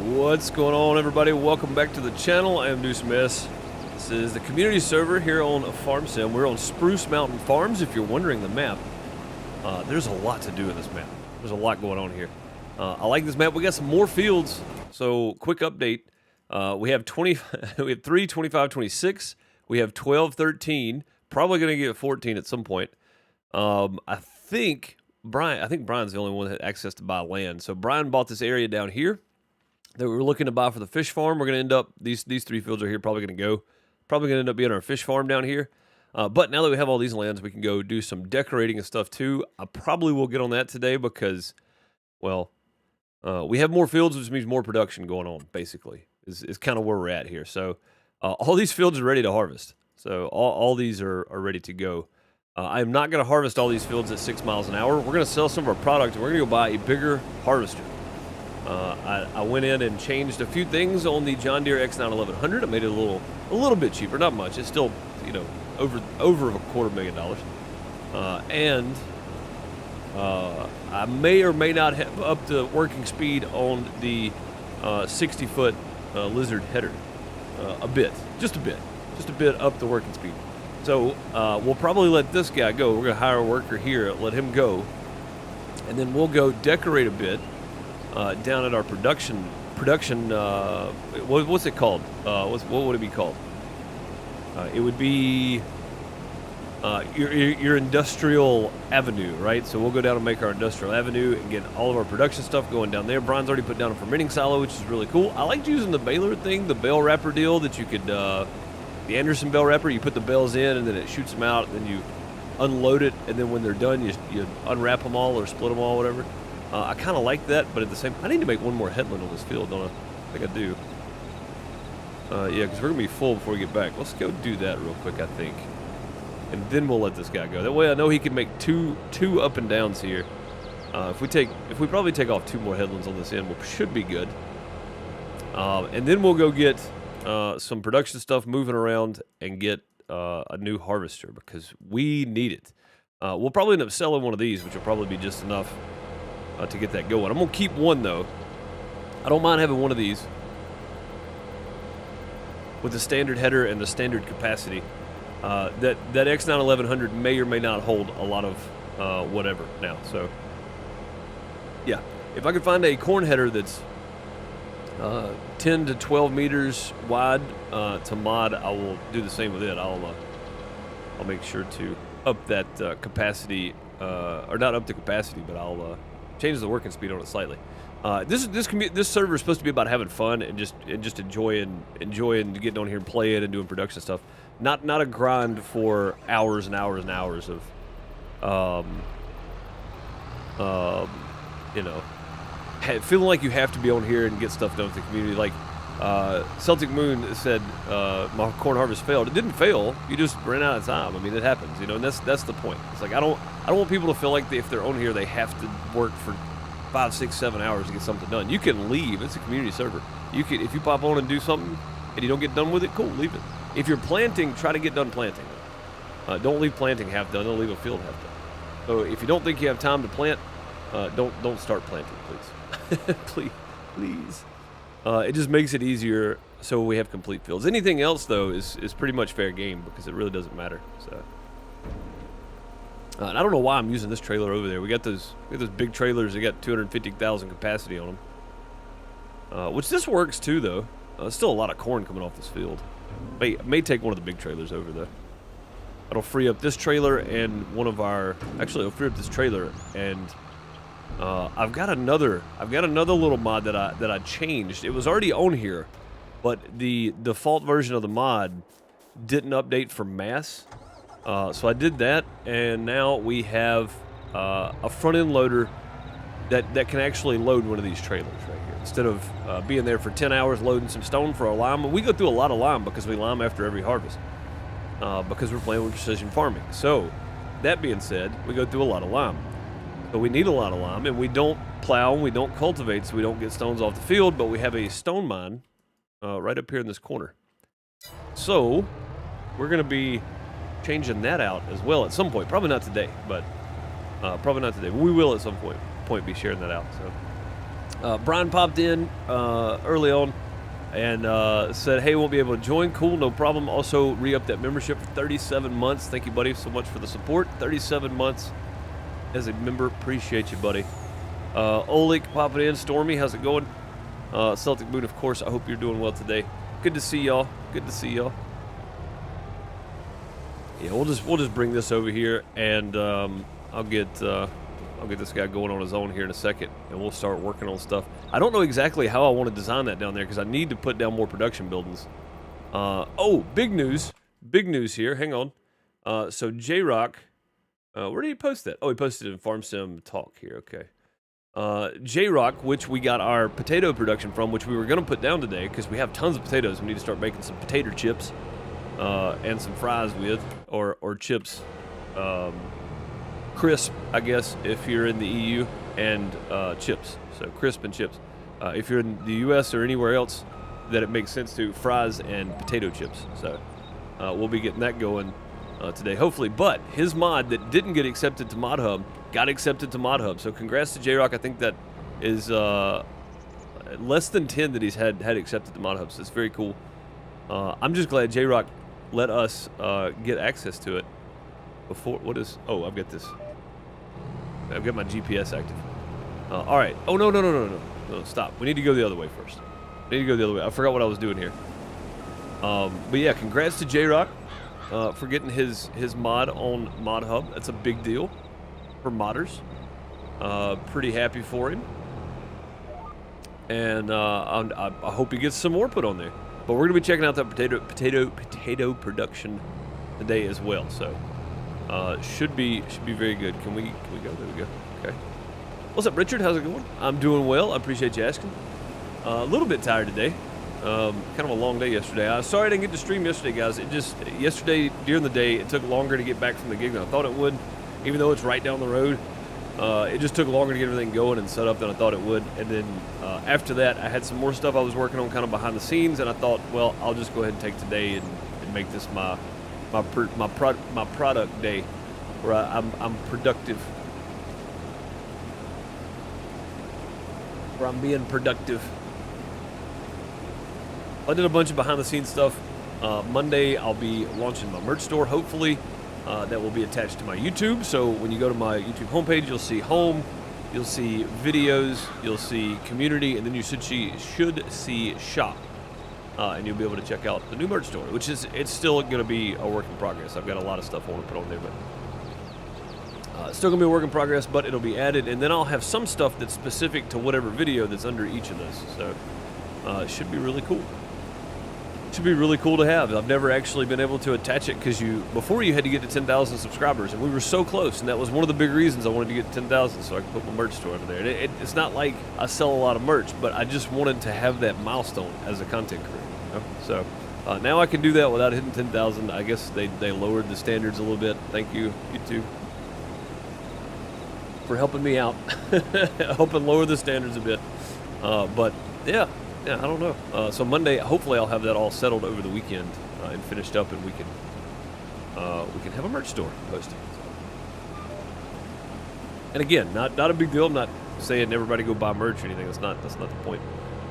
What's going on, everybody? Welcome back to the channel. I am DeuceMS. This is the community server here on Farm Sim. We're on Spruce Mountain Farms. If you're wondering the map, there's a lot to do in this map. There's a lot going on here. I like this map. We got some more fields. So, quick update. We have 20. We have 3, 25, 26. We have 12, 13. Probably going to get 14 at some point. I think Brian's the only one that had access to buy land. So Brian bought this area down here that we were looking to buy for the fish farm. We're going to end up, these 3 fields are here, probably going to end up being our fish farm down here. But now that we have all these lands, we can go do some decorating and stuff too. I probably will get on that today because, well, we have more fields, which means more production going on, basically, is kind of where we're at here. So all these fields are ready to harvest. So all these are ready to go. I am not going to harvest all these fields at 6 miles an hour. We're going to sell some of our product, and we're going to go buy a bigger harvester. I went in and changed a few things on the John Deere X9 1100. I made it a little bit cheaper, not much. It's still, you know, over $250,000. And I may or may not have upped the working speed on the 60-foot lizard header just a bit up the working speed. So we'll probably let this guy go. We're going to hire a worker here, let him go, and then we'll go decorate a bit down at our production. What's it called? What would it be called? It would be your industrial avenue, right? So we'll go down and make our industrial avenue and get all of our production stuff going down there. Brian's already put down a fermenting silo, which is really cool. I liked using the baler thing, the bale wrapper deal that you could, the Anderson bale wrapper. You put the bales in and then it shoots them out, and then you unload it, and then when they're done, you unwrap them all or split them all, whatever. I kind of like that, but at the same time, I need to make one more headland on this field, don't I? I think I do. Yeah, because we're going to be full before we get back. Let's go do that real quick, I think. And then we'll let this guy go. That way I know he can make two up and downs here. If we probably take off 2 more headlands on this end, we should be good. And then we'll go get some production stuff moving around and get a new harvester because we need it. We'll probably end up selling one of these, which will probably be just enough to get that going. I'm going to keep one, though. I don't mind having one of these with the standard header and the standard capacity. That X9 1100 may or may not hold a lot of whatever now. So, yeah. If I could find a corn header that's 10 to 12 meters wide to mod, I will do the same with it. I'll make sure to up that capacity, or not up the capacity, but I'll change the working speed on it slightly. This server is supposed to be about having fun and just enjoying getting on here and playing and doing production stuff. Not a grind for hours and hours and hours of, you know, feeling like you have to be on here and get stuff done with the community. Like Celtic Moon said, my corn harvest failed. It didn't fail. You just ran out of time. I mean, it happens, you know, and that's the point. It's like I don't want people to feel like if they're on here, they have to work for 5, 6, 7 hours to get something done. You can leave. It's a community server. You can, if you pop on and do something and you don't get done with it, cool, leave it. If you're planting, try to get done planting. Don't leave planting half done. Don't leave a field half done. So if you don't think you have time to plant, don't start planting, please. please. It just makes it easier so we have complete fields. Anything else, though, is pretty much fair game because it really doesn't matter. So, and I don't know why I'm using this trailer over there. We got those big trailers. They got 250,000 capacity on them. Which this works too, though. There's still a lot of corn coming off this field. May take one of the big trailers over though. It'll free up this trailer and one of our. Actually, it'll free up this trailer and. I've got another little mod that I changed. It was already on here, but the default version of the mod didn't update for mass. So I did that, and now we have a front end loader that can actually load one of these trailers right here. Instead of being there for 10 hours loading some stone for our lime, we go through a lot of lime because we lime after every harvest because we're playing with precision farming. So that being said, we go through a lot of lime. So we need a lot of lime, and we don't plow and we don't cultivate, so we don't get stones off the field, but we have a stone mine right up here in this corner. So we're going to be changing that out as well at some point. Probably not today, but probably not today. We will at some point be sharing that out. So Brian popped in early on and said, hey, won't be able to join. Cool, no problem. Also, re-up that membership for 37 months. Thank you, buddy, so much for the support. 37 months as a member. Appreciate you, buddy. Oleg popping in. Stormy, how's it going? Celtic Moon, of course. I hope you're doing well today. Good to see y'all. Good to see y'all. Yeah, we'll just bring this over here, and I'll get this guy going on his own here in a second, and we'll start working on stuff. I don't know exactly how I want to design that down there because I need to put down more production buildings. Oh, big news here. Hang on. So J-Rock, where did he post that? Oh, he posted it in Farm Sim Talk here. Okay. J-Rock, which we got our potato production from, which we were going to put down today because we have tons of potatoes. We need to start making some potato chips and some fries with, or chips, crisp, I guess, if you're in the EU, and chips. So crisp and chips. If you're in the US or anywhere else that it makes sense to, fries and potato chips. So we'll be getting that going today, hopefully. But his mod that didn't get accepted to Mod Hub got accepted to Mod Hub. So congrats to J-Rock. I think that is less than 10 that he's had accepted to Mod Hub. So it's very cool. I'm just glad J-Rock let us get access to it before. What is? Oh, I've got this. I've got my GPS active. All right. Oh, no, stop. We need to go the other way first. We need to go the other way. I forgot what I was doing here. But yeah, congrats to J-Rock for getting his mod on Mod Hub. That's a big deal for modders. Pretty happy for him. And I hope he gets some more put on there. But we're gonna be checking out that potato production today as well. So should be very good. Can we go? There we go. Okay. What's up, Richard? How's it going? I'm doing well. I appreciate you asking. A little bit tired today. Kind of a long day yesterday. Sorry I didn't get to stream yesterday, guys. Yesterday during the day it took longer to get back from the gig than I thought it would, even though it's right down the road. It just took longer to get everything going and set up than I thought it would. And then after that, I had some more stuff I was working on kind of behind the scenes, and I thought, well, I'll just go ahead and take today and make this my product day, where I'm productive, where I'm being productive. I did a bunch of behind the scenes stuff. Monday, I'll be launching my merch store, hopefully. That will be attached to my YouTube. So when you go to my YouTube homepage, you'll see home, you'll see videos, you'll see community, and then you should see shop. And you'll be able to check out the new merch store, which it's still going to be a work in progress. I've got a lot of stuff I want to put on there, but it's still going to be a work in progress, but it'll be added. And then I'll have some stuff that's specific to whatever video that's under each of those. So it should be really cool. Should be really cool to have. I've never actually been able to attach it because before you had to get to 10,000 subscribers, and we were so close, and that was one of the big reasons I wanted to get to 10,000 so I could put my merch store over there. And it's not like I sell a lot of merch, but I just wanted to have that milestone as a content creator. You know? So now I can do that without hitting 10,000. I guess they lowered the standards a little bit. Thank you, YouTube, for helping me out, helping lower the standards a bit. But yeah. Yeah, I don't know. So Monday, hopefully, I'll have that all settled over the weekend and finished up, and we can have a merch store posted. And again, not a big deal. I'm not saying everybody go buy merch or anything. That's not the point.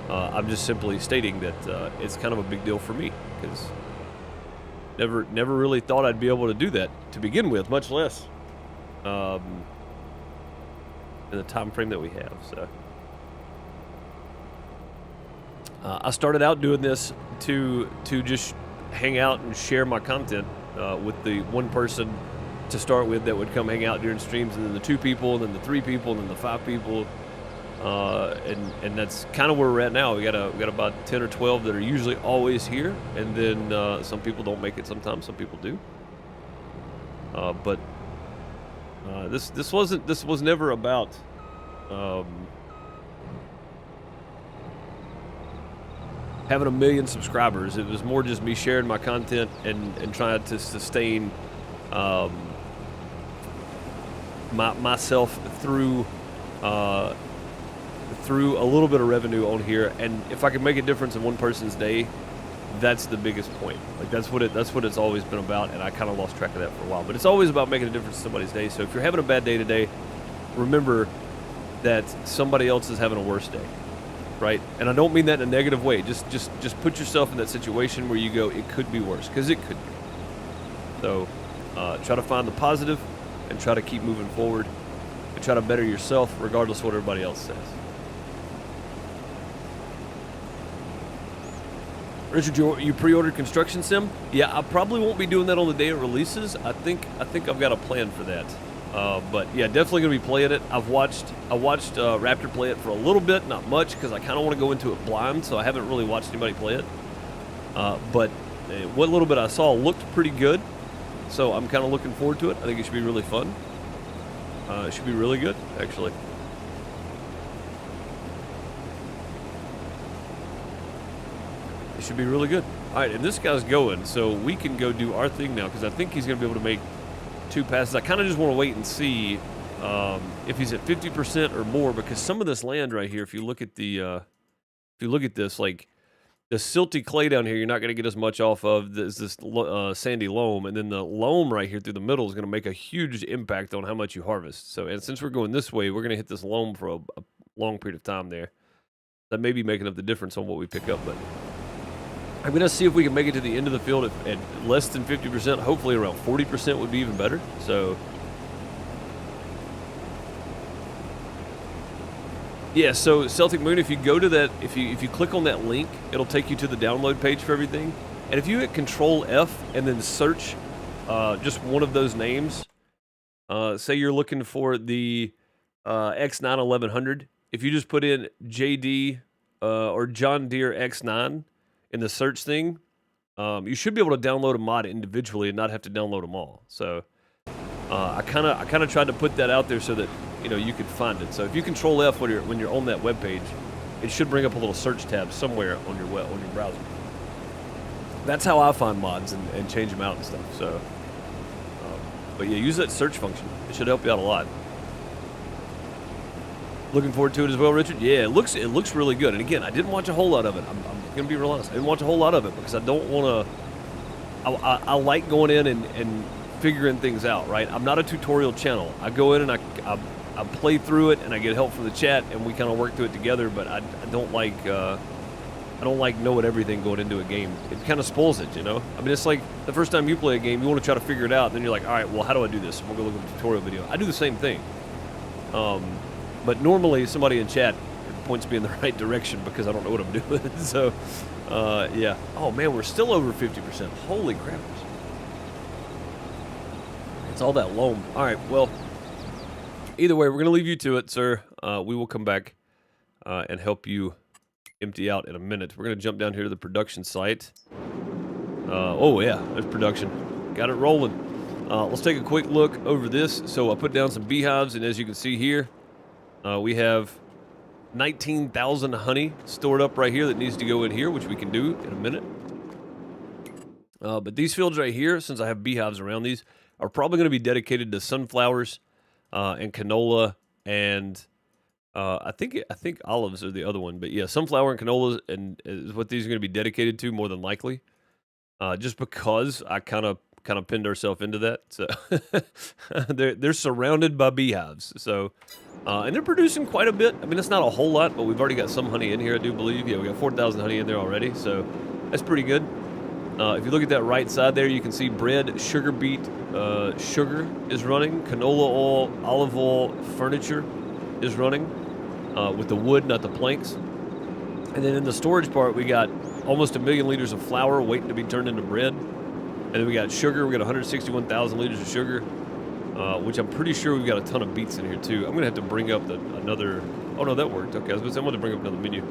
I'm just simply stating that it's kind of a big deal for me because never really thought I'd be able to do that to begin with, much less in the time frame that we have. So. I started out doing this to just hang out and share my content with the one person to start with that would come hang out during streams, and then the 2 people, and then the 3 people, and then the 5 people, and that's kind of where we're at now. We got about 10 or 12 that are usually always here, and then some people don't make it. Sometimes some people do. But this was never about. Having 1 million subscribers. It was more just me sharing my content and trying to sustain myself through a little bit of revenue on here. And if I can make a difference in one person's day, that's the biggest point. Like that's what it's always been about. And I kind of lost track of that for a while. But it's always about making a difference in somebody's day. So if you're having a bad day today, remember that somebody else is having a worse day, right? And I don't mean that in a negative way. Just put yourself in that situation where you go, it could be worse, because it could be. So try to find the positive and try to keep moving forward and try to better yourself regardless of what everybody else says. Richard, you pre-ordered Construction Sim? Yeah, I probably won't be doing that on the day it releases. I think I've got a plan for that. But yeah, definitely gonna be playing it. I watched Raptor play it for a little bit, not much, because I kind of want to go into it blind, so I haven't really watched anybody play it. But what little bit I saw looked pretty good, so I'm kind of looking forward to it. I think it should be really fun. It should be really good, actually. It should be really good. All right, and this guy's going, so we can go do our thing now, because I think he's going to be able to make 2 passes. I kind of just want to wait and see if he's at 50% or more, because some of this land right here, if you look at this, like the silty clay down here, you're not going to get as much off of this sandy loam, and then the loam right here through the middle is going to make a huge impact on how much you harvest. So, and since we're going this way, we're going to hit this loam for a long period of time there. That may be making up the difference on what we pick up, but I'm going to see if we can make it to the end of the field at less than 50%. Hopefully around 40% would be even better. So, yeah, so Celtic Moon, if you go to that, if you click on that link, it'll take you to the download page for everything. And if you hit Control F and then search just one of those names, say you're looking for the X9 1100, if you just put in JD or John Deere X9, in the search thing, you should be able to download a mod individually and not have to download them all. So I kind of tried to put that out there so that you could find it. So if you Control F when you're on that web page, it should bring up a little search tab somewhere on your browser. That's how I find mods and change them out and stuff. So, but yeah, use that search function. It should help you out a lot. Looking forward to it as well, Richard. Yeah, it looks really good. And again, I didn't watch a whole lot of it. I'm gonna be real honest. I didn't watch a whole lot of it because I don't want to. I like going in and figuring things out. Right. I'm not a tutorial channel. I go in and I play through it and I get help from the chat and we kind of work through it together. But I don't like knowing everything going into a game. It kind of spoils it, I mean, it's like the first time you play a game, you want to try to figure it out. And then you're like, all right, well, how do I do this? I'm gonna go look at a tutorial video. I do the same thing. But normally somebody in chat points me in the right direction because I don't know what I'm doing. So, yeah. Oh, man, we're still over 50%. Holy crap. It's all that loam. All right, well, either way, we're going to leave you to it, sir. We will come back and help you empty out in a minute. We're going to jump down here to the production site. Oh, yeah, there's production. Got it rolling. Let's take a quick look over this. So I put down some beehives, and as you can see here, we have 19,000 honey stored up right here that needs to go in here, which we can do in a minute. But these fields right here, since I have beehives around these, are probably going to be dedicated to sunflowers and canola, and I think olives are the other one. But yeah, sunflower and canola is what these are going to be dedicated to more than likely. Just because I kind of pinned ourselves into that. So they're surrounded by beehives. So and they're producing quite a bit. I mean, it's not a whole lot, but we've already got some honey in here, I do believe. Yeah, we got 4,000 honey in there already, so that's pretty good. If you look at that right side there, you can see bread, sugar beet, sugar is running, canola oil, olive oil, furniture is running with the wood, not the planks. And then in the storage part, we got almost 1 million liters of flour waiting to be turned into bread. And then we got sugar. We got 161,000 liters of sugar, which I'm pretty sure we've got a ton of beets in here too. I'm gonna have to bring up another. Oh no, that worked. Okay, I was gonna bring up another menu.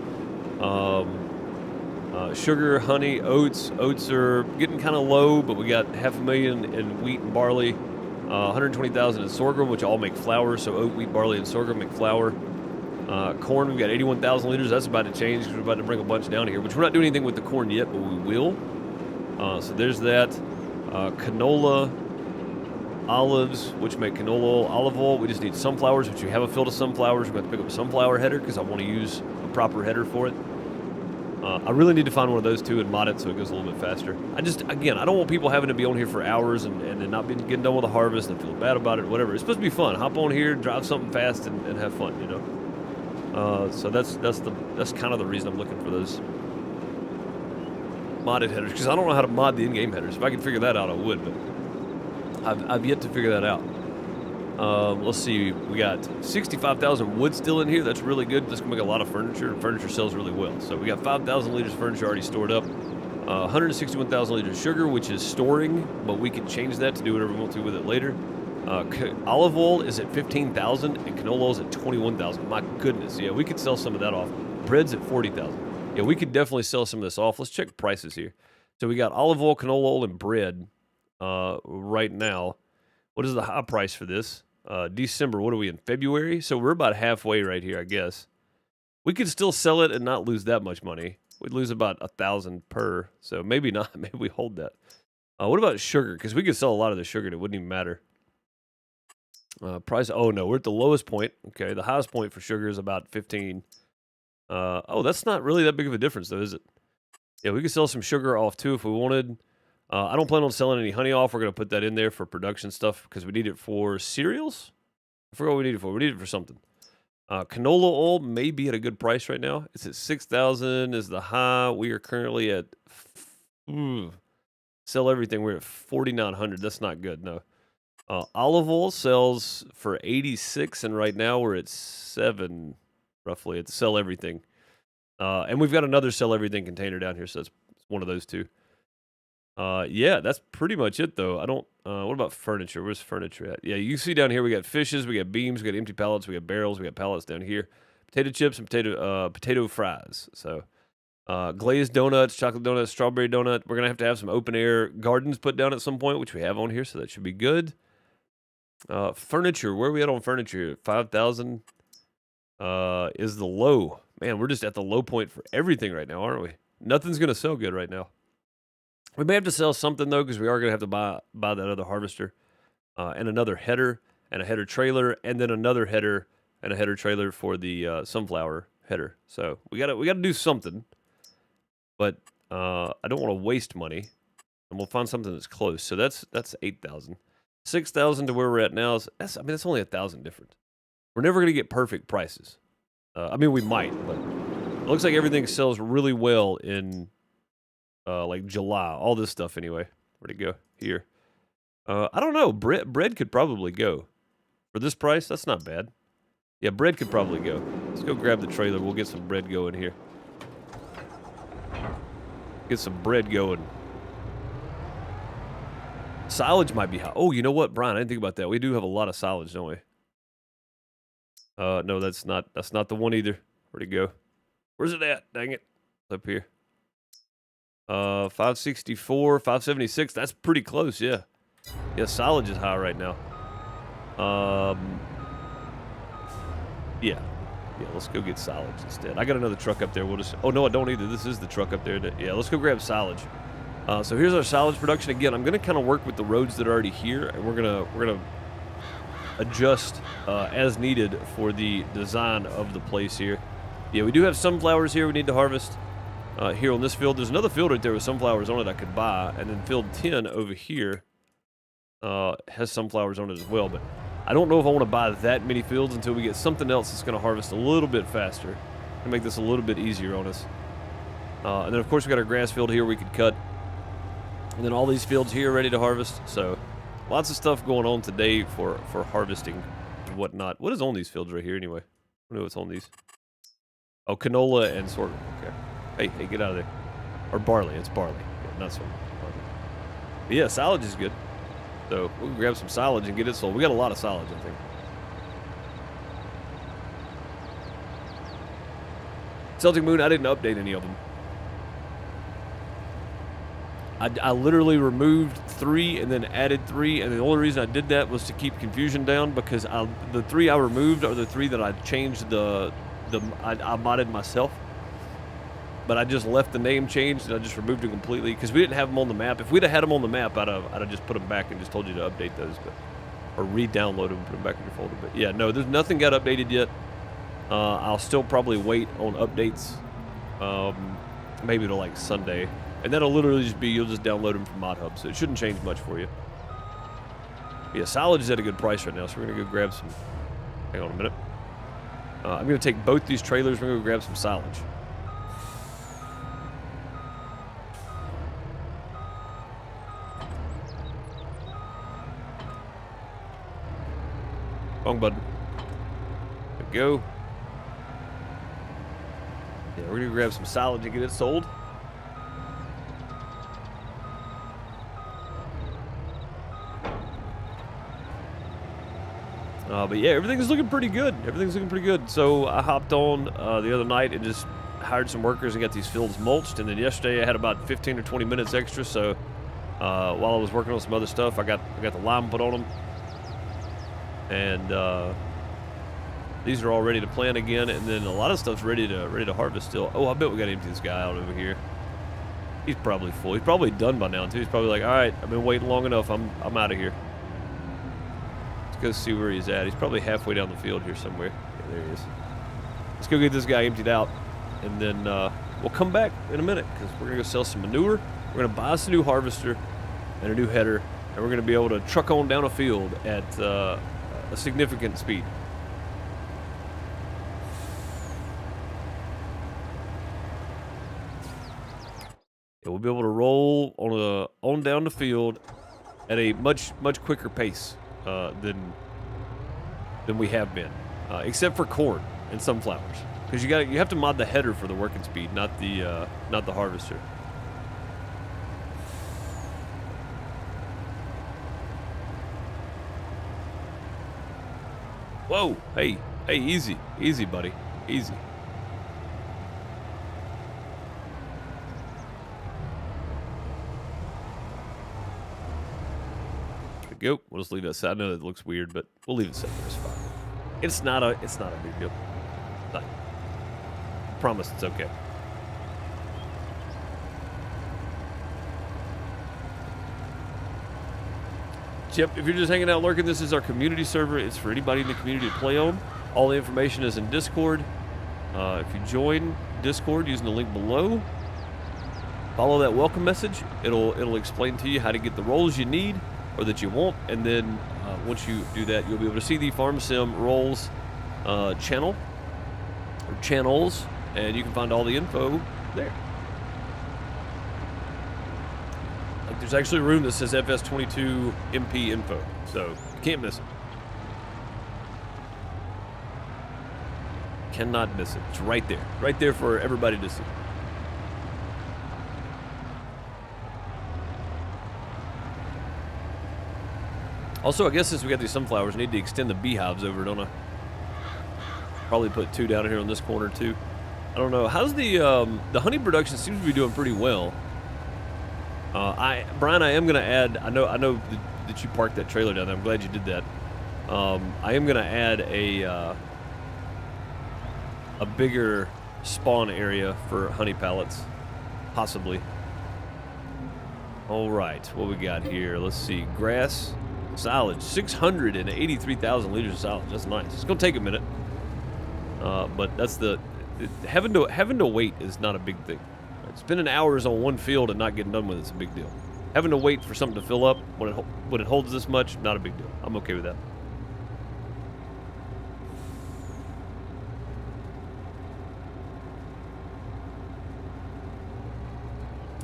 Sugar, honey, oats. Oats are getting kind of low, but we got 500,000 in wheat and barley, 120,000 in sorghum, which all make flour. So oat, wheat, barley, and sorghum make flour. Corn, we've got 81,000 liters. That's about to change because we're about to bring a bunch down here, which we're not doing anything with the corn yet, but we will. So there's that. Canola, olives, which make canola oil, olive oil. We just need sunflowers, which we have a field of sunflowers. We're going to pick up a sunflower header because I want to use a proper header for it. I really need to find one of those two and mod it so it goes a little bit faster. I don't want people having to be on here for hours and then not getting done with the harvest and feel bad about it, whatever. It's supposed to be fun. Hop on here, drive something fast, and have fun, So that's kind of the reason I'm looking for those modded headers, because I don't know how to mod the in-game headers. If I could figure that out, I would, but I've yet to figure that out. Let's see, we got 65,000 wood still in here. That's really good. This can make a lot of furniture. Furniture sells really well. So we got 5,000 liters of furniture already stored up. 161,000 liters of sugar, which is storing, but we can change that to do whatever we want to with it later. Olive oil is at 15,000 and canola oil is at 21,000. My goodness, yeah, we could sell some of that off. Bread's at 40,000. Yeah, we could definitely sell some of this off. Let's check prices here. So we got olive oil, canola oil, and bread right now. What is the high price for this? December, what are we in, February? So we're about halfway right here, I guess. We could still sell it and not lose that much money. We'd lose about 1,000 per, so maybe not. Maybe we hold that. What about sugar? Because we could sell a lot of the sugar and it wouldn't even matter. Price, oh no, we're at the lowest point. Okay, the highest point for sugar is about 15. Oh, that's not really that big of a difference though, is it? Yeah, we could sell some sugar off too if we wanted. I don't plan on selling any honey off. We're going to put that in there for production stuff because we need it for cereals. I forgot what we need it for. We need it for something. Canola oil may be at a good price right now. It's at 6,000 is the high. We are currently at, sell everything. We're at 4,900. That's not good, no. Olive oil sells for 86, and right now we're at 7, roughly, at sell everything. And we've got another sell everything container down here, so it's one of those two. Yeah, that's pretty much it, though. I don't, what about furniture? Where's furniture at? Yeah, you can see down here we got fishes, we got beams, we got empty pallets, we got barrels, we got pallets down here. Potato chips and potato fries. So, glazed donuts, chocolate donuts, strawberry donut. We're going to have some open air gardens put down at some point, which we have on here, so that should be good. Furniture, where are we at on furniture? 5,000 is the low. Man, we're just at the low point for everything right now, aren't we? Nothing's going to sell good right now. We may have to sell something, though, because we are going to have to buy that other harvester and another header and a header trailer, and then another header and a header trailer for the sunflower header. So we gotta do something, but I don't want to waste money, and we'll find something that's close. So that's 8,000. 6,000 to where we're at now is that's only 1,000 different. We're never going to get perfect prices. I mean, we might, but it looks like everything sells really well in like July. All this stuff anyway. Where'd it go? Here. I don't know. Bread could probably go for this price. That's not bad. Yeah, bread could probably go. Let's go grab the trailer. We'll get some bread going here. Get some bread going. Silage might be high. Oh, you know what, Brian? I didn't think about that. We do have a lot of silage, don't we? No, that's not the one either. Where'd it go? Where's it at? Dang it. It's up here. 564, 576. That's pretty close, yeah. Yeah, silage is high right now. Yeah, let's go get silage instead. I got another truck up there. We'll just, oh no, I don't either. This is the truck up there. Yeah, let's go grab silage. So here's our silage production. Again, I'm gonna kind of work with the roads that are already here, and we're gonna adjust as needed for the design of the place here. Yeah, we do have sunflowers here we need to harvest here on this field. There's another field right there with sunflowers on it I could buy, and then field 10 over here has sunflowers on it as well, but I don't know if I want to buy that many fields until we get something else that's going to harvest a little bit faster and make this a little bit easier on us. And then, of course, we got our grass field here we could cut. And then all these fields here ready to harvest. So lots of stuff going on today for harvesting and whatnot. What is on these fields right here anyway? I don't know what's on these. Oh, canola and sorghum. Okay. Hey, get out of there. Or barley. It's barley. Yeah, not sorghum. Barley. But yeah, silage is good. So we'll grab some silage and get it sold. We got a lot of silage, I think. Celtic Moon, I didn't update any of them. I literally removed 3 and then added 3, and the only reason I did that was to keep confusion down, because the 3 I removed are the 3 that I changed I modded myself. But I just left the name changed, and I just removed them completely because we didn't have them on the map. If we'd have had them on the map, I'd have just put them back and just told you to update those, or re-download them and put them back in your folder. But yeah, no, there's nothing got updated yet. I'll still probably wait on updates, maybe to like Sunday, and that'll literally just be you'll just download them from ModHub, so it shouldn't change much for you. Yeah, silage is at a good price right now, so we're gonna go grab some. Hang on a minute. I'm going to take both these trailers. We're going to grab some silage. Wrong button. There we go. Yeah, we're going to grab some silage and get it sold. But yeah, everything's looking pretty good. Everything's looking pretty good. So I hopped on the other night and just hired some workers and got these fields mulched. And then yesterday I had about 15 or 20 minutes extra. So while I was working on some other stuff, I got the lime put on them. And these are all ready to plant again. And then a lot of stuff's ready to harvest still. Oh, I bet we got to empty this guy out over here. He's probably full. He's probably done by now too. He's probably like, all right, I've been waiting long enough. I'm out of here. Go see where he's at. He's probably halfway down the field here somewhere. Yeah, there he is. Let's go get this guy emptied out, and then we'll come back in a minute because we're going to go sell some manure. We're going to buy us a new harvester and a new header, and we're going to be able to truck on down a field at a significant speed. Yeah, we'll be able to roll on down the field at a much quicker pace. Than we have been, except for corn and sunflowers, because you have to mod the header for the working speed, not the harvester. Whoa, hey, easy, buddy, easy. Go. We'll just leave that set. I know it looks weird, but we'll leave it set there. It's fine. It's not a big deal. I promise it's okay. Yep, if you're just hanging out lurking, this is our community server. It's for anybody in the community to play on. All the information is in Discord. If you join Discord using the link below, follow that welcome message. It'll explain to you how to get the roles you need or that you want, and then once you do that, you'll be able to see the Farm Sim roles channel or channels, and you can find all the info there. Like, there's actually a room that says FS22 MP info, so you can't miss it. Cannot miss it. It's right there for everybody to see. Also, I guess since we got these sunflowers, I need to extend the beehives over, don't I? Probably put 2 down here on this corner too. I don't know. How's the honey production? Seems to be doing pretty well. Brian, I am gonna add. I know that you parked that trailer down there. I'm glad you did that. I am gonna add a bigger spawn area for honey pallets, possibly. All right, what we got here? Let's see. Grass. Silage, 683,000 liters of silage. That's nice. It's gonna take a minute, but that's having to wait is not a big thing. Spending hours on one field and not getting done with it's a big deal. Having to wait for something to fill up when it holds this much, not a big deal. I'm okay with that.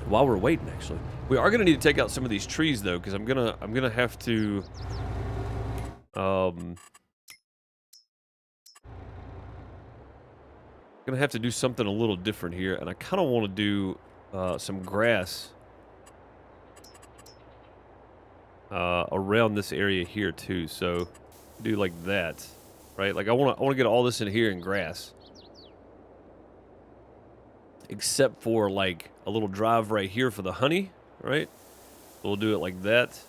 While we're waiting, actually, we are gonna need to take out some of these trees though, because I'm gonna have to do something a little different here, and I kind of want to do some grass around this area here too. So do like that, right? Like I want to get all this in here in grass, except for like a little drive right here for the honey, right? We'll do it like that,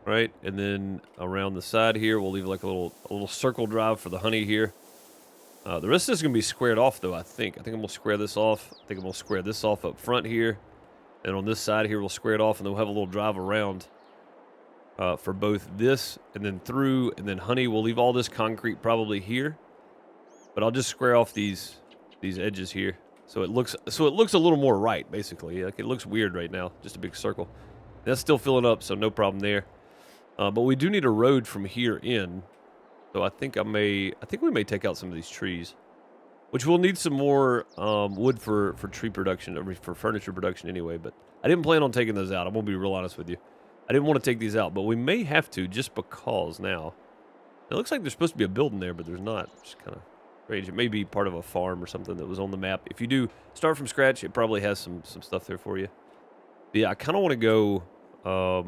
right? And then around the side here, we'll leave like a little circle drive for the honey here. The rest of this is gonna be squared off though. I think I'm gonna square this off. I think I'm gonna square this off up front here, and on this side here we'll square it off, and then we'll have a little drive around for both this and then through, and then honey. We'll leave all this concrete probably here, but I'll just square off these edges here, so it looks a little more right, basically. Like, it looks weird right now, just a big circle. That's still filling up, so no problem there. But we do need a road from here in. So I think we may take out some of these trees. Which we'll need some more wood for tree production, or for furniture production anyway. But I didn't plan on taking those out. I'm going to be real honest with you. I didn't want to take these out, but we may have to just because now. It looks like there's supposed to be a building there, but there's not. It's kind of strange. It may be part of a farm or something that was on the map. If you do start from scratch, it probably has some stuff there for you. But yeah, I kind of want to go... I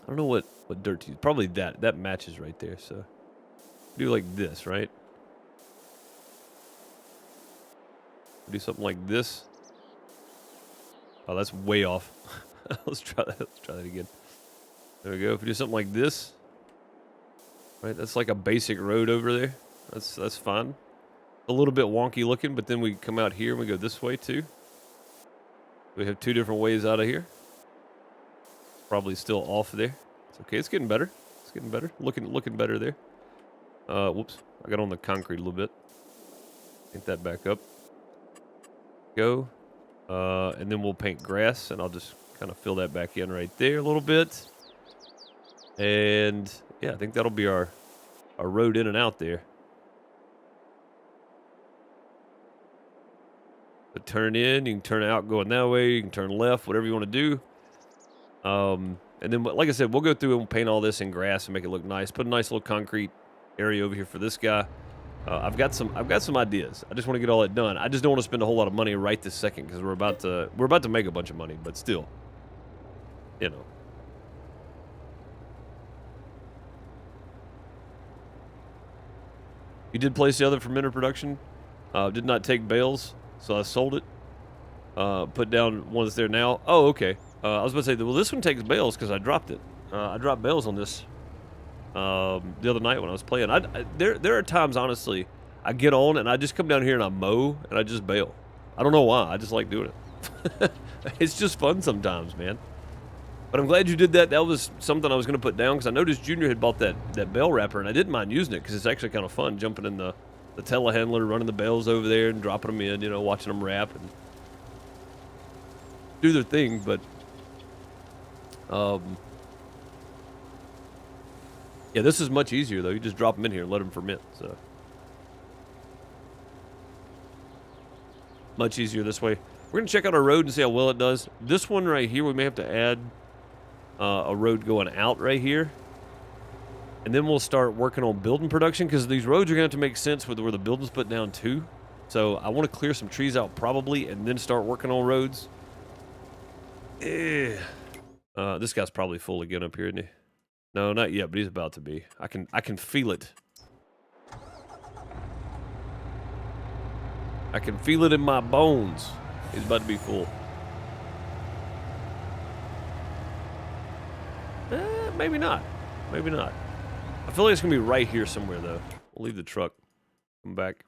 don't know what dirt to use. Probably that. That matches right there, so... Do like this, right? Do something like this. Oh, that's way off. Let's try that. Let's try that again. There we go. If we do something like this, right? That's like a basic road over there. That's fine. A little bit wonky looking, but then we come out here and we go this way too. We have two different ways out of here. Probably still off there. It's okay. It's getting better. It's getting better. Looking better there. Whoops. I got on the concrete a little bit. Paint that back up. Go. And then we'll paint grass, and I'll just kind of fill that back in right there a little bit. And yeah, I think that'll be our road in and out there. But turn in, you can turn out going that way, you can turn left, whatever you want to do. And then, like I said, we'll go through and we'll paint all this in grass and make it look nice. Put a nice little concrete area over here for this guy. I've got some ideas. I just want to get all that done. I just don't want to spend a whole lot of money right this second because we're about to make a bunch of money, but still, you know. You did place the other fermenter production. Did not take bales, so I sold it. Put down one that's there now. Oh, okay. I was about to say, well, this one takes bales because I dropped it. I dropped bales on this the other night when I was playing. There are times, honestly, I get on and I just come down here and I mow and I just bail. I don't know why. I just like doing it. It's just fun sometimes, man. But I'm glad you did that. That was something I was going to put down because I noticed Junior had bought that bale wrapper, and I didn't mind using it because it's actually kind of fun jumping in the telehandler, running the bales over there and dropping them in, you know, watching them wrap and do their thing. But yeah, this is much easier, though. You just drop them in here and let them ferment. So much easier this way. We're going to check out our road and see how well it does. This one right here, we may have to add a road going out right here. And then we'll start working on building production because these roads are going to have to make sense with where the building's put down, too. So I want to clear some trees out probably and then start working on roads. This guy's probably full again up here, isn't he? No, not yet, but he's about to be. I can feel it. I can feel it in my bones. He's about to be full. Maybe not. Maybe not. I feel like it's going to be right here somewhere, though. We'll leave the truck. Come back.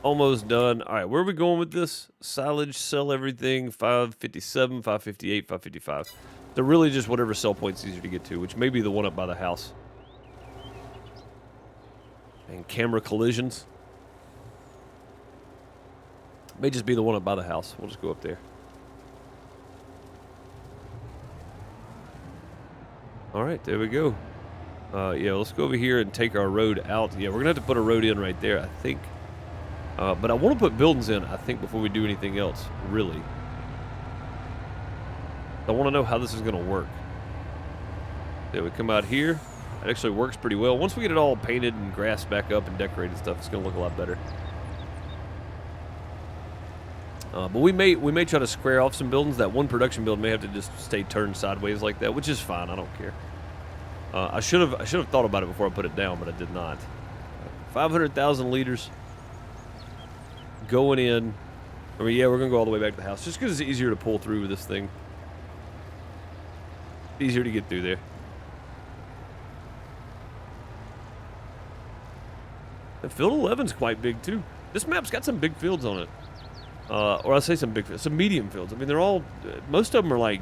Almost done. All right, where are we going with this? Silage, sell everything, 557, 558, 555. They're really just whatever sell point's easier to get to, which may be the one up by the house. And camera collisions. May just be the one up by the house. We'll just go up there. All right, there we go. Yeah, let's go over here and take our road out. Yeah, we're going to have to put a road in right there, I think. But I want to put buildings in, I think, before we do anything else, really. I want to know how this is going to work. Yeah, we come out here. It actually works pretty well. Once we get it all painted and grassed back up and decorated and stuff, it's going to look a lot better. But we may try to square off some buildings. That one production building may have to just stay turned sideways like that, which is fine. I don't care. I should have thought about it before I put it down, but I did not. 500,000 liters going in. I mean, yeah, we're gonna go all the way back to the house just because it's easier to pull through with this thing. Easier to get through there. And field 11's quite big too. This map's got some big fields on it. Or I'll say some big fields, some medium fields. I mean, they're all, most of them are like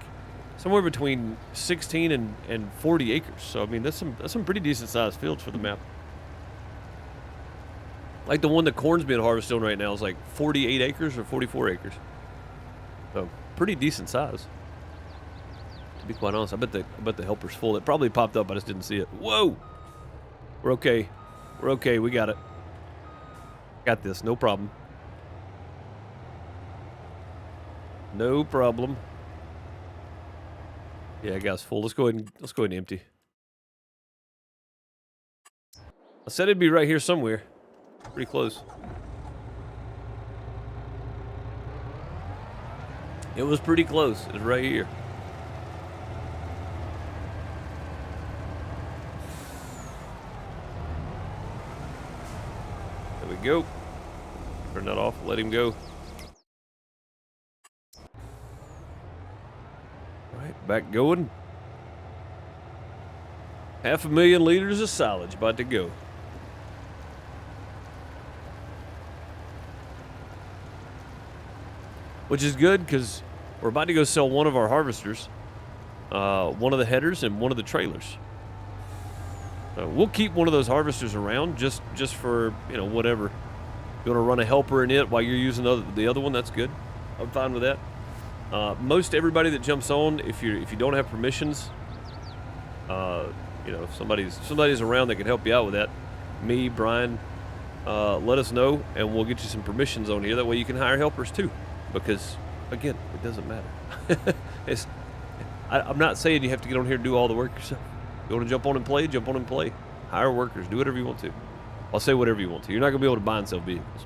somewhere between 16 and 40 acres. So, I mean, that's some pretty decent sized fields for the map. Like the one that corn's being harvested on right now is like 48 acres or 44 acres. So, pretty decent size. be quite honest, I bet the helper's full. It probably popped up. I just didn't see it. Whoa! We're okay. We're okay. We got it. Got this. No problem. No problem. Yeah, guy's full. Let's go ahead and empty. I said it'd be right here somewhere. Pretty close. It was pretty close. It's right here. There we go. Turn that off. Let him go. All right, back going. 500,000 liters of silage about to go. Which is good because we're about to go sell one of our harvesters, one of the headers, and one of the trailers. We'll keep one of those harvesters around just for, you know, whatever. You want to run a helper in it while you're using the other one, that's good. I'm fine with that. Most everybody that jumps on, if you don't have permissions, you know, if somebody's around that can help you out with that, me, Brian, let us know, and we'll get you some permissions on here. That way you can hire helpers too. Because, again, it doesn't matter. I'm not saying you have to get on here and do all the work yourself. You want to jump on and play? Jump on and play. Hire workers. Do whatever you want to. I'll say whatever you want to. You're not going to be able to buy and sell vehicles.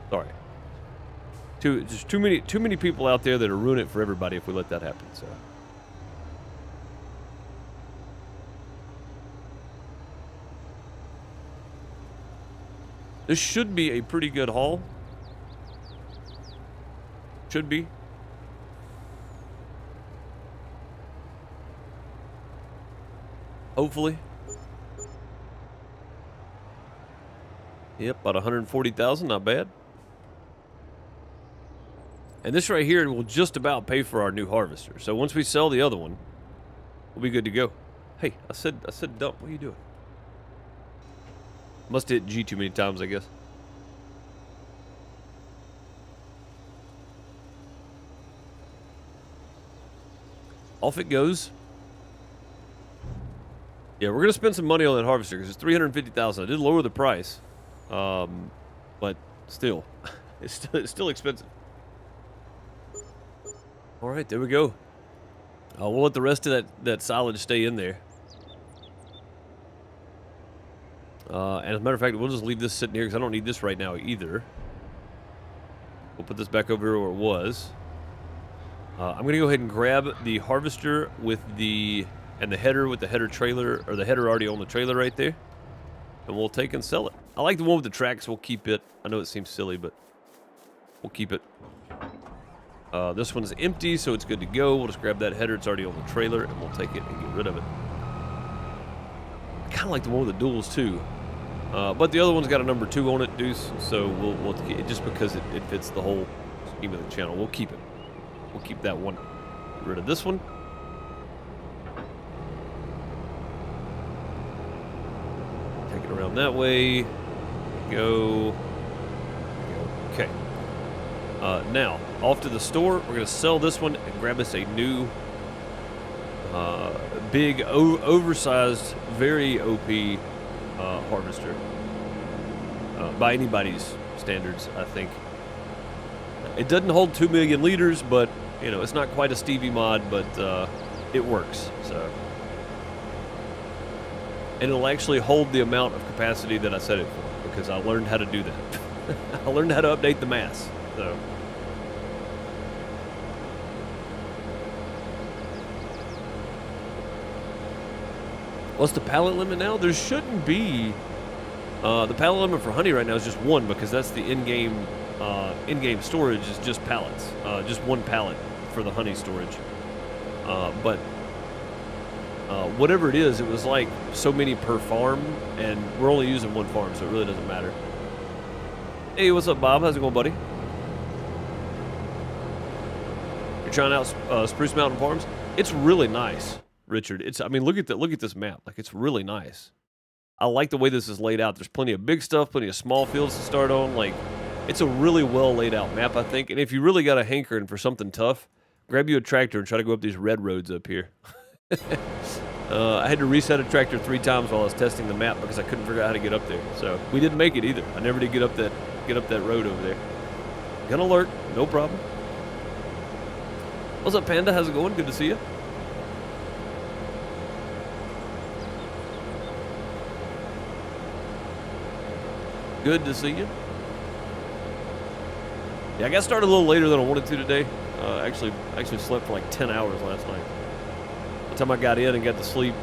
Sorry. Just too many people out there that will ruin it for everybody if we let that happen. So. This should be a pretty good haul. Should be. Hopefully. Yep, about 140,000, not bad. And this right here will just about pay for our new harvester. So once we sell the other one, we'll be good to go. Hey, I said dump. What are you doing? Must hit G too many times, I guess. Off it goes. Yeah, we're gonna spend some money on that harvester because it's 350,000. I did lower the price, but still, it's still expensive. All right, there we go. We'll let the rest of that silage stay in there. And as a matter of fact, we'll just leave this sitting here because I don't need this right now either. We'll put this back over here where it was. I'm going to go ahead and grab the harvester with the header with the header trailer, or the header already on the trailer right there. And we'll take and sell it. I like the one with the tracks. We'll keep it. I know it seems silly, but we'll keep it. This one's empty, so it's good to go. We'll just grab that header. It's already on the trailer, and we'll take it and get rid of it. I kind of like the one with the duals, too. But the other one's got a number 2 on it, Deuce, so we'll just because it fits the whole scheme of the channel, we'll keep it. We'll keep that one. Get rid of this one. Take it around that way. Go. Okay. Now, off to the store. We're going to sell this one and grab us a new, big, oversized, very OP harvester. By anybody's standards, I think. It doesn't hold 2 million liters, but, you know, it's not quite a Stevie mod, but it works, so. And it'll actually hold the amount of capacity that I set it for, because I learned how to do that. I learned how to update the mass, so. What's the pallet limit now? There shouldn't be. The pallet limit for honey right now is just 1, because that's the in-game storage is just pallets. Just 1 pallet for the honey storage. But whatever it is, it was like so many per farm, and we're only using 1 farm, so it really doesn't matter. Hey, what's up, Bob? How's it going, buddy? You're trying out Spruce Mountain Farms? It's really nice, Richard. I mean, look at this map. Like, it's really nice. I like the way this is laid out. There's plenty of big stuff, plenty of small fields to start on. Like, it's a really well laid out map, I think. And if you really got a hankering for something tough, grab you a tractor and try to go up these red roads up here. I had to reset a tractor 3 times while I was testing the map because I couldn't figure out how to get up there. So we didn't make it either. I never did get up that road over there. Gun alert, no problem. What's up, Panda? How's it going? Good to see you. Good to see you. Yeah, I got started a little later than I wanted to today. Actually slept for like 10 hours last night. By the time I got in and got to sleep.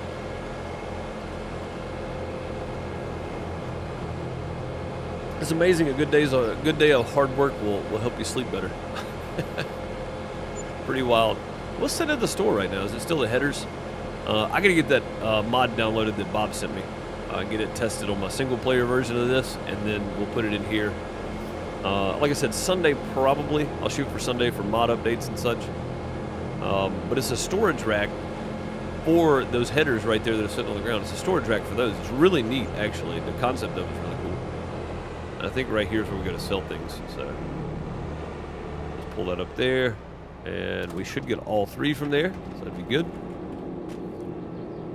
It's amazing. A good day of hard work will help you sleep better. Pretty wild. What's set at the store right now? Is it still the headers? I gotta get that mod downloaded that Bob sent me. Get it tested on my single player version of this, and then we'll put it in here. Like I said, Sunday probably. I'll shoot for Sunday for mod updates and such. But it's a storage rack for those headers right there that are sitting on the ground. It's a storage rack for those. It's really neat, actually. The concept of it is really cool. And I think right here is where we're going to sell things. So let's pull that up there. And we should get all 3 from there. So that'd be good.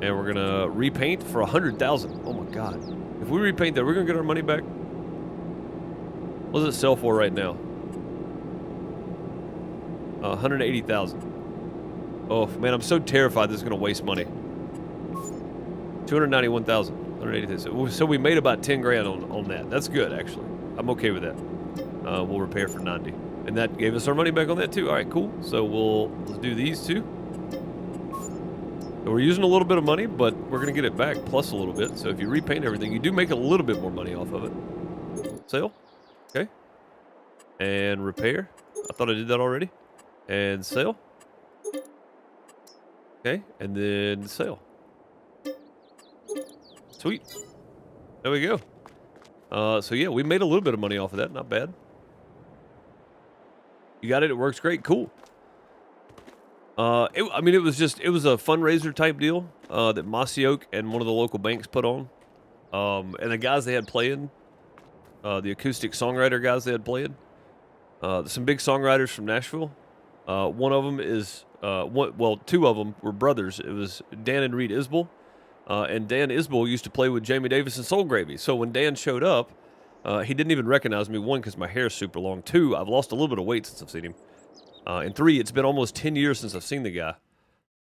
And we're going to repaint for 100,000. Oh, my God. If we repaint that, we're going to get our money back. What does it sell for right now? 180,000. Oh, man, I'm so terrified this is going to waste money. 291,000. 180,000. So we made about 10 grand on that. That's good, actually. I'm okay with that. We'll repair for 90. And that gave us our money back on that, too. All right, cool. So let's do these 2. So we're using a little bit of money, but we're going to get it back plus a little bit. So if you repaint everything, you do make a little bit more money off of it. Sale. Okay. And repair. I thought I did that already. And sale. Okay. And then sale. Sweet. There we go. So yeah, we made a little bit of money off of that. Not bad. You got it. It works great. Cool. I mean, it was a fundraiser type deal that Mossy Oak and one of the local banks put on. And the guys they had playing, the acoustic songwriter guys they had playing, some big songwriters from Nashville. One of them is, 2 of them were brothers. It was Dan and Reed Isbell. And Dan Isbell used to play with Jamie Davis and Soul Gravy. So when Dan showed up, he didn't even recognize me. 1, because my hair's super long. 2, I've lost a little bit of weight since I've seen him. And 3, it's been almost 10 years since I've seen the guy.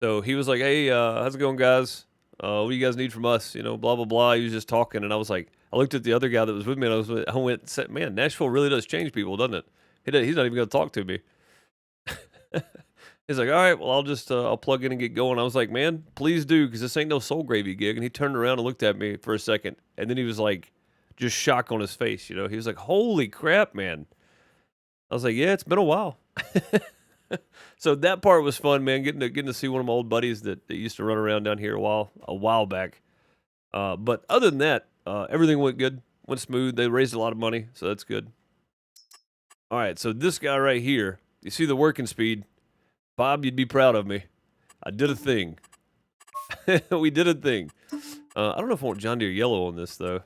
So he was like, hey, how's it going, guys? What do you guys need from us? You know, blah, blah, blah. He was just talking. And I was like, I looked at the other guy that was with me, and I went, man, Nashville really does change people, doesn't it? He's not even going to talk to me. He's like, all right, well, I'll plug in and get going. I was like, man, please do, because this ain't no Soul Gravy gig. And he turned around and looked at me for a second. And then he was like, just shock on his face, you know? He was like, holy crap, man. I was like, yeah, it's been a while. So that part was fun, man. Getting to see one of my old buddies that used to run around down here a while back. But other than that, everything went good, went smooth. They raised a lot of money, so that's good. All right, so this guy right here, you see the working speed, Bob, you'd be proud of me. I did a thing. We did a thing. I don't know if I want John Deere yellow on this though.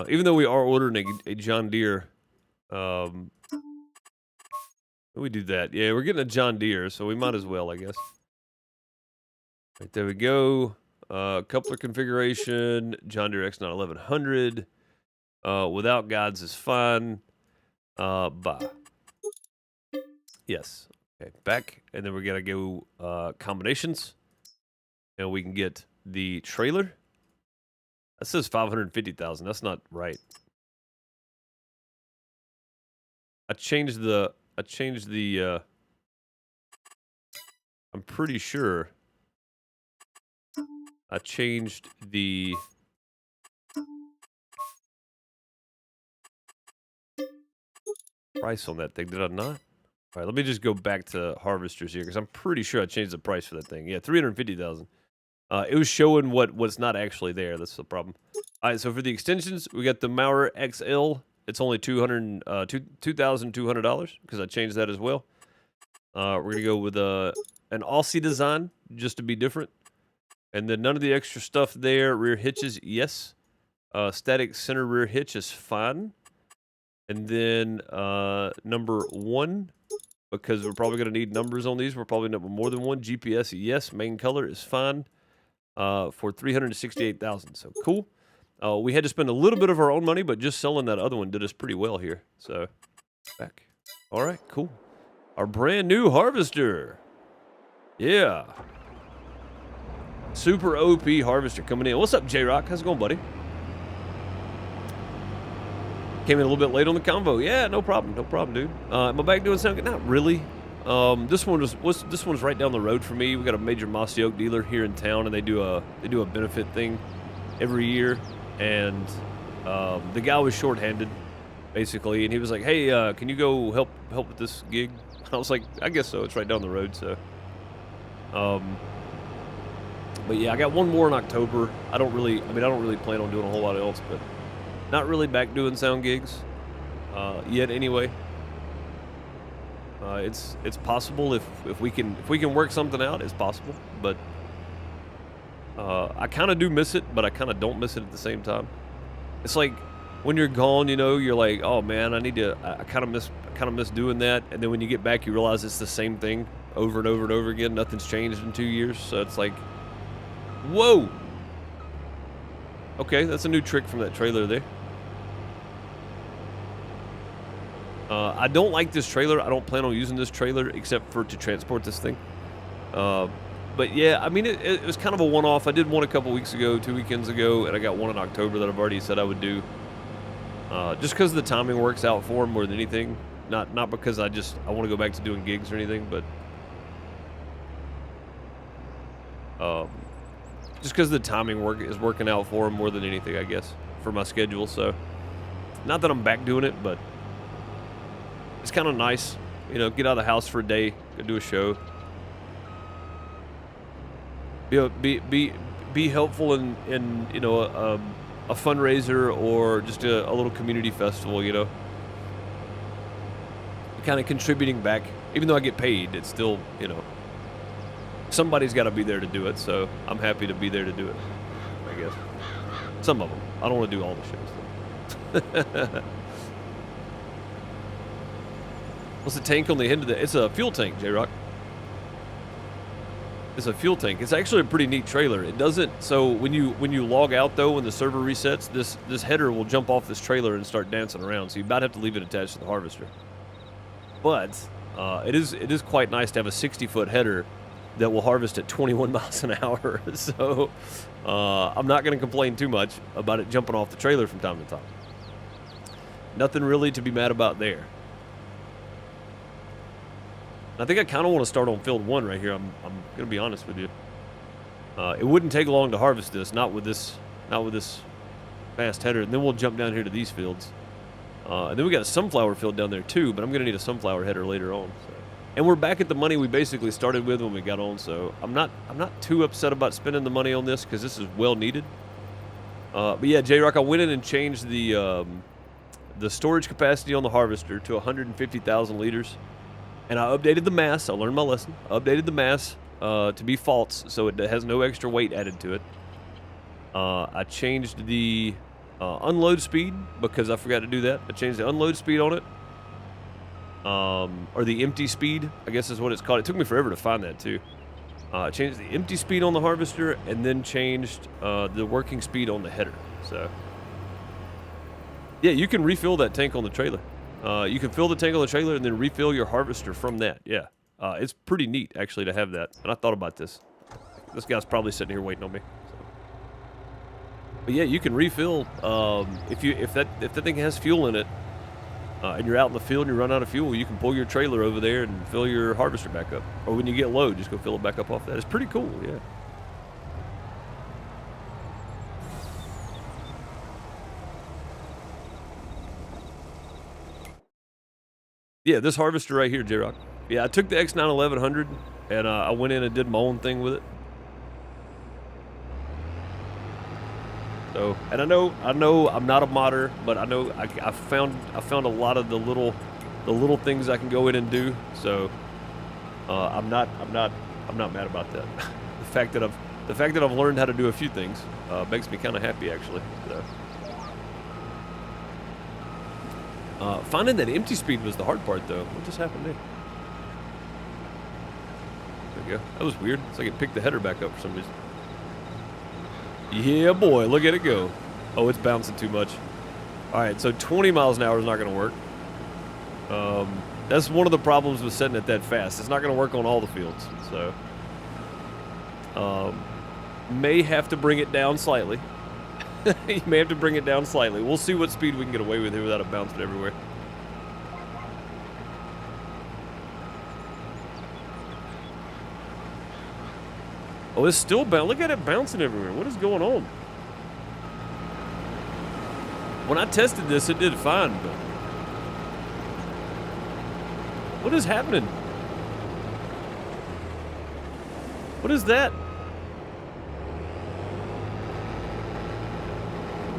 Even though we are ordering a John Deere. We do that. Yeah, we're getting a John Deere, so we might as well, I guess. Right, there we go. Coupler configuration, John Deere X9 1100. Without guides is fine. Bye. Yes. Okay, back. And then we're going to go combinations. And we can get the trailer. That says 550,000. That's not right. I changed the I'm pretty sure I changed the price on that thing. Did I not? All right, let me just go back to harvesters here because I'm pretty sure I changed the price for that thing. Yeah, 350,000. It was showing what's not actually there. That's the problem. All right, so for the extensions, we got the Maurer XL. It's only $2,200 because I changed that as well. We're going to go with an Aussie design just to be different. And then none of the extra stuff there. Rear hitches, yes. Static center rear hitch is fine. And then number 1, because we're probably going to need numbers on these. We're probably going to more than one. GPS, yes. Main color is fine for 368,000. So cool. We had to spend a little bit of our own money, but just selling that other one did us pretty well here. So back. All right, cool. Our brand new harvester. Yeah. Super OP harvester coming in. What's up, J-Rock? How's it going, buddy? Came in a little bit late on the convo. Yeah, no problem. No problem, dude. Am I back doing something? Not really. This one's right down the road for me. We got a major mossy oak dealer here in town, and they do a benefit thing every year. And the guy was shorthanded, basically, and he was like, "Hey, can you go help with this gig?" I was like, "I guess so. It's right down the road." So, but yeah, I got one more in October. I don't really plan on doing a whole lot else, but not really back doing sound gigs yet. Anyway, it's possible if we can work something out. It's possible, but I kind of do miss it, but I kind of don't miss it at the same time. It's like when you're gone, you know, you're like, oh man, I kind of miss doing that, and then when you get back, you realize it's the same thing over and over and over again. Nothing's changed in 2 years, so it's like, whoa. Okay, that's a new trick from that trailer there. I don't like this trailer. I don't plan on using this trailer except for to transport this thing. But yeah, I mean, it was kind of a one-off. I did one a couple weeks ago, 2 weekends ago, and I got one in October that I've already said I would do. Just because the timing works out for them more than anything. Not because I want to go back to doing gigs or anything, but just because the timing is working out for them more than anything, I guess, for my schedule. So, not that I'm back doing it, but it's kind of nice, you know, get out of the house for a day, go do a show. Be helpful in you know a fundraiser or just a little community festival, you know. Kind of contributing back, even though I get paid, it's still, you know, somebody's got to be there to do it. So I'm happy to be there to do it. I guess some of them. I don't want to do all the shows though. What's the tank on the end of it? It's a fuel tank, J-Rock. It's a fuel tank. It's actually a pretty neat trailer. It doesn't, so when you log out though, when the server resets, this header will jump off this trailer and start dancing around. So you about have to leave it attached to the harvester. But it is quite nice to have a 60-foot header that will harvest at 21 miles an hour. So I'm not going to complain too much about it jumping off the trailer from time to time. Nothing really to be mad about there. I think I kind of want to start on field 1 right here. I'm going to be honest with you. It wouldn't take long to harvest this, not with this fast header. And then we'll jump down here to these fields. And then we got a sunflower field down there too, but I'm going to need a sunflower header later on. So. And we're back at the money we basically started with when we got on, so I'm not too upset about spending the money on this because this is well needed. But yeah, J-Rock, I went in and changed the storage capacity on the harvester to 150,000 liters. And I updated the mass. I learned my lesson. I updated the mass to be false, so it has no extra weight added to it. I changed the unload speed because I forgot to do that. I changed the unload speed on it. Or the empty speed, I guess is what it's called. It took me forever to find that, too. I changed the empty speed on the harvester and then changed the working speed on the header. So, yeah, you can refill that tank on the trailer. You can fill the tank on the trailer and then refill your harvester from that. Yeah, it's pretty neat actually to have that. And I thought about this. This guy's probably sitting here waiting on me. So. But yeah, you can refill if that thing has fuel in it, and you're out in the field and you run out of fuel. You can pull your trailer over there and fill your harvester back up. Or when you get low, just go fill it back up off that. It's pretty cool. Yeah. Yeah, this harvester right here, J-Rock. Yeah, I took the X9 1100 and I went in and did my own thing with it. So, and I know I'm not a modder, but I know I found a lot of the little things I can go in and do. So, I'm not mad about that. the fact that I've learned how to do a few things makes me kind of happy actually. So. Finding that empty speed was the hard part, though. What just happened there? we go. That was weird. It's like it picked the header back up for some reason. Yeah, boy, look at it go. Oh, it's bouncing too much. All right, so 20 miles an hour is not going to work. That's one of the problems with setting it that fast. It's not going to work on all the fields, so may have to bring it down slightly. You may have to bring it down slightly. We'll see what speed we can get away with here without it bouncing everywhere. Oh, it's still bouncing. Look at it bouncing everywhere. What is going on? When I tested this, it did fine, but what is happening? What is that?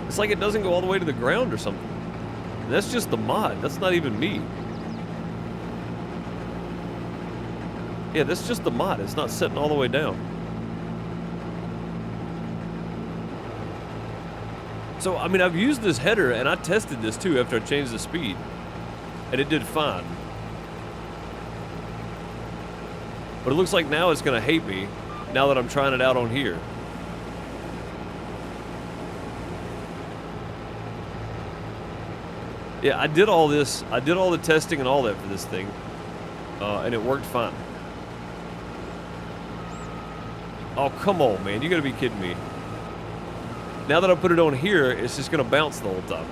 It's like it doesn't go all the way to the ground or something. And that's just the mod. That's not even me. Yeah, that's just the mod. It's not setting all the way down. So, I mean, I've used this header, and I tested this too after I changed the speed, and it did fine. But it looks like now it's going to hate me now that I'm trying it out on here. Yeah, I did all this. I did all the testing and all that for this thing, and it worked fine. Oh, come on, man. You got to be kidding me. Now that I put it on here, it's just going to bounce the whole time.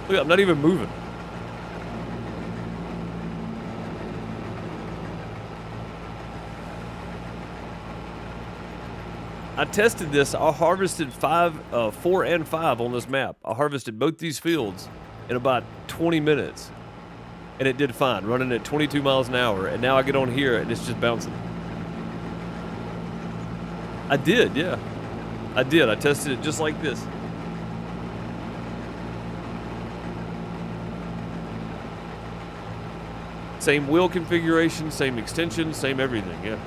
Look, I'm not even moving. I tested this. I harvested 4 and 5 on this map. I harvested both these fields in about 20 minutes. And it did fine, running at 22 miles an hour. And now I get on here and it's just bouncing. I did, yeah. I did. I tested it just like this. Same wheel configuration, same extension, same everything, yeah.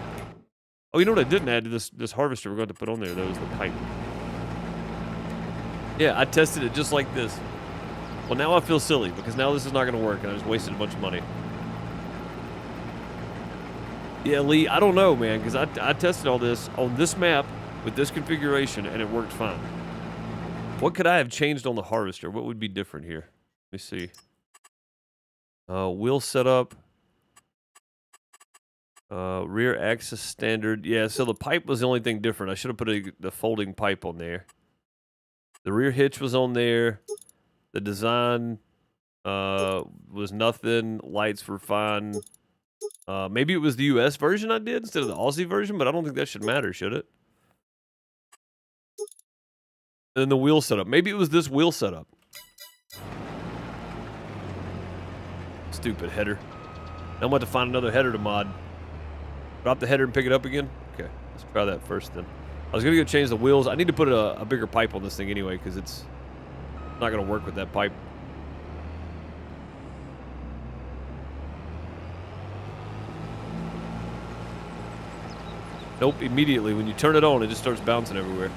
Oh, you know what I didn't add to this harvester we're going to put on there, though, is the pipe. Yeah, I tested it just like this. Well, now I feel silly, because now this is not going to work, and I just wasted a bunch of money. Yeah, Lee, I don't know, man, because I tested all this on this map with this configuration, and it worked fine. What could I have changed on the harvester? What would be different here? Let me see. Wheel setup. Rear axis standard. Yeah, so the pipe was the only thing different. I should have put the folding pipe on there. The rear hitch was on there. The design was nothing. Lights were fine. Maybe it was the US version I did instead of the Aussie version, but I don't think that should matter, should it? And then the wheel setup. Maybe it was this wheel setup. Stupid header. Now I'm about to find another header to mod. Drop the header and pick it up again? Okay, let's try that first then. I was going to go change the wheels. I need to put a bigger pipe on this thing anyway because it's not going to work with that pipe. Nope, immediately. When you turn it on, it just starts bouncing everywhere.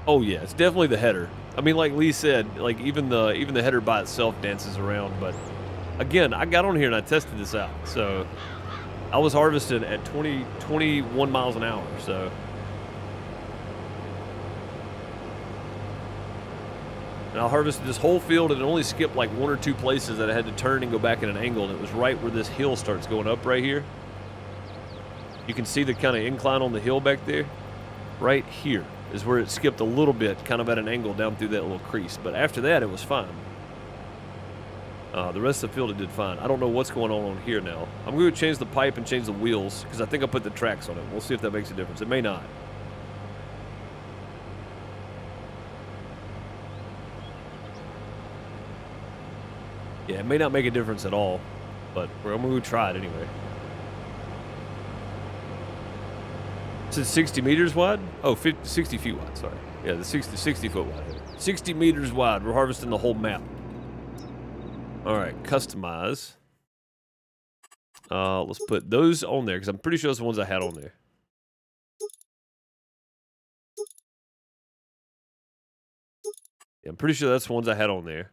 Oh yeah, it's definitely the header. I mean, like Lee said, like even the header by itself dances around. But again, I got on here and I tested this out. So I was harvested at 21 miles an hour. So and I harvested this whole field and it only skipped like 1 or 2 places that I had to turn and go back at an angle. And it was right where this hill starts going up right here. You can see the kind of incline on the hill back there. Right here is where it skipped a little bit, kind of at an angle down through that little crease. But after that, it was fine. The rest of the field, it did fine. I don't know what's going on here now. I'm going to change the pipe and change the wheels, because I think I put the tracks on it. We'll see if that makes a difference. It may not. Yeah, it may not make a difference at all, but I'm going to try it anyway. It's 60 meters wide? Oh, 60 feet wide, sorry. Yeah, the 60 foot wide. 60 meters wide. We're harvesting the whole map. All right, customize. Let's put those on there, because I'm pretty sure those are the ones I had on there. Yeah, I'm pretty sure that's the ones I had on there.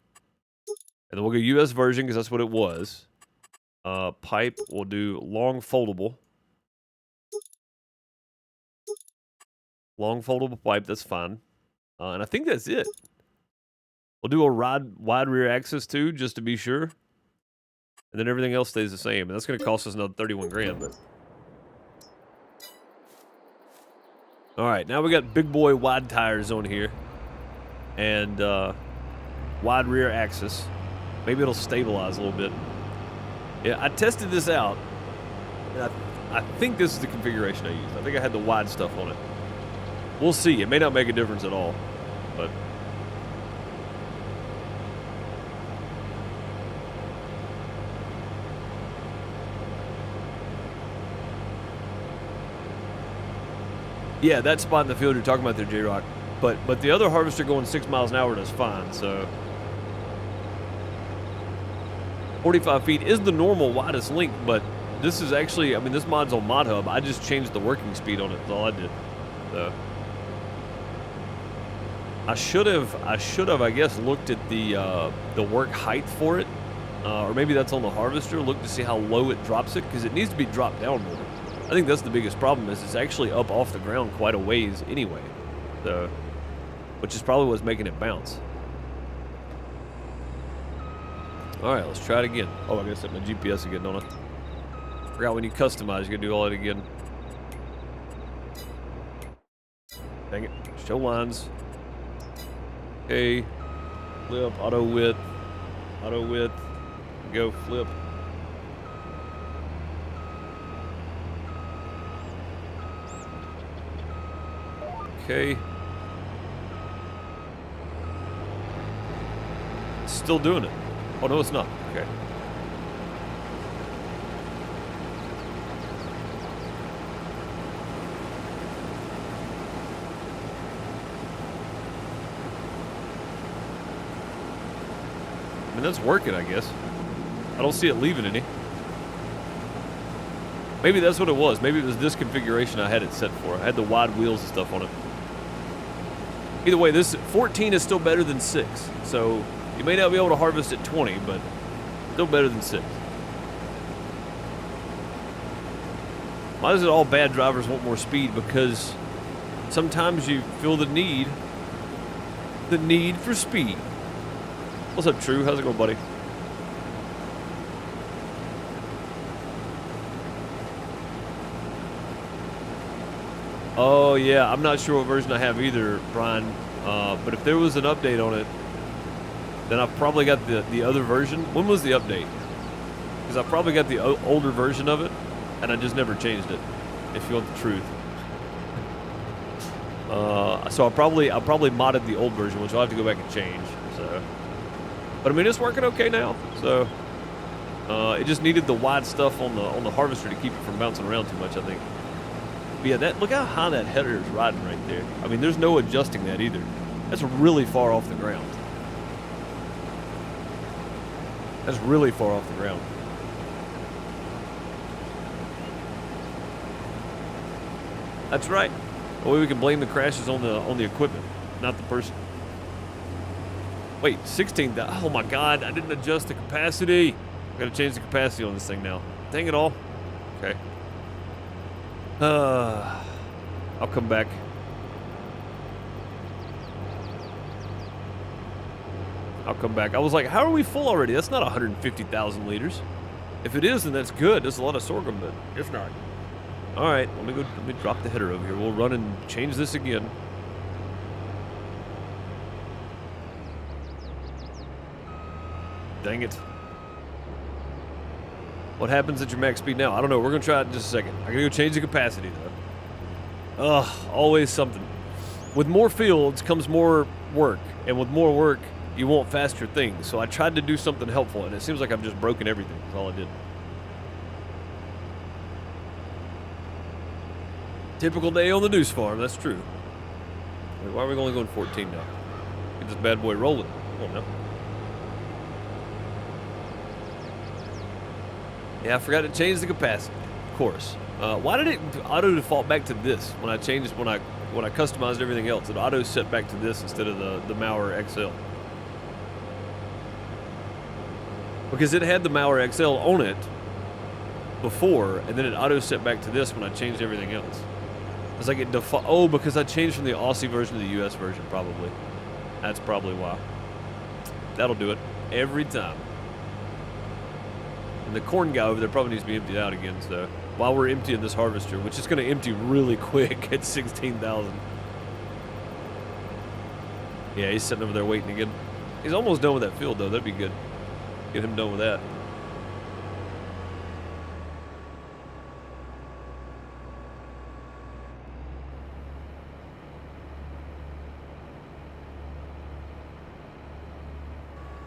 And then we'll go US version because that's what it was. Pipe, we'll do long foldable. Long foldable pipe, that's fine. And I think that's it. We'll do a wide rear axis too, just to be sure. And then everything else stays the same. And that's going to cost us another 31 grand, but... Alright, now we got big boy wide tires on here. And wide rear axis. Maybe it'll stabilize a little bit. Yeah, I tested this out. And I think this is the configuration I used. I think I had the wide stuff on it. We'll see. It may not make a difference at all. But... yeah, that spot in the field you're talking about there, J-Rock. But the other harvester going 6 miles an hour does fine, so... 45 feet is the normal widest link, but this is actually, I mean, this mod's on ModHub. I just changed the working speed on it, that's all I did. So... I should have, I guess, looked at the work height for it. Or maybe that's on the harvester. Look to see how low it drops it, because it needs to be dropped down more. I think that's the biggest problem, is it's actually up off the ground quite a ways anyway. So, which is probably what's making it bounce. Alright, let's try it again. Oh, I gotta set my GPS again, don't I? Forgot when you customize, you gotta do all that again. Dang it. Show lines. Okay. Flip, auto width. Auto width. Go, flip. Okay. It's still doing it. Oh, no, it's not. Okay. I mean, that's working, I guess. I don't see it leaving any. Maybe that's what it was. Maybe it was this configuration I had it set for. I had the wide wheels and stuff on it. Either way, this 14 is still better than 6. So you may not be able to harvest at 20, but still better than 6. Why is it all bad drivers want more speed? Because sometimes you feel the need for speed. What's up, True? How's it going, buddy? Oh, yeah. I'm not sure what version I have either, Brian. But if there was an update on it, then I've probably got the other version. When was the update? Because I probably got the older version of it, and I just never changed it, if you want the truth. So I probably modded the old version, which I'll have to go back and change. So, but I mean, it's working okay now. So it just needed the wide stuff on the harvester to keep it from bouncing around too much, I think. But yeah, look how high that header is riding right there. I mean, there's no adjusting that either. That's really far off the ground. That's really far off the ground. That's right. Well, we can blame the crashes on the equipment, not the person. Wait, 16. Oh my God! I didn't adjust the capacity. I gotta change the capacity on this thing now. Dang it all. Okay. I'll come back. I'll come back. I was like, how are we full already? That's not 150,000 liters. If it is, then that's good. That's a lot of sorghum, but it's not. All right, let me drop the header over here. We'll run and change this again. Dang it. What happens at your max speed now? I don't know. We're going to try it in just a second. I got to go change the capacity, though. Ugh, always something. With more fields comes more work. And with more work, you want faster things. So I tried to do something helpful, and it seems like I've just broken everything. That's all I did. Typical day on the Deuce farm. That's true. Wait, why are we only going 14 now? Get this bad boy rolling. Come on now. Yeah, I forgot to change the capacity, of course. Why did it auto default back to this when I changed, when I customized everything else? It auto set back to this instead of the Mauer XL. Because it had the Malware XL on it before, and then it auto set back to this when I changed everything else. It's like it oh, because I changed from the Aussie version to the US version, probably. That's probably why. That'll do it every time. And the corn guy over there probably needs to be emptied out again, so while we're emptying this harvester, which is going to empty really quick at 16,000. Yeah, he's sitting over there waiting again. He's almost done with that field, though. That'd be good. Get him done with that.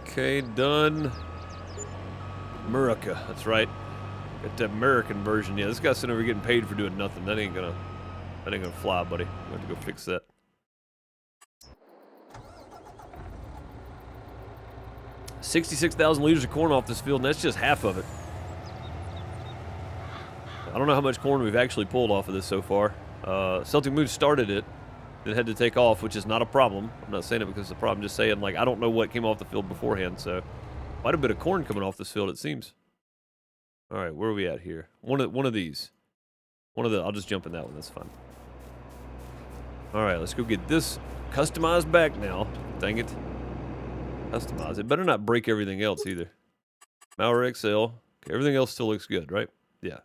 Okay, done. America, that's right. Got the American version. Yeah, this guy's sitting over getting paid for doing nothing. That ain't gonna fly, buddy. We have to go fix that. $66,000 liters of corn off this field, and that's just half of it. I don't know how much corn we've actually pulled off of this so far. Celtic Moon started it, then had to take off, which is not a problem. I'm not saying it because it's a problem. I'm just saying, like, I don't know what came off the field beforehand, so quite a bit of corn coming off this field, it seems. All right, where are we at here? One of these. I'll just jump in that one. That's fine. All right, let's go get this customized back now. Dang it. Customize. It better not break everything else either. Malware XL. Okay, everything else still looks good, right? Yeah.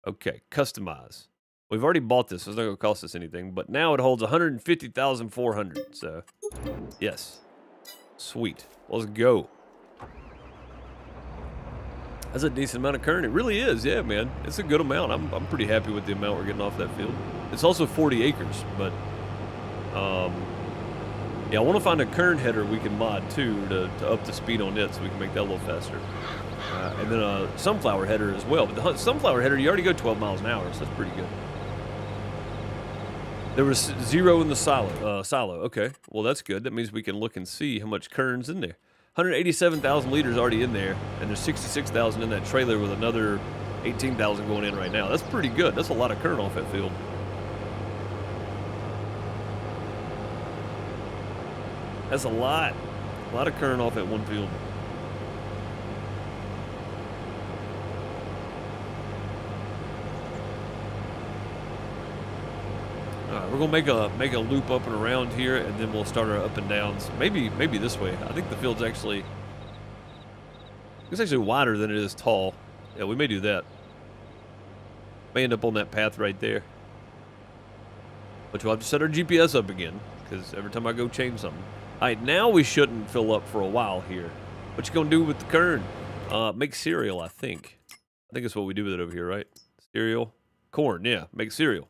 Okay, customize. We've already bought this, so it's not going to cost us anything, but now it holds 150,400, so yes. Sweet. Let's go. That's a decent amount of current. It really is, yeah, man. It's a good amount. I'm pretty happy with the amount we're getting off that field. It's also 40 acres, but yeah, I want to find a kern header we can mod too to up the speed on it so we can make that a little faster. And then a sunflower header as well. But the sunflower header, you already go 12 miles an hour, so that's pretty good. There was 0 in the silo. Okay, well that's good. That means we can look and see how much kern's in there. 187,000 liters already in there, and there's 66,000 in that trailer with another 18,000 going in right now. That's pretty good. That's a lot of kern off that field. That's a lot of kern off at one field. All right, we're gonna make a loop up and around here, and then we'll start our up and downs. Maybe this way. I think the field's actually wider than it is tall. Yeah, we may do that. May end up on that path right there. But we'll have to set our GPS up again, because every time I go change something. All right, now we shouldn't fill up for a while here. What you gonna do with the kern? Make cereal, I think. I think that's what we do with it over here, right? Cereal, corn, yeah, make cereal.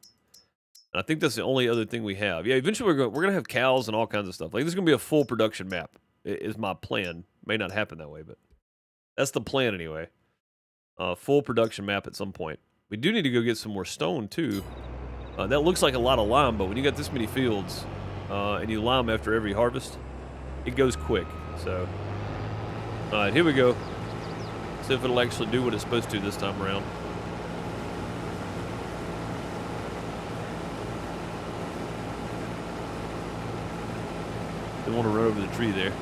And I think that's the only other thing we have. Yeah, eventually we're gonna have cows and all kinds of stuff. Like, this is gonna be a full production map, is my plan. May not happen that way, but that's the plan anyway. Full production map at some point. We do need to go get some more stone too. That looks like a lot of lime, but when you got this many fields, and you lime after every harvest, it goes quick. So, all right, here we go. See if it'll actually do what it's supposed to this time around. Don't want to run over the tree there.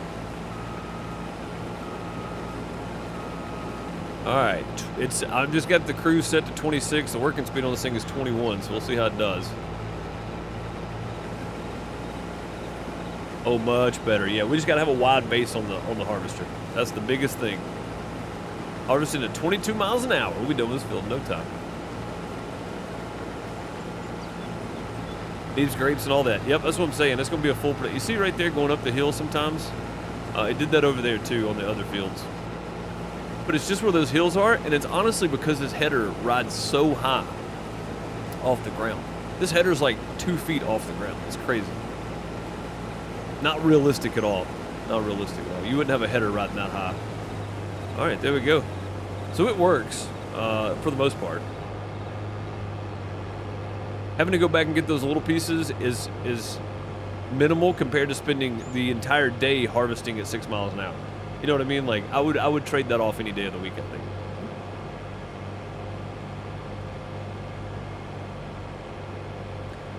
All right, I've just got the cruise set to 26. The working speed on this thing is 21, so we'll see how it does. Oh, much better. Yeah, we just gotta have a wide base on the harvester. That's the biggest thing. Harvesting at 22 miles an hour. We'll be done with this field in no time. Needs grapes and all that. Yep, that's what I'm saying. It's gonna be a full. You see right there going up the hill sometimes. It did that over there too on the other fields. But it's just where those hills are, and it's honestly because this header rides so high off the ground. This header's like 2 feet off the ground. It's crazy. Not realistic at all. Not realistic at all. You wouldn't have a header riding that high. All right, there we go. So it works for the most part. Having to go back and get those little pieces is minimal compared to spending the entire day harvesting at 6 miles an hour. You know what I mean? Like, I would trade that off any day of the week, I think.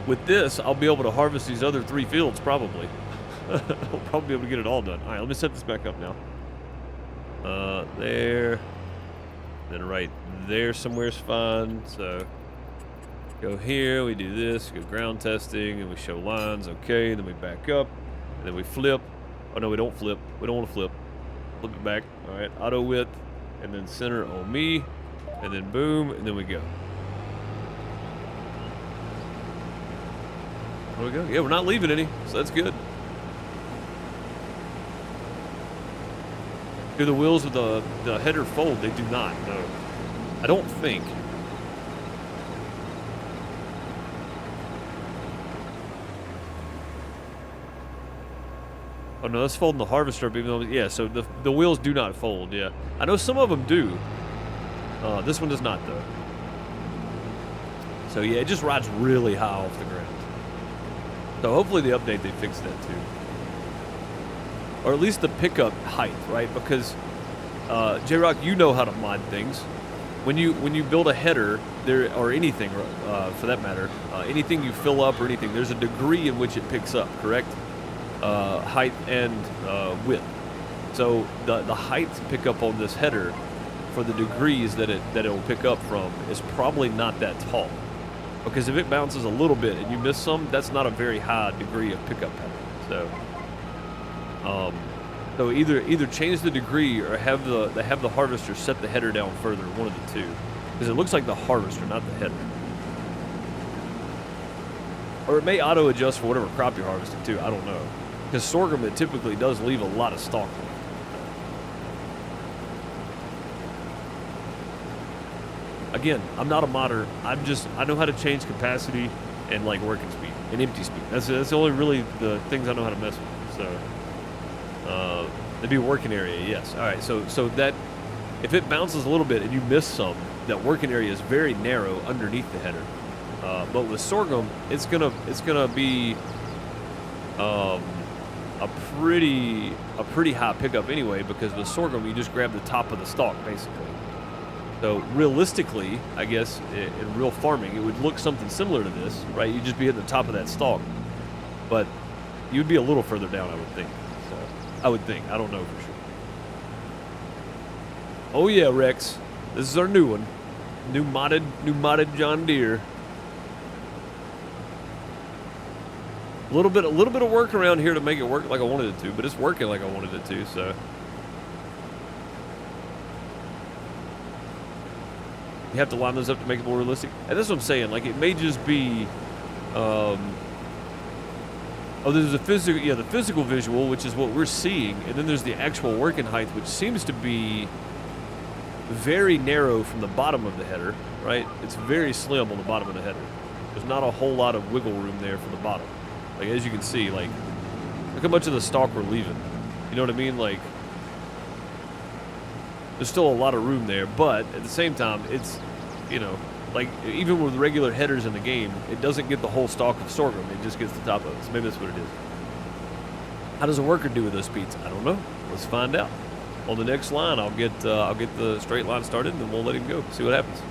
With this, I'll be able to harvest these other 3 fields, probably. I'll probably be able to get it all done. All right, let me set this back up now. There. Then right there somewhere is fine. So go here, we do this, go ground testing, and we show lines, okay, then we back up, and then we flip. Oh no, we don't flip. We don't want to flip. Flip it back. All right, auto width, and then center on me, and then boom, and then we go. There we go. Yeah, we're not leaving any, so that's good. Do the wheels with the header fold? They do not, no. I don't think. Oh no, that's folding the harvester up, even though, yeah, so the wheels do not fold, yeah. I know some of them do. This one does not, though. So yeah, it just rides really high off the ground. So hopefully the update, they fixed that too. Or at least the pickup height, right? Because, J-Rock, you know how to mod things. When you build a header, there, or anything, for that matter, anything you fill up or anything, there's a degree in which it picks up, correct? Height and width. So the height pickup on this header for the degrees that it'll pick up from is probably not that tall. Because if it bounces a little bit and you miss some, that's not a very high degree of pickup header. So either change the degree or have the harvester set the header down further, one of the two. Because it looks like the harvester, not the header. Or it may auto adjust for whatever crop you're harvesting too, I don't know. Because sorghum, it typically does leave a lot of stalk. Again, I'm not a modder. I know how to change capacity and like working speed and empty speed. That's only really the things I know how to mess with. So, it'd be working area, yes. All right, so that if it bounces a little bit and you miss some, that working area is very narrow underneath the header. But with sorghum, it's gonna be a pretty high pickup anyway, because with sorghum you just grab the top of the stalk basically. So realistically, I guess in real farming, it would look something similar to this, right? You'd just be at the top of that stalk, but you'd be a little further down, I would think. So I would think. I don't know for sure. Oh yeah, Rex, this is our new one, new modded John Deere. A little bit of work around here to make it work like I wanted it to, but it's working like I wanted it to, so. You have to line those up to make it more realistic. And that's what I'm saying, like it may just be, oh, there's the physical visual, which is what we're seeing, and then there's the actual working height, which seems to be very narrow from the bottom of the header, right? It's very slim on the bottom of the header. There's not a whole lot of wiggle room there from the bottom. Like, as you can see, like, look how much of the stalk we're leaving. You know what I mean? Like, there's still a lot of room there, but at the same time, it's, you know, like, even with regular headers in the game, it doesn't get the whole stalk of sorghum. It just gets the top of it. So maybe that's what it is. How does a worker do with those speeds? I don't know. Let's find out. On the next line, I'll get the straight line started, and then we'll let him go. See what happens.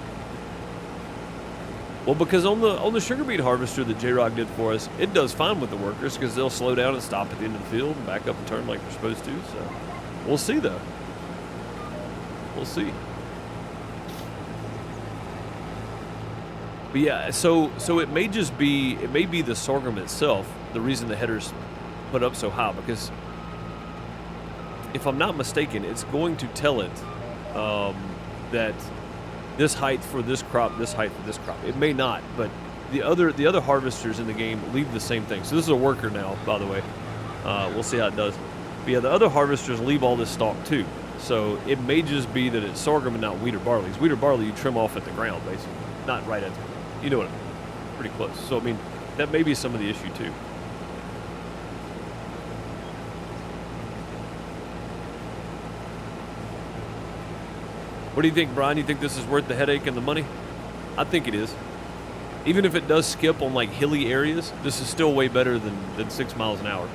Well, because on the sugar beet harvester that J-Rock did for us, it does fine with the workers because they'll slow down and stop at the end of the field and back up and turn like they're supposed to. So we'll see, though. We'll see. But yeah, so it may just be, it may be the sorghum itself, the reason the header's put up so high, because if I'm not mistaken, it's going to tell it that this height for this crop, this height for this crop. It may not, but the other harvesters in the game leave the same thing. So this is a worker now, by the way. We'll see how it does. But yeah, the other harvesters leave all this stalk too. So it may just be that it's sorghum and not wheat or barley. Because wheat or barley you trim off at the ground, basically. Not right at the ground. You know what I mean. Pretty close. So, I mean, that may be some of the issue too. What do you think, Brian? You think this is worth the headache and the money? I think it is. Even if it does skip on like hilly areas, this is still way better than 6 miles an hour.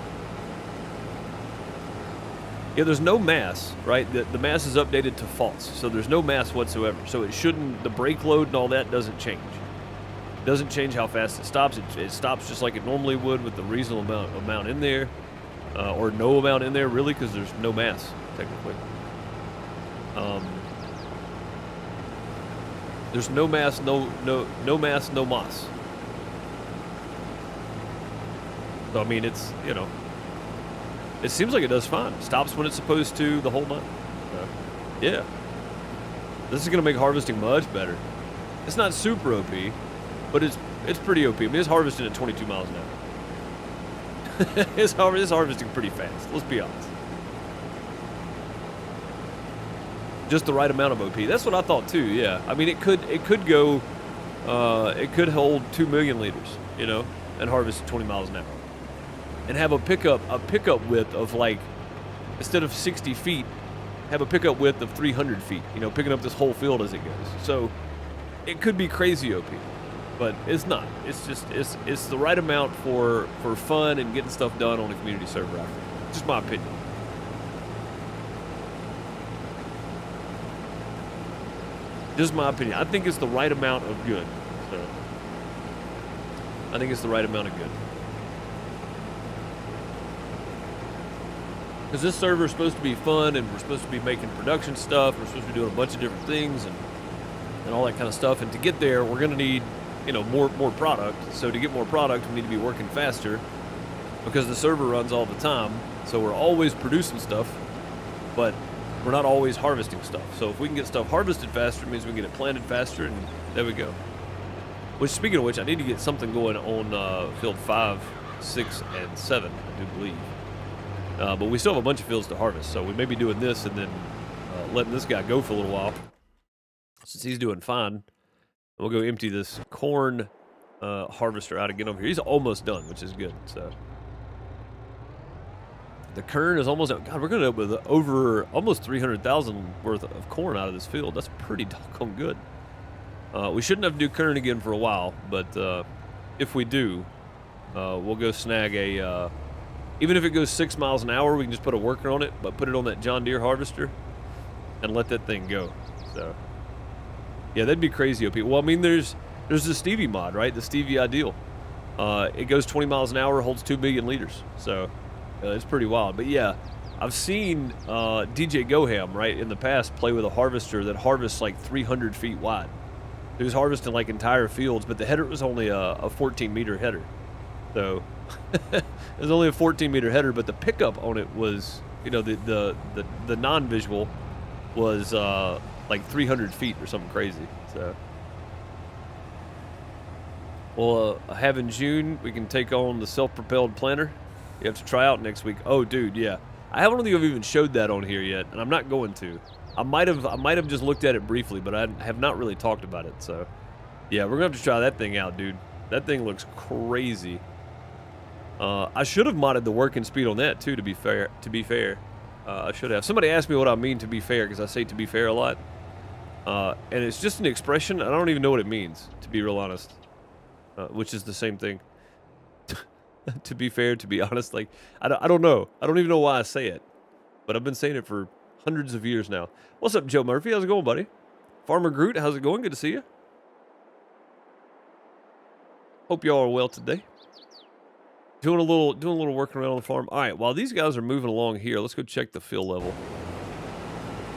Yeah, there's no mass, right? The mass is updated to false, so there's no mass whatsoever. So it shouldn't, the brake load and all that doesn't change. It doesn't change how fast it stops. It stops just like it normally would with the reasonable amount in there, or no amount in there really, because there's no mass technically. There's no mass, no mass, no moss. So I mean, it's, you know, it seems like it does fine. Stops when it's supposed to, the whole month. Yeah. This is gonna make harvesting much better. It's not super OP, but it's pretty OP. I mean, it's harvesting at 22 miles an hour. It's harvesting pretty fast. Let's be honest. Just the right amount of OP. That's what I thought too. Yeah. I mean, it could go. It could hold 2 million liters, you know, and harvest at 20 miles an hour, and have a pickup width of, like, instead of 60 feet, have a pickup width of 300 feet. You know, picking up this whole field as it goes. So it could be crazy OP, but it's not. It's just it's the right amount for fun and getting stuff done on a community server. I think. Just my opinion. Just my opinion. I think it's the right amount of good. So I think it's the right amount of good. Because this server is supposed to be fun, and we're supposed to be making production stuff. We're supposed to be doing a bunch of different things and all that kind of stuff. And to get there, we're going to need, you know, more product. So to get more product, we need to be working faster because the server runs all the time. So we're always producing stuff, but we're not always harvesting stuff. So if we can get stuff harvested faster, it means we can get it planted faster, and there we go. Which, speaking of which, I need to get something going on field 5, 6, and 7, I do believe. But we still have a bunch of fields to harvest, so we may be doing this and then letting this guy go for a little while. Since he's doing fine, we'll go empty this corn harvester out again over here. He's almost done, which is good. So the kern is almost out. God, we're going to end up with over almost 300,000 worth of corn out of this field. That's pretty doggone good. We shouldn't have to do kern again for a while, but if we do, we'll go snag a... even if it goes 6 miles an hour, we can just put a worker on it, but put it on that John Deere harvester and let that thing go. So, yeah, that'd be crazy OP. Well, I mean, there's the Stevie mod, right? The Stevie Ideal. It goes 20 miles an hour, holds 2 million liters. So, it's pretty wild. But yeah, I've seen DJ Goham, right, in the past play with a harvester that harvests like 300 feet wide. He was harvesting like entire fields, but the header was only a 14-meter header. So it was only a 14-meter header, but the pickup on it was, you know, the non-visual was like 300 feet or something crazy. So, well, have in June we can take on the self-propelled planter. You have to try out next week. Oh, dude, yeah. I don't think I've even showed that on here yet, and I'm not going to. I might have just looked at it briefly, but I have not really talked about it. So, yeah, we're gonna have to try that thing out, dude. That thing looks crazy. I should have modded the working speed on that too. To be fair, I should have. Somebody asked me what I mean to be fair, because I say to be fair a lot, and it's just an expression. I don't even know what it means, to be real honest. Which is the same thing. To be fair, to be honest, like I don't know. I don't even know why I say it, but I've been saying it for hundreds of years now. What's up, Joe Murphy? How's it going, buddy? Farmer Groot, how's it going? Good to see you. Hope y'all are well today. Doing a little working around on the farm. All right, while these guys are moving along here, let's go check the fill level.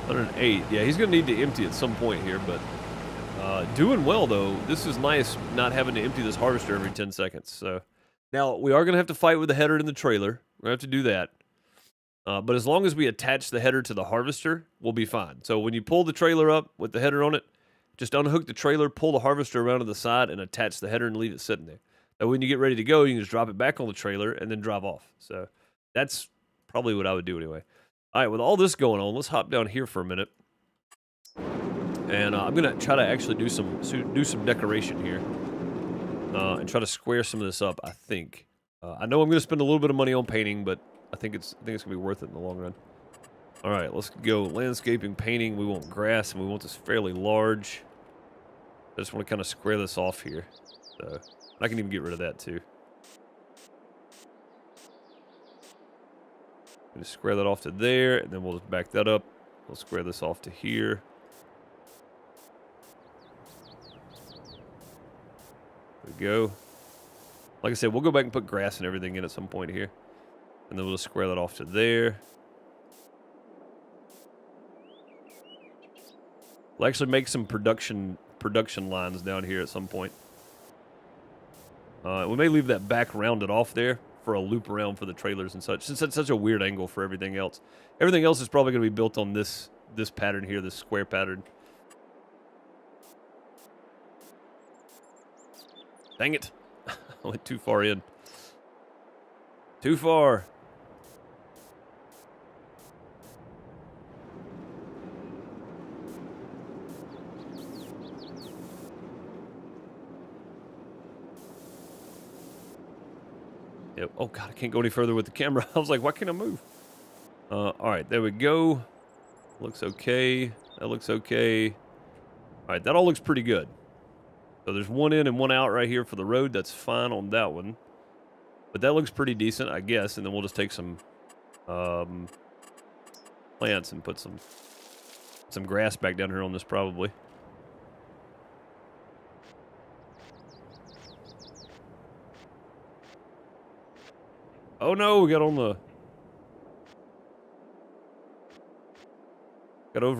108. Yeah, he's gonna need to empty at some point here, but doing well though. This is nice, not having to empty this harvester every 10 seconds. So now we are gonna have to fight with the header and the trailer. We're gonna have to do that. But as long as we attach the header to the harvester, we'll be fine. So when you pull the trailer up with the header on it, just unhook the trailer, pull the harvester around to the side, and attach the header and leave it sitting there. And when you get ready to go, you can just drop it back on the trailer and then drive off. So that's probably what I would do anyway. All right, with all this going on, let's hop down here for a minute. And I'm going to try to actually do some decoration here. And try to square some of this up, I think. I know I'm going to spend a little bit of money on painting, but I think it's going to be worth it in the long run. All right, let's go landscaping, painting. We want grass, and we want this fairly large. I just want to kind of square this off here. So I can even get rid of that too. Just square that off to there, and then we'll just back that up. We'll square this off to here. There we go. Like I said, we'll go back and put grass and everything in at some point here. And then we'll just square that off to there. We'll actually make some production lines down here at some point. We may leave that back rounded off there for a loop around for the trailers and such, since that's such a weird angle for everything else. Everything else is probably going to be built on this pattern here, this square pattern. Dang it. I went too far in. Too far. Yep. Oh, God, I can't go any further with the camera. I was like, why can't I move? All right, there we go. Looks okay. That looks okay. All right, that all looks pretty good. So there's one in and one out right here for the road. That's fine on that one. But that looks pretty decent, I guess. And then we'll just take some plants and put some grass back down here on this probably. Oh no, we got over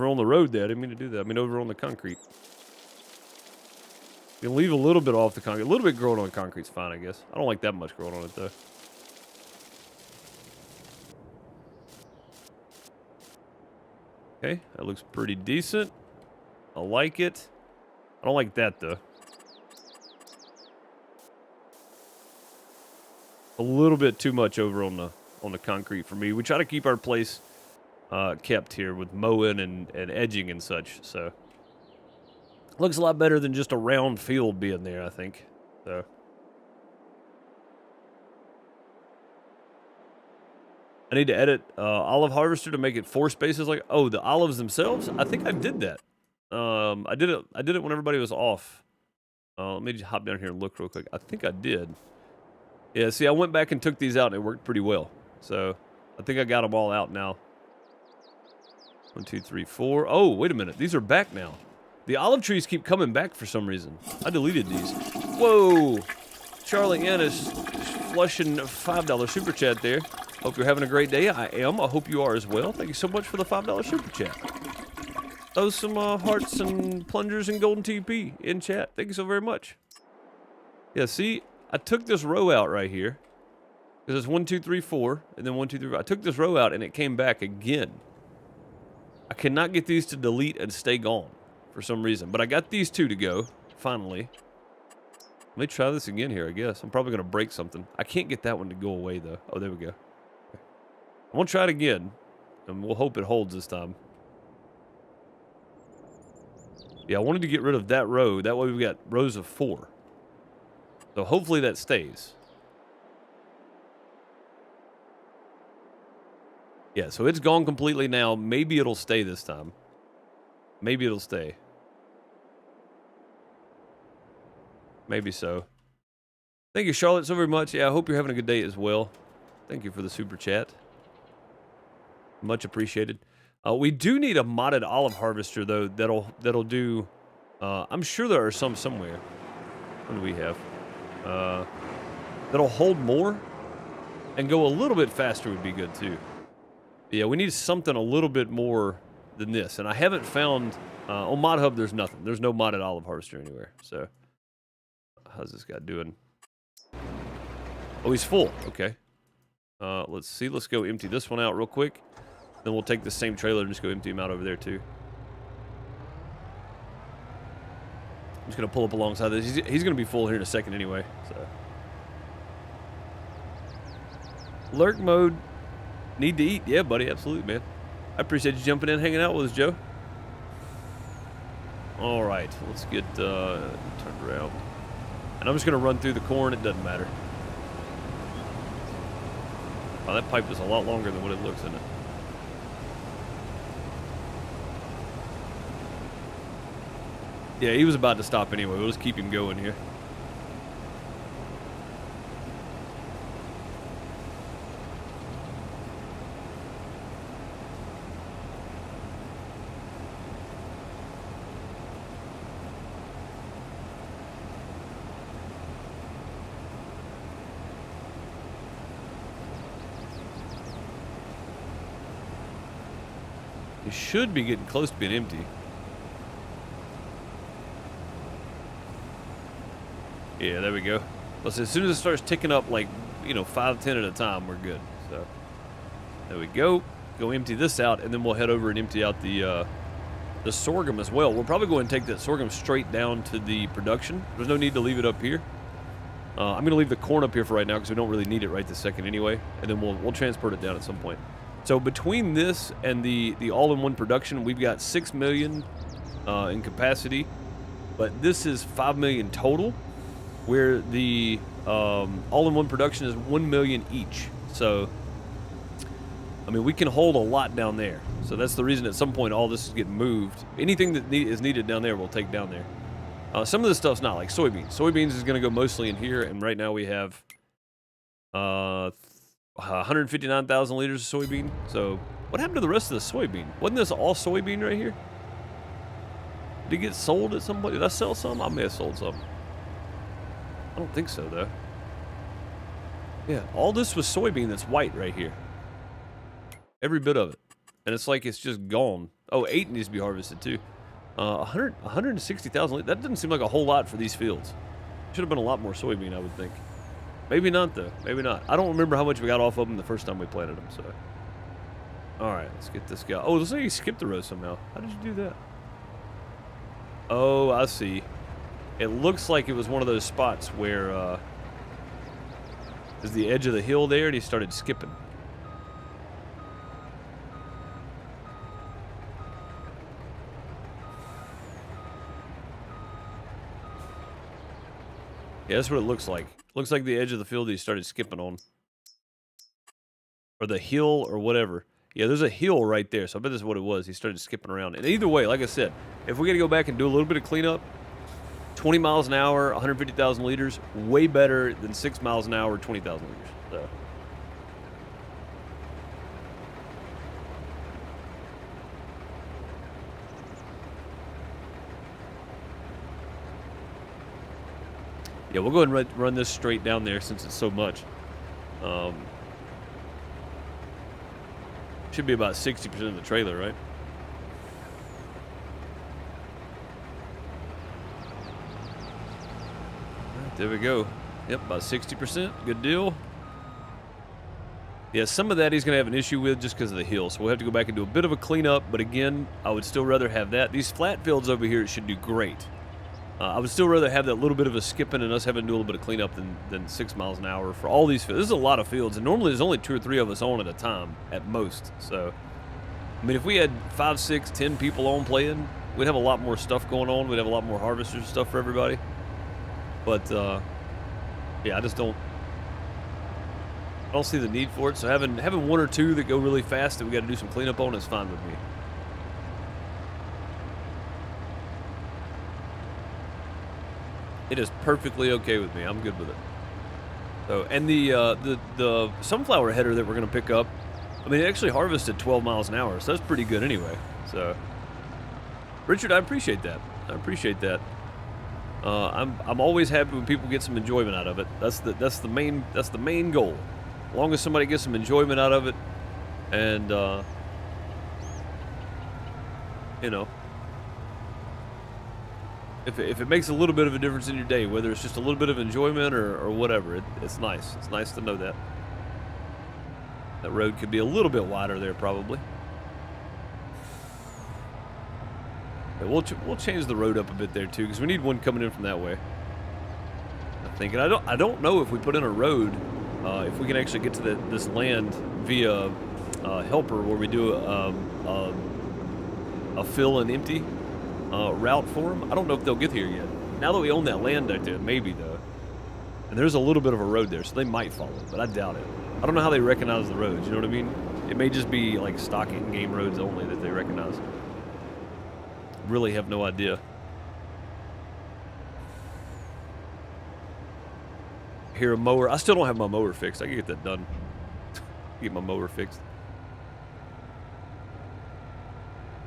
on the road there. I didn't mean to do that. I mean over on the concrete. You can leave a little bit off the concrete. A little bit growing on concrete's fine, I guess. I don't like that much growing on it though. Okay, that looks pretty decent. I like it. I don't like that though. A little bit too much over on the concrete for me. We try to keep our place kept here with mowing and edging and such. So looks a lot better than just a round field being there, I think. So I need to edit olive harvester to make it 4 spaces. Like, oh, the olives themselves. I think I did that. I did it when everybody was off. Let me just hop down here and look real quick. I think I did. Yeah, see, I went back and took these out, and it worked pretty well. So, I think I got them all out now. 1, 2, 3, 4. Oh, wait a minute. These are back now. The olive trees keep coming back for some reason. I deleted these. Whoa! Charlie Ann is flushing $5 super chat there. Hope you're having a great day. I am. I hope you are as well. Thank you so much for the $5 super chat. Those some hearts and plungers and golden TP in chat. Thank you so very much. Yeah, see? I took this row out right here. Because it's 1, 2, 3, 4, and then 1, 2, 3, 4. I took this row out and it came back again. I cannot get these to delete and stay gone for some reason. But I got these 2 to go, finally. Let me try this again here, I guess. I'm probably going to break something. I can't get that one to go away, though. Oh, there we go. Okay. I'm going to try it again, and we'll hope it holds this time. Yeah, I wanted to get rid of that row. That way we've got rows of 4. So hopefully that stays. Yeah, so it's gone completely now. Maybe it'll stay this time. Maybe it'll stay. Maybe so. Thank you, Charlotte, so very much. Yeah, I hope you're having a good day as well. Thank you for the super chat. Much appreciated. We do need a modded olive harvester, though, that'll do... I'm sure there are some somewhere. What do we have? That'll hold more and go a little bit faster would be good too. Yeah, we need something a little bit more than this, and I haven't found on Mod Hub. There's nothing. There's no modded olive harvester anywhere. So, how's this guy doing? Oh, he's full. Okay. Let's see. Let's go empty this one out real quick. Then we'll take the same trailer and just go empty him out over there too. I'm just going to pull up alongside this. He's going to be full here in a second anyway. So, lurk mode. Need to eat. Yeah, buddy. Absolutely, man. I appreciate you jumping in, hanging out with us, Joe. All right. Let's get turned around. And I'm just going to run through the corn. It doesn't matter. Oh, that pipe is a lot longer than what it looks, isn't it? Yeah, he was about to stop anyway. We'll just keep him going here. He should be getting close to being empty. Yeah, there we go. Plus, as soon as it starts ticking up, like, you know, 5, 10 at a time, we're good. So, there we go. Go empty this out, and then we'll head over and empty out the sorghum as well. We'll probably go and take that sorghum straight down to the production. There's no need to leave it up here. I'm going to leave the corn up here for right now because we don't really need it right this second anyway, and then we'll transport it down at some point. So between this and the all-in-one production, we've got 6 million in capacity, but this is 5 million total, where the all-in-one production is 1 million each. So, I mean, we can hold a lot down there. So that's the reason at some point all this is getting moved. Anything that is needed down there, we'll take down there. Some of this stuff's not, like soybeans. Soybeans is going to go mostly in here, and right now we have 159,000 liters of soybean. So what happened to the rest of the soybean? Wasn't this all soybean right here? Did it get sold at some point? Did I sell some? I may have sold some. I don't think so, though. Yeah, all this was soybean that's white right here. Every bit of it. And it's like it's just gone. Oh, 8 needs to be harvested, too. 160,000. That doesn't seem like a whole lot for these fields. Should have been a lot more soybean, I would think. Maybe not, though. Maybe not. I don't remember how much we got off of them the first time we planted them, so. Alright, let's get this guy. Oh, looks like you skipped the row somehow. How did you do that? Oh, I see. It looks like it was one of those spots where, there's the edge of the hill there, and he started skipping. Yeah, that's what it looks like. Looks like the edge of the field he started skipping on. Or the hill or whatever. Yeah, there's a hill right there, so I bet this is what it was. He started skipping around. And either way, like I said, if we got to go back and do a little bit of cleanup, 20 miles an hour, 150,000 liters, way better than 6 miles an hour, 20,000 liters. So. Yeah, we'll go ahead and run this straight down there since it's so much. Should be about 60% of the trailer, right? Alright, there we go. Yep, about 60%. Good deal. Yeah, some of that he's going to have an issue with just because of the hill. So we'll have to go back and do a bit of a cleanup. But again, I would still rather have that. These flat fields over here should do great. I would still rather have that little bit of a skipping and us having to do a little bit of cleanup than 6 miles an hour for all these fields. This is a lot of fields, and normally there's only 2 or 3 of us on at a time at most. So, I mean, if we had 5, 6, 10 people on playing, we'd have a lot more stuff going on. We'd have a lot more harvesters and stuff for everybody. But, yeah, I don't see the need for it. So having 1 or 2 that go really fast that we got to do some cleanup on is fine with me. It is perfectly okay with me. I'm good with it. So, and the sunflower header that we're going to pick up, I mean, it actually harvested 12 miles an hour, so that's pretty good anyway. So, Richard, I appreciate that. I appreciate that. I'm always happy when people get some enjoyment out of it. That's the main goal. As long as somebody gets some enjoyment out of it, and you know. If it makes a little bit of a difference in your day, whether it's just a little bit of enjoyment or whatever, it's nice. It's nice to know that. That road could be a little bit wider there, probably. Yeah, we'll change the road up a bit there too, because we need one coming in from that way. I'm thinking I don't know if we put in a road, if we can actually get to this land via helper, where we do a fill and empty. Route for them. I don't know if they'll get here yet. Now that we own that land right there, maybe though. And there's a little bit of a road there, so they might follow, but I doubt it. I don't know how they recognize the roads, you know what I mean? It may just be like stock and game roads only that they recognize. Really have no idea. Here, a mower. I still don't have my mower fixed. I can get that done. Get my mower fixed.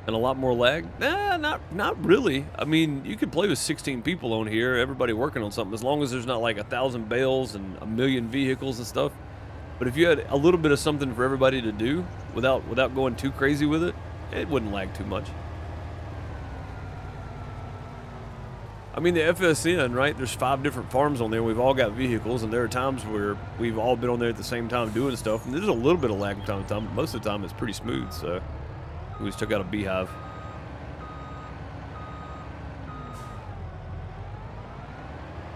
And a lot more lag? Nah, not really. I mean, you could play with 16 people on here, everybody working on something, as long as there's not like 1,000 bales and 1,000,000 vehicles and stuff. But if you had a little bit of something for everybody to do without going too crazy with it, it wouldn't lag too much. I mean, the FSN, right? There's 5 different farms on there. We've all got vehicles, and there are times where we've all been on there at the same time doing stuff. And there's a little bit of lag from time to time, but most of the time it's pretty smooth. So we just took out a beehive.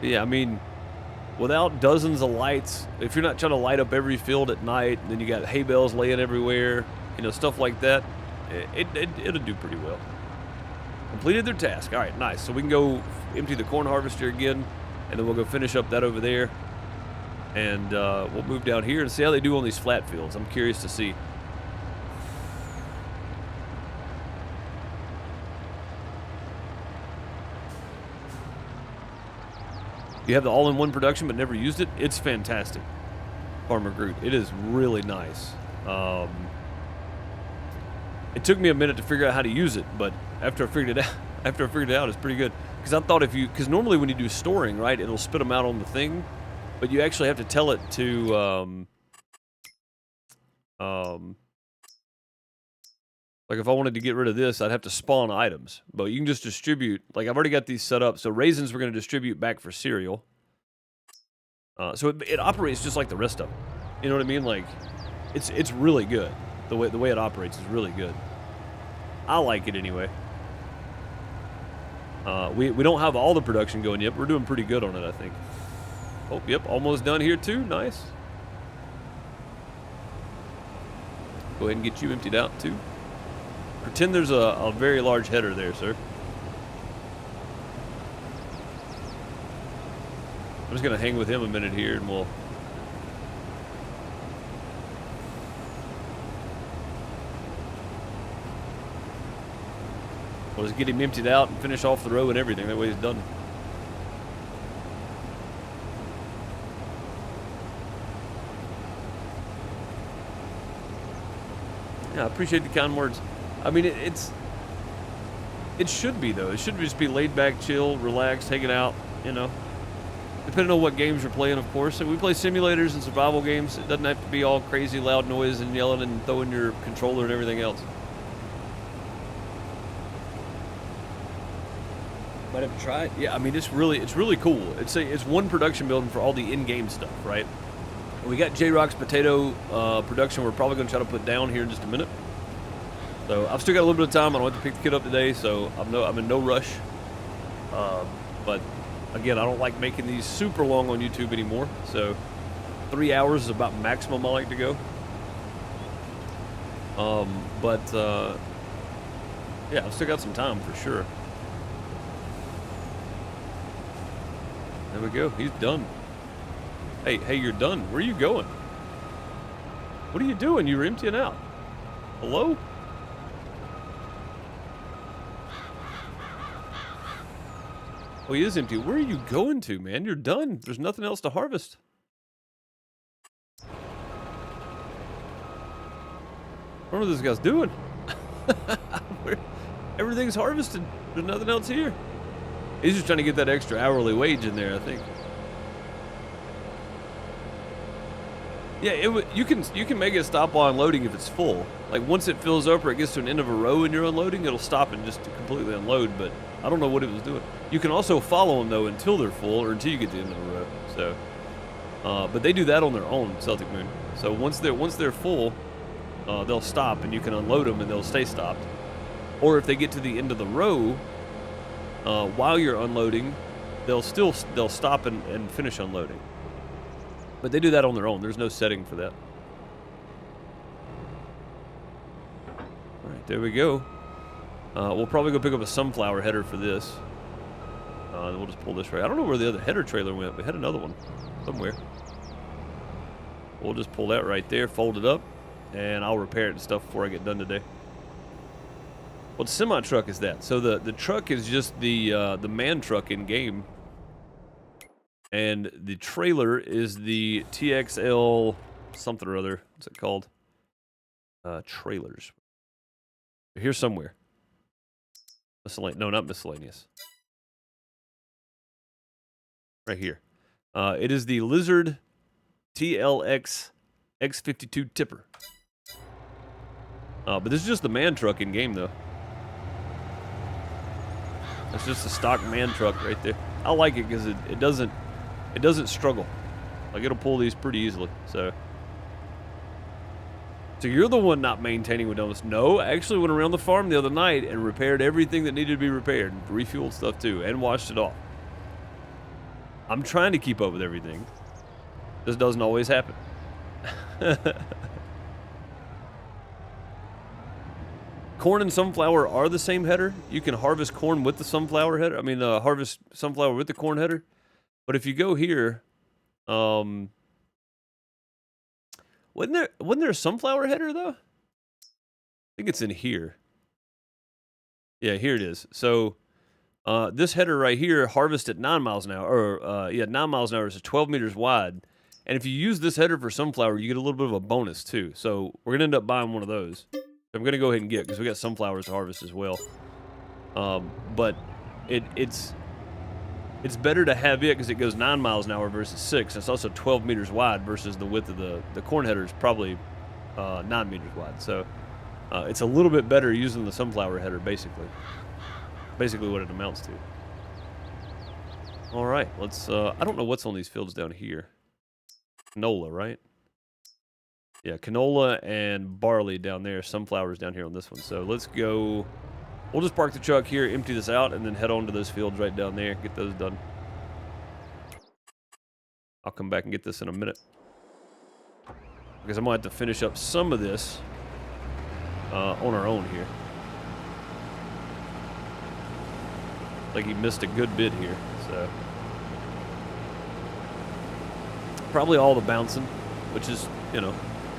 Yeah, I mean, without dozens of lights, if you're not trying to light up every field at night, then you got hay bales laying everywhere, you know, stuff like that, it'll do pretty well. Completed their task. All right, nice. So we can go empty the corn harvester again, and then we'll go finish up that over there. And we'll move down here and see how they do on these flat fields. I'm curious to see. You have the all-in-one production but never used it? It's fantastic, Farmer Groot. It is really nice. It took me a minute to figure out how to use it, but after I figured it out, it's pretty good. Because I thought because normally when you do storing, right, it'll spit them out on the thing, but you actually have to tell it to, like if I wanted to get rid of this, I'd have to spawn items. But you can just distribute. Like I've already got these set up. So raisins we're going to distribute back for cereal. So it operates just like the rest of them. You know what I mean? Like it's really good. The way it operates is really good. I like it anyway. We don't have all the production going yet. We're doing pretty good on it, I think. Oh, yep, almost done here too. Nice. Go ahead and get you emptied out too. Pretend there's a very large header there, sir. I'm just going to hang with him a minute here and we'll... We'll just get him emptied out and finish off the row and everything. That way he's done. Yeah, I appreciate the kind words. I mean, it should be, though. It should just be laid back, chill, relaxed, hanging out, you know. Depending on what games you're playing, of course. So we play simulators and survival games. It doesn't have to be all crazy loud noise and yelling and throwing your controller and everything else. Might have to try it. Yeah, I mean, it's really cool. It's one production building for all the in-game stuff, right? We got J-Rock's potato production we're probably going to try to put down here in just a minute. So I've still got a little bit of time. I don't have to pick the kid up today, so I'm in no rush. But again, I don't like making these super long on YouTube anymore. So 3 hours is about maximum I like to go. Yeah, I've still got some time for sure. There we go. He's done. Hey, you're done. Where are you going? What are you doing? You were emptying out. Hello? Oh, he is empty. Where are you going to, man? You're done. There's nothing else to harvest. I don't know what this guy's doing. Everything's harvested. There's nothing else here. He's just trying to get that extra hourly wage in there, I think. Yeah, you can make it stop while unloading if it's full. Like once it fills up or it gets to an end of a row and you're unloading, it'll stop and just completely unload. But I don't know what it was doing. You can also follow them though until they're full or until you get to the end of the row. So, but they do that on their own, Celtic Moon. So once they're full, they'll stop and you can unload them and they'll stay stopped. Or if they get to the end of the row, while you're unloading, they'll stop and finish unloading. But they do that on their own. There's no setting for that. All right, there we go. We'll probably go pick up a sunflower header for this. Then we'll just pull this right. I don't know where the other header trailer went. We had another one somewhere. We'll just pull that right there, fold it up, and I'll repair it and stuff before I get done today. What semi-truck is that? So the truck is just the man truck in game. And the trailer is the TXL something or other. What's it called? Trailers. Here's somewhere. No, not miscellaneous. Right here. It is the Lizard TLX X52 tipper. But this is just the man truck in game, though. It's just a stock man truck right there. I like it because it doesn't struggle. Like, it'll pull these pretty easily. So you're the one not maintaining with us. No, I actually went around the farm the other night and repaired everything that needed to be repaired, and refueled stuff too, and washed it off. I'm trying to keep up with everything. This doesn't always happen. Corn and sunflower are the same header. You can harvest corn with the sunflower header. I mean, harvest sunflower with the corn header. But if you go here, wasn't there a sunflower header though? I think it's in here. Yeah, here it is. So this header right here, harvest at 9 miles an hour, or 9 miles an hour is 12 meters wide. And if you use this header for sunflower, you get a little bit of a bonus too. So we're gonna end up buying one of those. I'm gonna go ahead and get, because we got sunflowers to harvest as well. But it's better to have it because it goes 9 miles an hour versus 6. It's also 12 meters wide versus the width of the corn header is probably 9 meters wide. So it's a little bit better using the sunflower header, basically. Basically what it amounts to. All right, let's. I don't know what's on these fields down here. Canola, right? Yeah, canola and barley down there. Sunflowers down here on this one. So let's go. We'll just park the truck here, empty this out, and then head on to those fields right down there. Get those done. I'll come back and get this in a minute, because I'm going to have to finish up some of this on our own here. Like he missed a good bit here, so. Probably all the bouncing, which is, you know,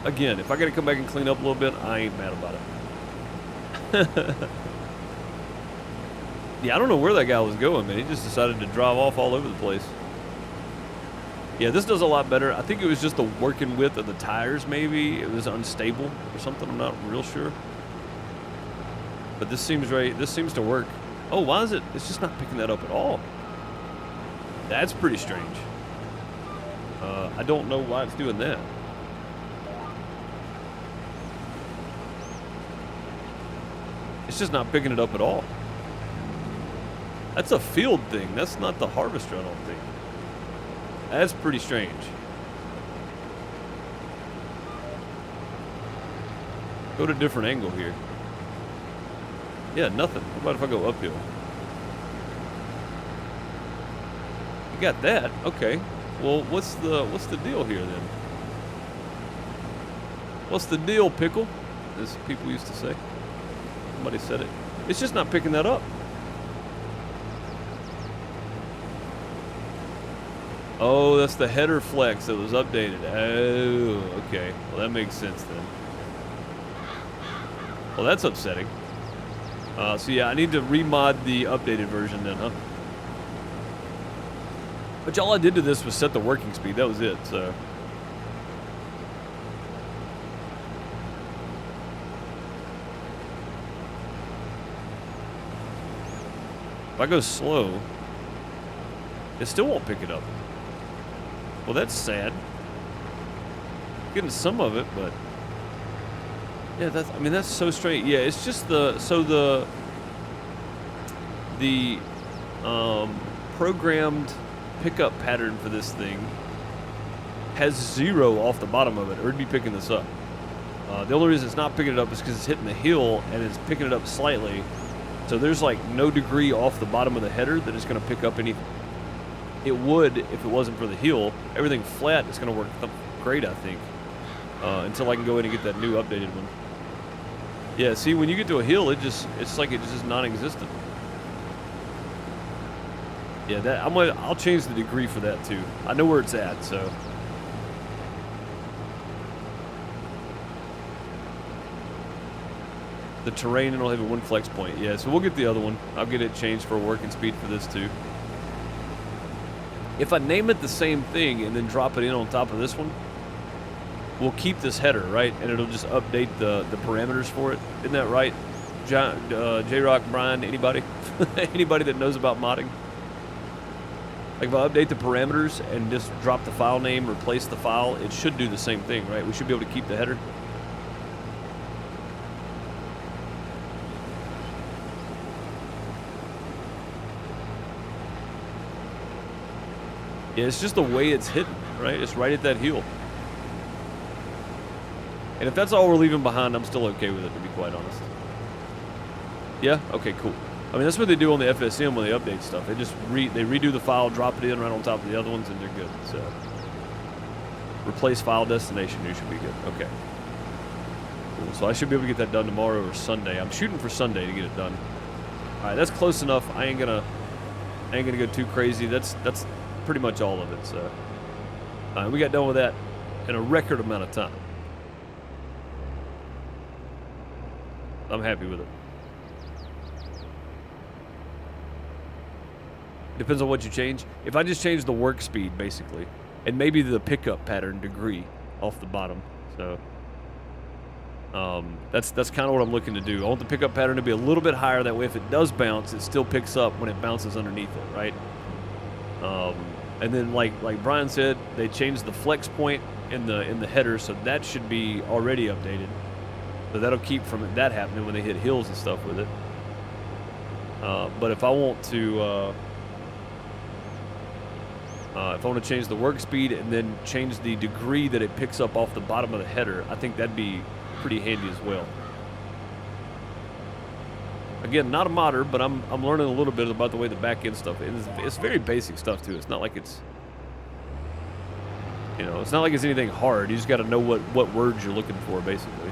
again, if I got to come back and clean up a little bit, I ain't mad about it. Yeah, I don't know where that guy was going, man. He just decided to drive off all over the place. Yeah, this does a lot better. I think it was just the working width of the tires, maybe. It was unstable or something. I'm not real sure. But this seems right. This seems to work. Oh, why is it? It's just not picking that up at all. That's pretty strange. I don't know why it's doing that. It's just not picking it up at all. That's a field thing. That's not the harvester, I don't think. That's pretty strange. Go to a different angle here. Yeah, nothing. What about if I go uphill? You got that? Okay. Well, what's the deal here then? What's the deal, pickle? As people used to say. Somebody said it. It's just not picking that up. Oh, that's the header flex that was updated. Oh, okay. Well, that makes sense then. Well, that's upsetting. So yeah, I need to remod the updated version then, huh? Which all I did to this was set the working speed. That was it, so. If I go slow, it still won't pick it up. Well, that's sad. Getting some of it, but yeah, that's so strange. Yeah, it's just the programmed pickup pattern for this thing has 0 off the bottom of it, or it'd be picking this up. The only reason it's not picking it up is because it's hitting the hill and it's picking it up slightly. So there's like no degree off the bottom of the header that it's going to pick up anything. It would if it wasn't for the heel. Everything flat is going to work great, I think, until I can go in and get that new updated one. Yeah, see, when you get to a hill, it's like it's just non-existent. Yeah, I'll change the degree for that too. I know where it's at, so. The terrain, and I'll have a 1 flex point. Yeah, so we'll get the other one. I'll get it changed for working speed for this too. If I name it the same thing and then drop it in on top of this one, we'll keep this header, right? And it'll just update the parameters for it. Isn't that right? J-Rock, Brian, anybody? Anybody that knows about modding? Like if I update the parameters and just drop the file name, replace the file, it should do the same thing, right? We should be able to keep the header. Yeah, it's just the way it's hidden, right? It's right at that heel. And if that's all we're leaving behind, I'm still okay with it, to be quite honest. Yeah? Okay, cool. I mean, that's what they do on the FSM when they update stuff. They just they redo the file, drop it in right on top of the other ones, and they're good. So, replace file destination, you should be good. Okay. Cool. So I should be able to get that done tomorrow or Sunday. I'm shooting for Sunday to get it done. All right, that's close enough. I ain't gonna go too crazy. That's pretty much all of it. So, we got done with that in a record amount of time. I'm happy with it. Depends on what you change. If I just change the work speed, basically, and maybe the pickup pattern degree off the bottom. So that's kind of what I'm looking to do. I want the pickup pattern to be a little bit higher. That way, if it does bounce, it still picks up when it bounces underneath it, right? And then, like Brian said, they changed the flex point in the header, so that should be already updated. So that'll keep from that happening when they hit hills and stuff with it. But if I want to change the work speed and then change the degree that it picks up off the bottom of the header, I think that'd be pretty handy as well. Again, not a modder, but I'm learning a little bit about the way the back end stuff is. It's very basic stuff too. It's not like it's, it's not like it's anything hard. You just got to know what words you're looking for, basically.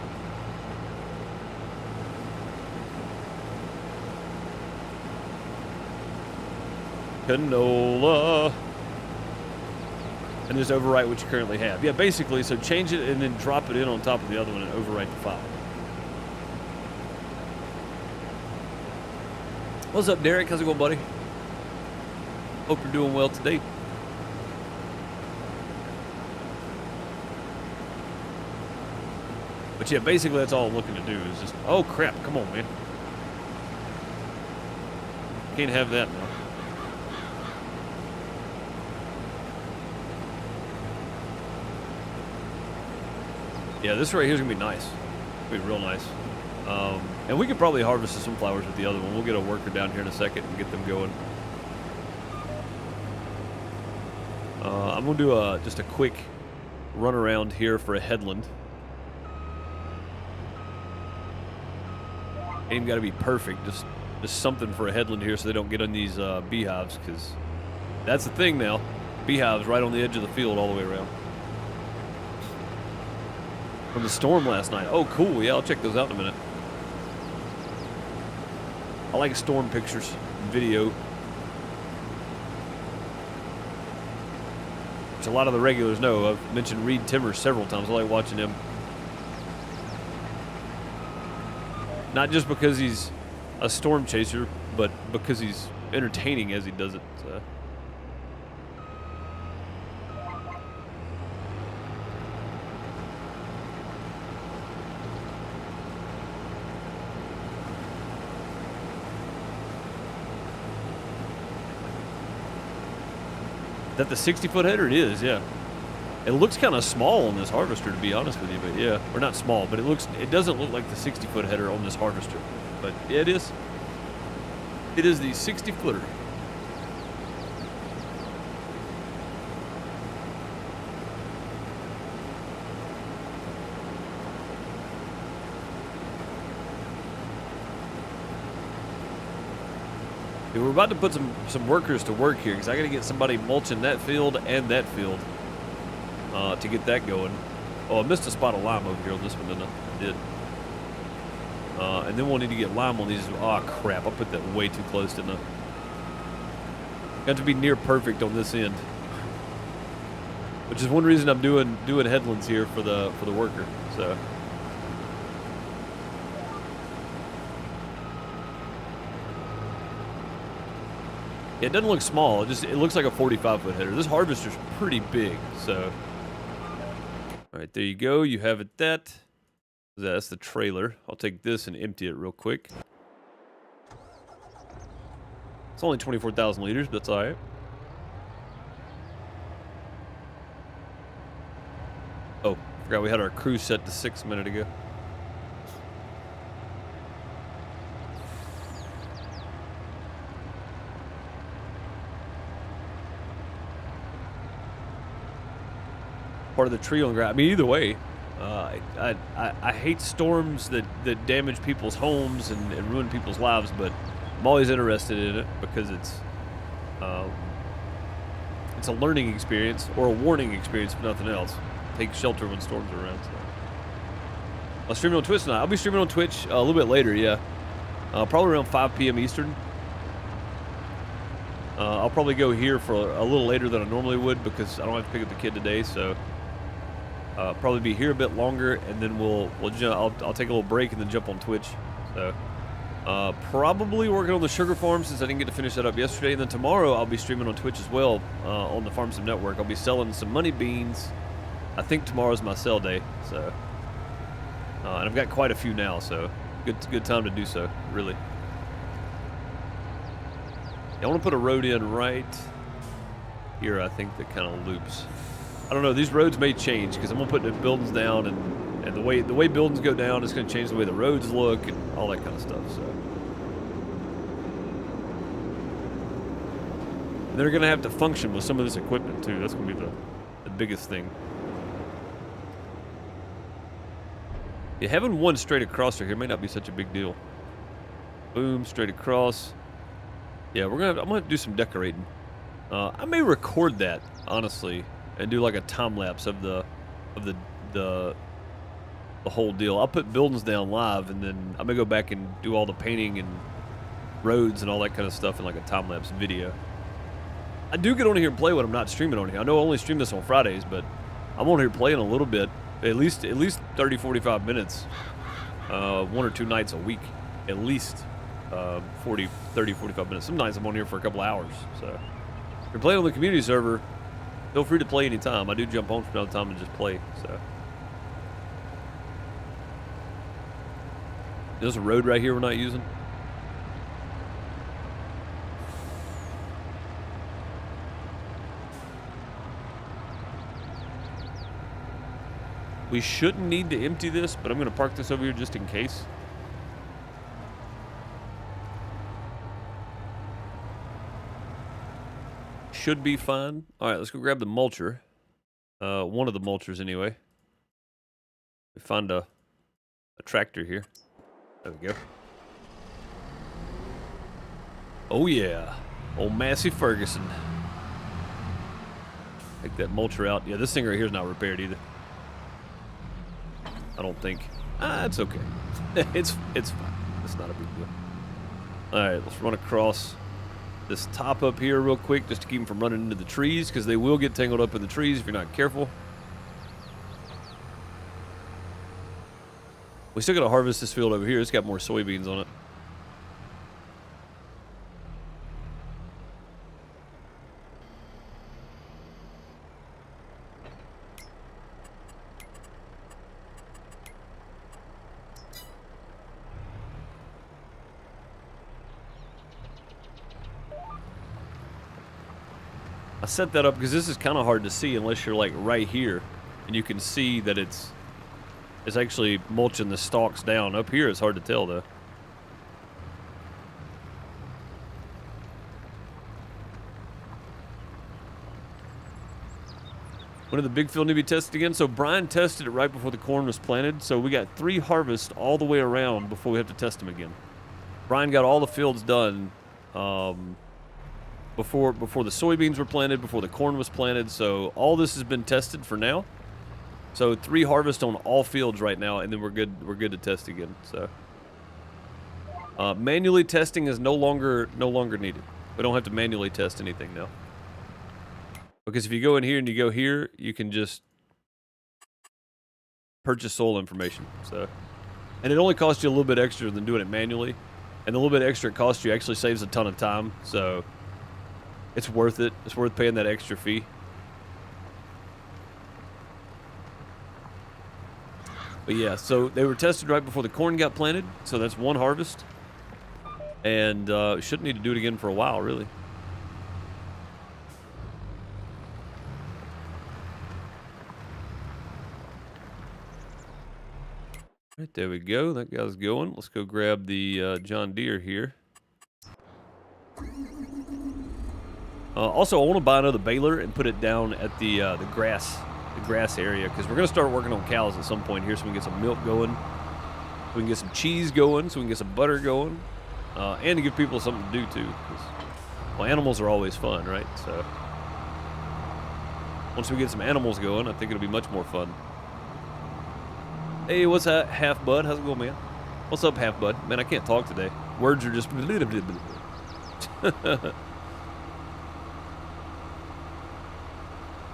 Canola. And just overwrite what you currently have. Yeah, basically, so change it and then drop it in on top of the other one and overwrite the file. What's up, Derek? How's it going, buddy? Hope you're doing well today. But yeah, basically that's all I'm looking to do is just, oh crap, come on, man. Can't have that now. Yeah, this right here is going to be nice. It's going to be real nice. And we could probably harvest the sunflowers with the other one. We'll get a worker down here in a second and get them going. I'm going to do just a quick run around here for a headland. Ain't even got to be perfect. Just something for a headland here so they don't get on these beehives, because that's the thing now. Beehives right on the edge of the field all the way around. From the storm last night. Oh, cool. Yeah, I'll check those out in a minute. I like storm pictures, video. Which a lot of the regulars know. I've mentioned Reed Timmers several times. I like watching him. Not just because he's a storm chaser, but because he's entertaining as he does it. So. Is that the 60-foot header? It is, yeah. It looks kind of small on this harvester, to be honest with you, but yeah. Or not small, but it doesn't look like the 60-foot header on this harvester. But yeah, it is. It is the 60-footer. We're about to put some workers to work here, because I got to get somebody mulching that field and that field to get that going. Oh, I missed a spot of lime over here on this one, didn't I? I did. And then we'll need to get lime on these. Oh, crap. I put that way too close, didn't I? Got to be near perfect on this end. Which is one reason I'm doing headlands here for the worker. So... it doesn't look small. It looks like a 45-foot header. This harvester's pretty big, so. All right, there you go. You have it. That's the trailer. I'll take this and empty it real quick. It's only 24,000 liters, but that's all right. Oh, forgot we had our cruise set to 6 a minute ago. part of the tree on the ground. I mean, either way, I hate storms that damage people's homes and ruin people's lives, but I'm always interested in it because it's a learning experience or a warning experience, if nothing else. Take shelter when storms are around. So. I'll stream on Twitch tonight. I'll be streaming on Twitch a little bit later, yeah. Probably around 5 p.m. Eastern. I'll probably go here for a little later than I normally would because I don't have to pick up the kid today, so probably be here a bit longer, and then I'll take a little break and then jump on Twitch. So probably working on the sugar farm since I didn't get to finish that up yesterday, and then tomorrow I'll be streaming on Twitch as well on the Farm Sim Network. I'll be selling some money beans. I think tomorrow's my sell day, so and I've got quite a few now, so good time to do so, really. I want to put a road in right here, I think, that kind of loops. I don't know, these roads may change because I'm going to put the buildings down, and the way buildings go down is going to change the way the roads look and all that kind of stuff. So and they're going to have to function with some of this equipment too. That's going to be the biggest thing. Yeah, having one straight across here may not be such a big deal. Boom, straight across. Yeah, I'm gonna have to do some decorating. I may record that, honestly, and do like a time lapse of the whole deal. I'll put buildings down live, and then I'm gonna go back and do all the painting and roads and all that kind of stuff in like a time lapse video. I do get on here and play when I'm not streaming on here. I know I only stream this on Fridays, but I'm on here playing a little bit, at least 30, 45 minutes, 1 or 2 nights a week, at least. 30, 45 minutes. Some nights I'm on here for a couple hours. So if you're playing on the community server, feel free to play anytime. I do jump on from time to time and just play. So there's a road right here we're not using. We shouldn't need to empty this, but I'm going to park this over here just in case. Should be fine. All right, let's go grab the mulcher. One of the mulchers, anyway. We find a tractor here. There we go. Oh, yeah. Old Massey Ferguson. Take that mulcher out. Yeah, this thing right here is not repaired either. I don't think. It's okay. It's fine. It's not a big deal. All right, let's run across this top up here real quick just to keep them from running into the trees, because they will get tangled up in the trees if you're not careful. We still got to harvest this field over here. It's got more soybeans on it. I set that up because this is kind of hard to see unless you're like right here, and you can see that it's actually mulching the stalks down. Up here it's hard to tell though. When did the big field need to be tested again? So Brian tested it right before the corn was planted, so we got 3 harvests all the way around before we have to test them again. Brian got all the fields done before the soybeans were planted, before the corn was planted, so all this has been tested for now. So 3 harvests on all fields right now, and then we're good to test again. So manually testing is no longer needed. We don't have to manually test anything now, because if you go in here and you go here, you can just purchase soil information. So, and it only costs you a little bit extra than doing it manually, and the little bit extra it costs you actually saves a ton of time. So it's worth it. It's worth paying that extra fee. But yeah, so they were tested right before the corn got planted, so that's 1 harvest. And shouldn't need to do it again for a while, really. Right, there we go. That guy's going. Let's go grab the John Deere here. Also, I want to buy another baler and put it down at the grass grass area, because we're going to start working on cows at some point here, so we can get some milk going, we can get some cheese going, so we can get some butter going, and to give people something to do too, because, well, animals are always fun, right? So once we get some animals going, I think it'll be much more fun. Hey, what's that, Half Bud? How's it going, man? What's up, Half Bud? Man, I can't talk today. Words are just...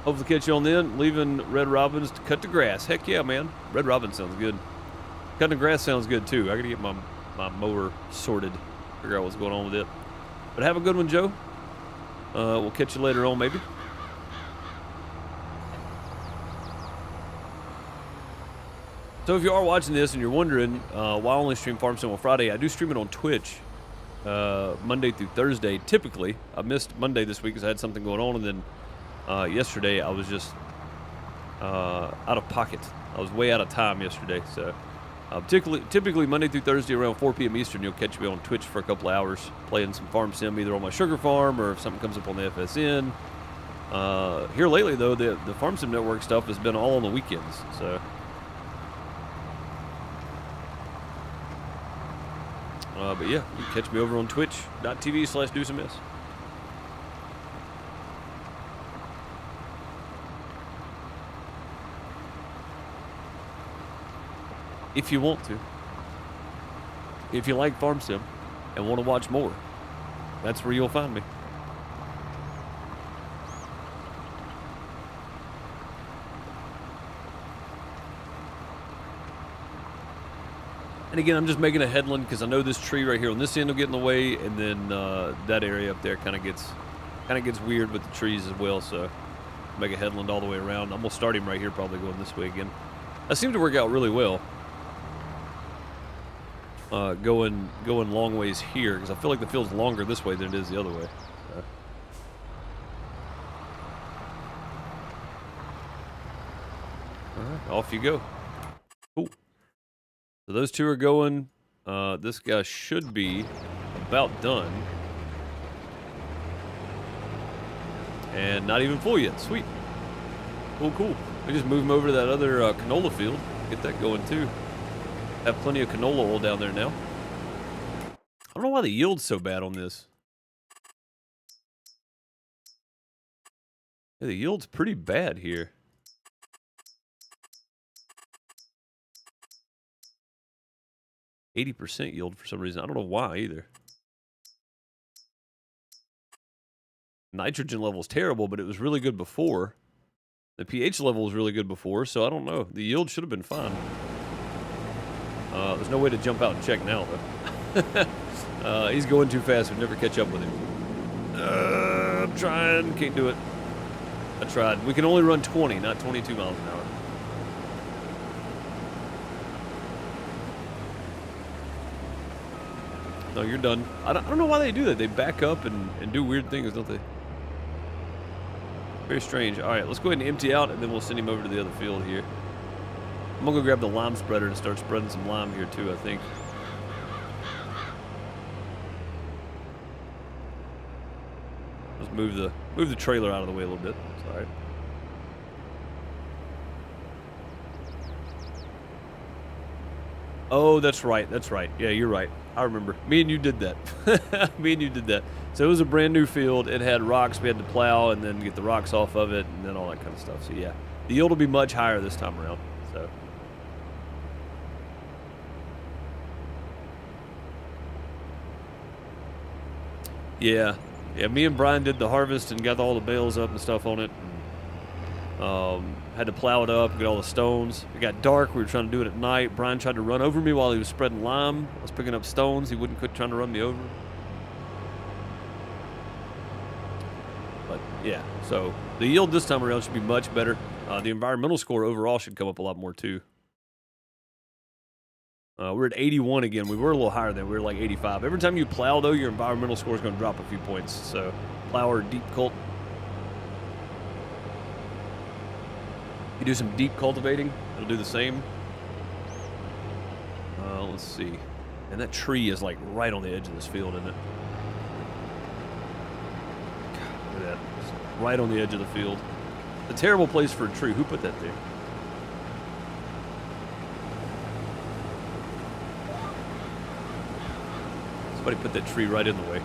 Hopefully catch you on then. Leaving Red Robins to cut the grass. Heck yeah, man. Red Robin sounds good. Cutting the grass sounds good, too. I gotta get my mower sorted. Figure out what's going on with it. But have a good one, Joe. We'll catch you later on, maybe. So if you are watching this and you're wondering why I only stream Farm Sim on Friday, I do stream it on Twitch Monday through Thursday, typically. I missed Monday this week because I had something going on, and then yesterday I was just out of pocket. I was way out of time yesterday. So typically Monday through Thursday around 4 p.m. Eastern, you'll catch me on Twitch for a couple hours playing some Farm Sim, either on my sugar farm or if something comes up on the FSN. Here lately, though, the Farm Sim Network stuff has been all on the weekends. So... but yeah, you can catch me over on twitch.tv/DeuceMS. If you want to. If you like Farm Sim and want to watch more, that's where you'll find me. And again, I'm just making a headland because I know this tree right here on this end will get in the way, and then that area up there kind of gets weird with the trees as well. So make a headland all the way around. I'm gonna start him right here, probably going this way again. That seemed to work out really well. Going long ways here because I feel like the field's longer this way than it is the other way. All right, off you go. Cool. So those two are going. This guy should be about done. And not even full yet. Sweet. Cool. We just move him over to that other canola field. Get that going too. Have plenty of canola oil down there now. I don't know why the yield's so bad on this. Yeah, the yield's pretty bad here. 80% yield for some reason. I don't know why either. Nitrogen level is terrible, but it was really good before. The pH level was really good before, so I don't know. The yield should have been fine. There's no way to jump out and check now, though. He's going too fast. We'd never catch up with him. I'm trying. Can't do it. I tried. We can only run 20, not 22 miles an hour. No, you're done. I don't know why they do that. They back up and do weird things, don't they? Very strange. All right, let's go ahead and empty out, and then we'll send him over to the other field here. I'm going to go grab the lime spreader and start spreading some lime here, too, I think. Let's move the trailer out of the way a little bit. It's all right. Oh, that's right. That's right. Yeah, you're right. I remember. Me and you did that. Me and you did that. So it was a brand new field. It had rocks. We had to plow and then get the rocks off of it and then all that kind of stuff. So yeah, the yield will be much higher this time around. So. Yeah. Yeah, me and Brian did the harvest and got all the bales up and stuff on it. Had to plow it up, get all the stones. It got dark. We were trying to do it at night. Brian tried to run over me while he was spreading lime. I was picking up stones. He wouldn't quit trying to run me over. But yeah, so the yield this time around should be much better. The environmental score overall should come up a lot more too. We're at 81 again. We were a little higher than we were like 85. Every time you plow, though, your environmental score is going to drop a few points. So plow or deep cult. You do some deep cultivating, it'll do the same. Let's see. And that tree is like right on the edge of this field, isn't it? God, look at that. It's right on the edge of the field. a terrible place for a tree. Who put that there? Somebody put that tree right in the way.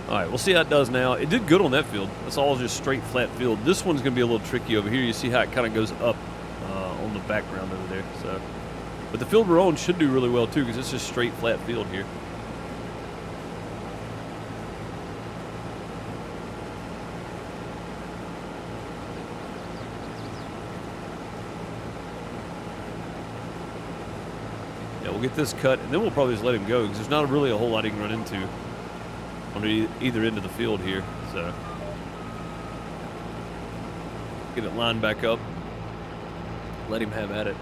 All right, we'll see how it does now. It did good on that field. That's all just straight flat field. This one's going to be a little tricky over here. You see how it kind of goes up on the background over there. So, but the field we're on should do really well too because it's just straight flat field here. Yeah, we'll get this cut, and then we'll probably just let him go because there's not really a whole lot he can run into on either end of the field here. So get it lined back up. Let him have at it.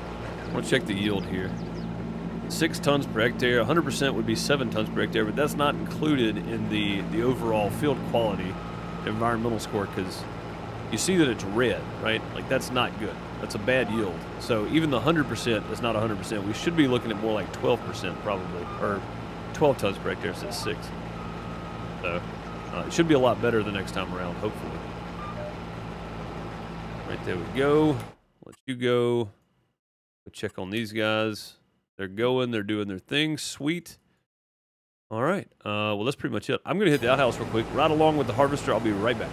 I want to check the yield here. 6 tons per hectare. 100% would be 7 tons per hectare, but that's not included in the overall field quality environmental score because you see that it's red, right? Like that's not good. That's a bad yield. So even the 100% is not 100%. We should be looking at more like 12% probably, or 12 tons per hectare instead of 6. So it should be a lot better the next time around, hopefully. Right there we go. Let you go. Go check on these guys. They're going. They're doing their thing. Sweet. All right. Well, that's pretty much it. I'm going to hit the outhouse real quick. Right along with the harvester. I'll be right back.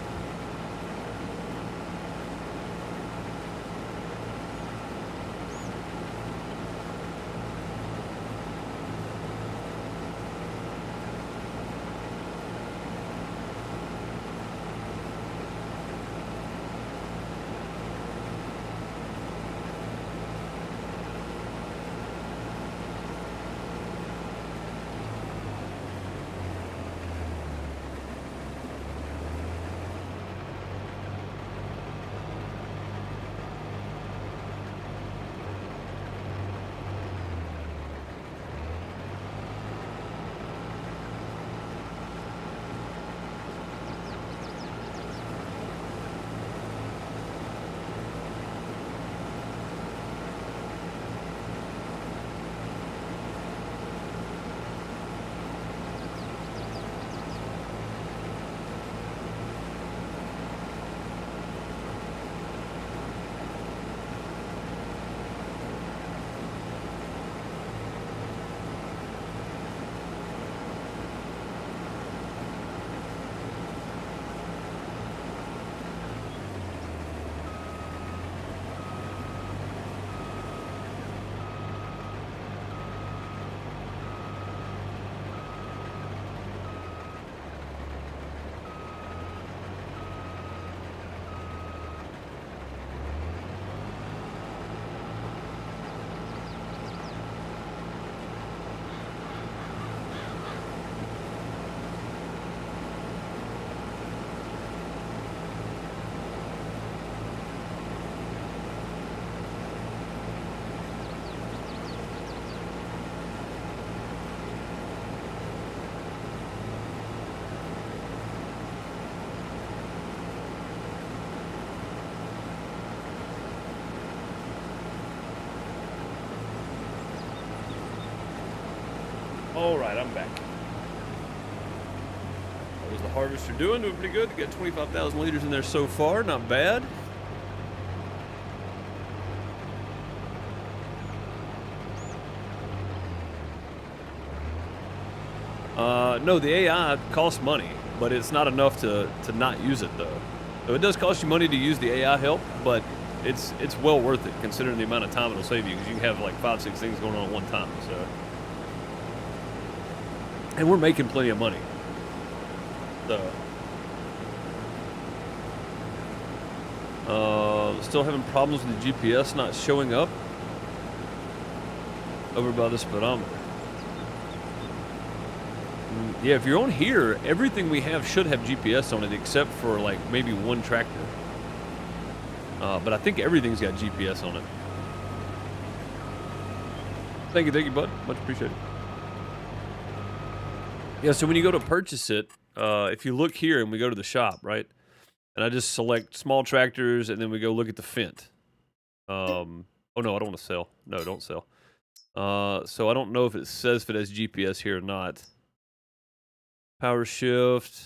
All right, I'm back. What was the harvester doing? Doing pretty good. Got 25,000 liters in there so far. Not bad. No, the AI costs money, but it's not enough to not use it though. So it does cost you money to use the AI help, but it's well worth it considering the amount of time it'll save you because you can have like 5, 6 things going on at one time. So, and we're making plenty of money. So, still having problems with the GPS not showing up over by the speedometer. Yeah, if you're on here, everything we have should have GPS on it except for like maybe one tractor. But I think everything's got GPS on it. Thank you, bud. Much appreciated. Yeah, so when you go to purchase it, if you look here and we go to the shop, right? And I just select small tractors and then we go look at the Fendt. Oh no, I don't want to sell. No, don't sell. So I don't know if it says if it has GPS here or not. Power shift.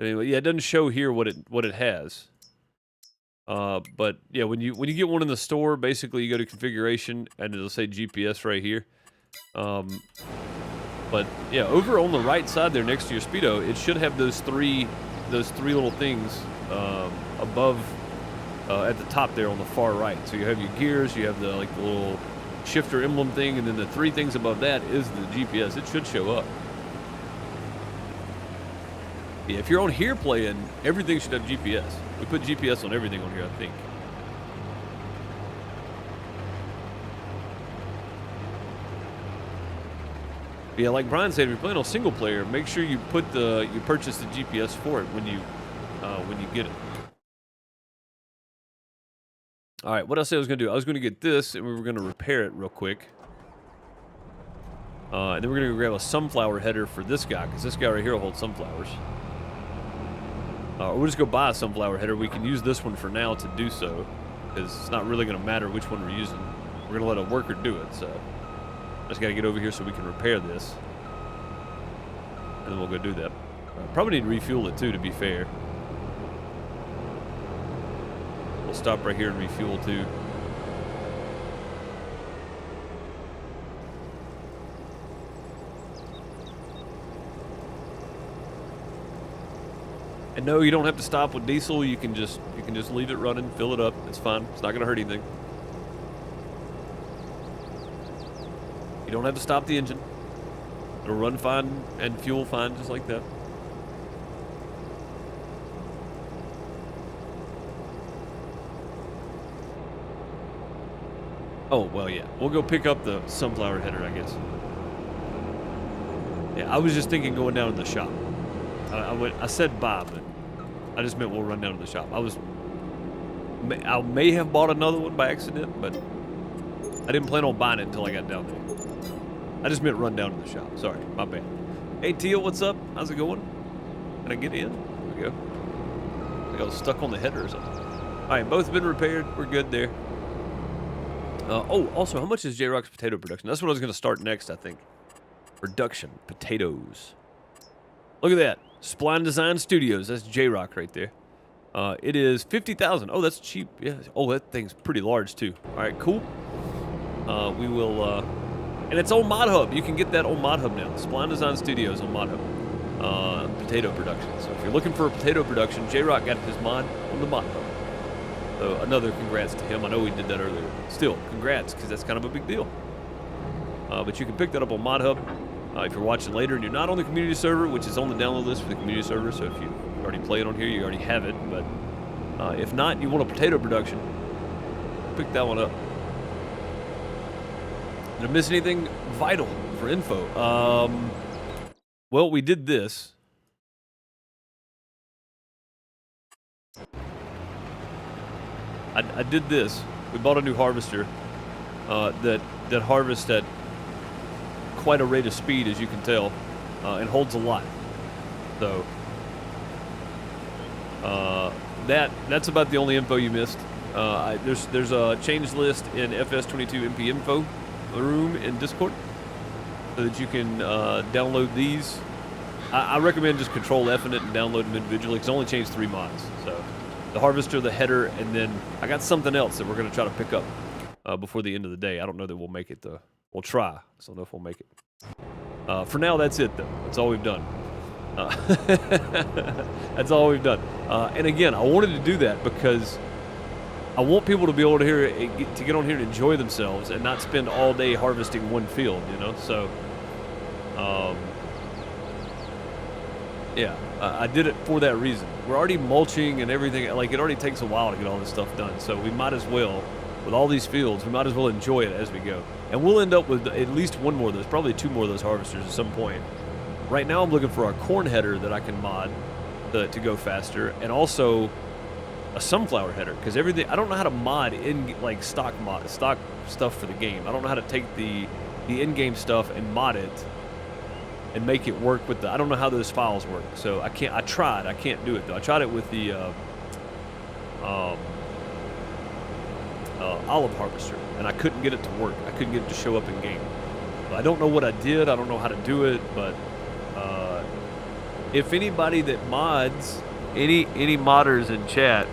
Anyway, yeah, it doesn't show here what it has. But yeah, when you get one in the store, basically you go to configuration and it'll say GPS right here. But yeah, over on the right side there, next to your Speedo, it should have those three little things above at the top there on the far right. So you have your gears, you have the little shifter emblem thing, and then the three things above that is the GPS. It should show up. Yeah, if you're on here playing, everything should have GPS. We put GPS on everything on here, I think. Yeah, like Brian said, if you're playing on single player, make sure you purchase the GPS for it when you get it. All right, what else I was gonna do? I was gonna get this, and we were gonna repair it real quick. And then we're gonna go grab a sunflower header for this guy, because this guy right here will hold sunflowers. Or we'll just go buy a sunflower header. We can use this one for now to do so, because it's not really gonna matter which one we're using. We're gonna let a worker do it, so. Just gotta get over here so we can repair this. And then we'll go do that. Probably need to refuel it too, to be fair. We'll stop right here and refuel too. And no, you don't have to stop with diesel. You can just leave it running, fill it up. It's fine. It's not gonna hurt anything. You don't have to stop the engine. It'll run fine and fuel fine just like that. Oh, well, yeah. We'll go pick up the sunflower header, I guess. Yeah, I was just thinking going down to the shop. I said buy, but I just meant we'll run down to the shop. I may have bought another one by accident, but I didn't plan on buying it until I got down there. I just meant run down to the shop. Sorry, my bad. Hey, Teal, what's up? How's it going? Can I get in? There we go. I think I was stuck on the header or something. All right, both have been repaired. We're good there. Oh, also, how much is J-Rock's potato production? That's what I was going to start next, I think. Production. Potatoes. Look at that. Spline Design Studios. That's J-Rock right there. It is 50,000. Oh, that's cheap. Yeah. Oh, that thing's pretty large, too. All right, cool. We will... And it's on ModHub. You can get that on ModHub now. Spline Design Studios on ModHub. Potato production. So if you're looking for a potato production, J-Rock got his mod on the ModHub. So another congrats to him. I know we did that earlier. Still, congrats, because that's kind of a big deal. But you can pick that up on ModHub. If you're watching later and you're not on the community server, which is on the download list for the community server, so if you already play it on here, you already have it. But if not, you want a potato production, pick that one up. Did I miss anything vital for info? Well, we did this. I did this. We bought a new harvester that harvests at quite a rate of speed, as you can tell, and holds a lot. So that's about the only info you missed. There's a change list in FS22 MP info room in Discord, so that you can download these. I recommend just Control F in it and download them individually, because it only changed 3 mods. So the harvester, the header, and then I got something else that we're going to try to pick up before the end of the day. I don't know that we'll make it, though. We'll try. So I don't know if we'll make it. For now, that's it, though. That's all we've done. That's all we've done. And again, I wanted to do that because I want people to be able to get on here and enjoy themselves and not spend all day harvesting one field, you know? So, yeah, I did it for that reason. We're already mulching and everything. Like, it already takes a while to get all this stuff done. So we might as well, with all these fields, we might as well enjoy it as we go. And we'll end up with at least one more of those, probably 2 more of those harvesters at some point. Right now I'm looking for our corn header that I can mod to go faster, and also a sunflower header, because everything, I don't know how to mod in like stock stuff for the game. I don't know how to take the in-game stuff and mod it and make it work with I don't know how those files work. So I tried, I can't do it though. I tried it with the olive harvester, and I couldn't get it to work. I couldn't get it to show up in game. I don't know what I did. I don't know how to do it, but if anybody that mods, any modders in chat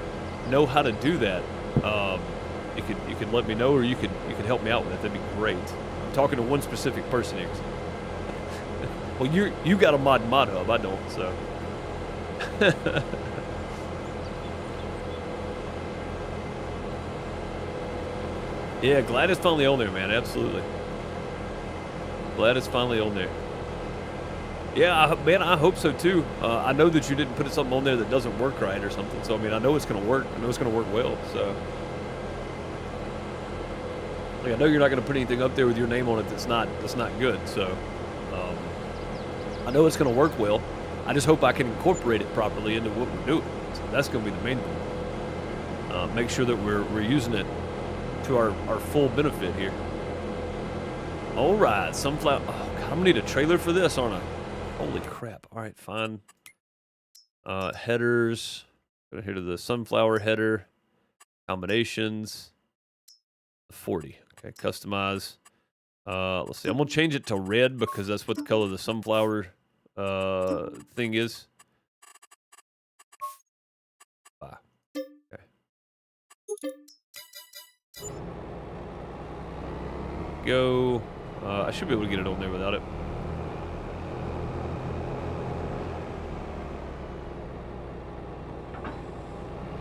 know how to do that, you could let me know, or you could help me out with it. That'd be great. I'm talking to one specific person here. Well, you got a mod hub, I don't, so. Yeah, glad it's finally on there, man. Absolutely. Glad it's finally on there. Yeah, man, I hope so too. I know that you didn't put something on there that doesn't work right or something. So I mean, I know it's gonna work. I know it's gonna work well. So, like, I know you're not gonna put anything up there with your name on it that's not good. So, I know it's gonna work well. I just hope I can incorporate it properly into what we're doing. So that's gonna be the main thing. Make sure that we're using it to our full benefit here. All right, sunflower. Oh God, I'm gonna need a trailer for this, aren't I? Holy crap. All right, fine. Headers. Go here to the sunflower header. Combinations. 40. Okay, customize. Let's see. I'm going to change it to red because that's what the color of the sunflower thing is. Okay. Go. I should be able to get it on there without it.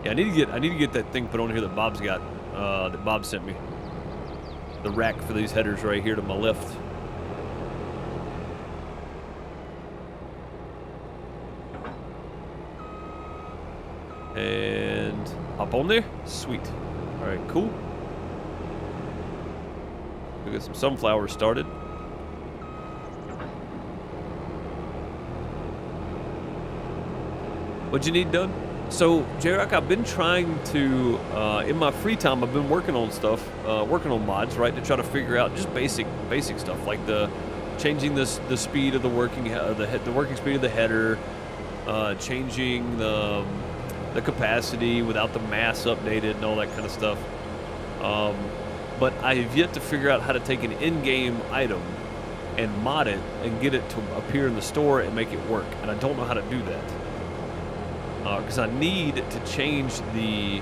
Yeah, I need to get that thing put on here that Bob's got, that Bob sent me. The rack for these headers right here to my left. And hop on there. Sweet. All right, cool. We got some sunflowers started. What'd you need done? So, J-Rock, I've been trying to, in my free time, I've been working on stuff, working on mods, right, to try to figure out just basic stuff, like changing the speed of the working speed of the header, changing the capacity without the mass updated and all that kind of stuff. But I have yet to figure out how to take an in-game item and mod it and get it to appear in the store and make it work, and I don't know how to do that. Because I need to change the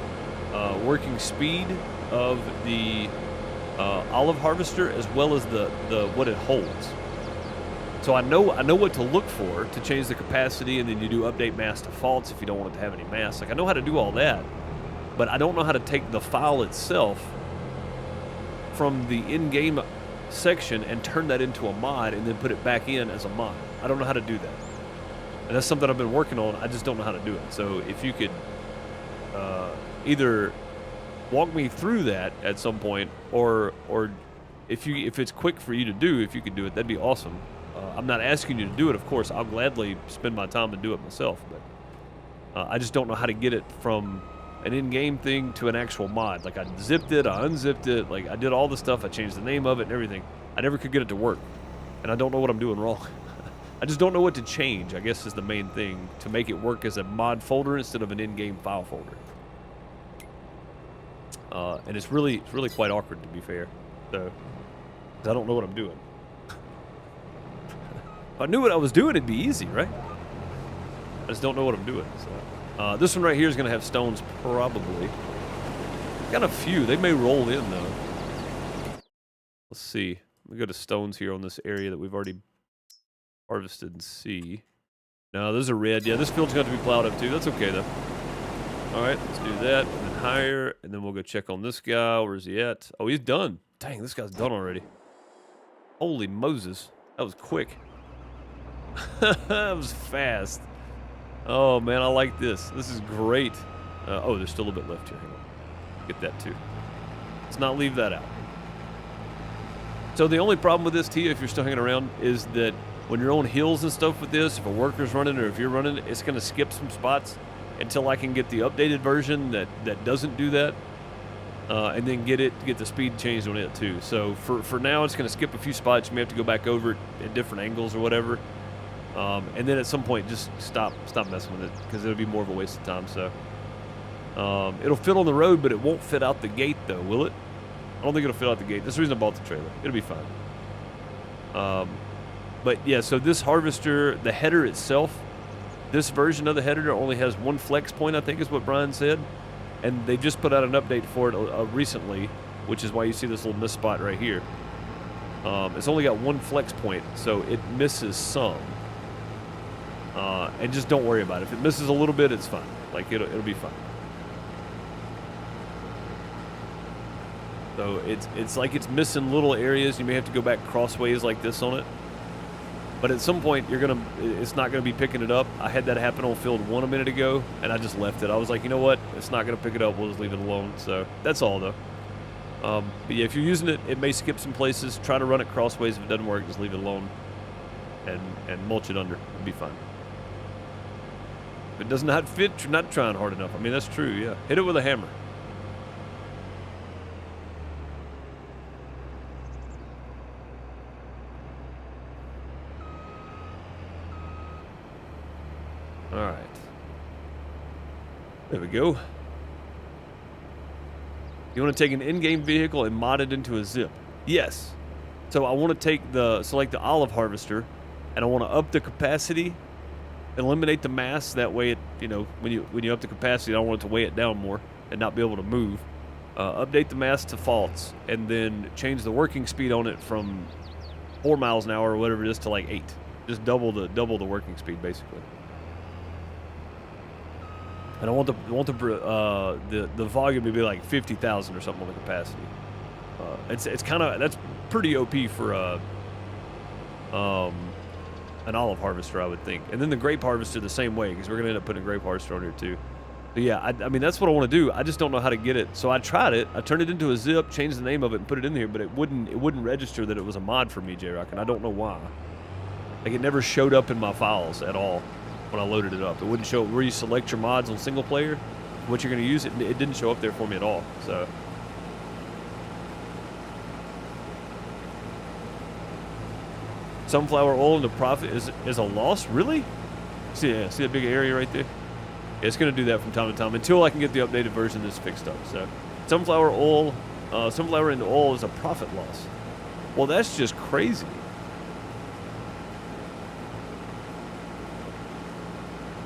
working speed of the olive harvester as well as the what it holds. So I know what to look for to change the capacity, and then you do update mass to false if you don't want it to have any mass. Like, I know how to do all that, but I don't know how to take the file itself from the in-game section and turn that into a mod and then put it back in as a mod. I don't know how to do that. And that's something I've been working on. I just don't know how to do it. So if you could either walk me through that at some point, or if it's quick for you to do, if you could do it, that'd be awesome. I'm not asking you to do it, of course. I'll gladly spend my time to do it myself, but I just don't know how to get it from an in-game thing to an actual mod. Like, I zipped it, I unzipped it, like, I did all the stuff, I changed the name of it and everything. I never could get it to work, and I don't know what I'm doing wrong. I just don't know what to change, I guess, is the main thing, to make it work as a mod folder instead of an in-game file folder. And it's really quite awkward, to be fair. So, 'cause I don't know what I'm doing. If I knew what I was doing, it'd be easy, right? I just don't know what I'm doing. So, this one right here is going to have stones, probably. Got a few. They may roll in, though. Let's see. Let me go to stones here on this area that we've already harvested and see. No, those are red. Yeah, this field's got to be plowed up too. That's okay though. All right, let's do that. And then higher, and then we'll go check on this guy. Where's he at? Oh, he's done. Dang, this guy's done already. Holy Moses, that was quick. That was fast. Oh man, I like this. This is great. Oh, there's still a bit left here. Hang on. Get that too. Let's not leave that out. So the only problem with this, Tia, if you're still hanging around, is that when you're on hills and stuff with this, if a worker's running or if you're running, it's going to skip some spots until I can get the updated version that doesn't do that, and then get the speed changed on it too. So for now, it's going to skip a few spots. You may have to go back over it at different angles or whatever, and then at some point just stop messing with it because it'll be more of a waste of time. So it'll fit on the road, but it won't fit out the gate though, will it? I don't think it'll fit out the gate. That's the reason I bought the trailer. It'll be fine. But yeah, so this harvester, the header itself, This version of the header only has one flex point, I think is what Brian said. And they just put out an update for it recently, which is why you see this little miss spot right here. It's only got one flex point, so it misses some. And just don't worry about it. If it misses a little bit, it's fine. Like, it'll be fine. So it's like it's missing little areas. You may have to go back crossways like this on it. But at some point, it's not gonna be picking it up. I had that happen on field 1 a minute ago, and I just left it. I was like, you know what? It's not gonna pick it up. We'll just leave it alone. So that's all, though. But yeah, if you're using it, it may skip some places. Try to run it crossways. If it doesn't work, just leave it alone and mulch it under. It'll be fine. If it does not fit, you're not trying hard enough. I mean, that's true, yeah. Hit it with a hammer. All right. There we go. You want to take an in-game vehicle and mod it into a zip? Yes. So I want to take select the olive harvester, and I want to up the capacity, eliminate the mass. That way, when you up the capacity, I don't want it to weigh it down more and not be able to move. Update the mass to false, and then change the working speed on it from 4 miles an hour or whatever it is to like 8. Just double the working speed basically. And I want the volume to be like 50,000 or something on the capacity. That's pretty OP for an olive harvester, I would think. And then the grape harvester the same way, because we're gonna end up putting a grape harvester on here too. But yeah, I mean that's what I want to do. I just don't know how to get it. So I tried it. I turned it into a zip, changed the name of it, and put it in here, but it wouldn't register that it was a mod for me, J-Rock, and I don't know why. Like it never showed up in my files at all. When I loaded it up, it wouldn't show where you select your mods on single player, what you're going to use. It didn't show up there for me at all. So sunflower oil into profit is a loss, really? See that big area right there? Yeah, it's going to do that from time to time until I can get the updated version that's fixed up. So sunflower into oil is a profit loss. Well, that's just crazy.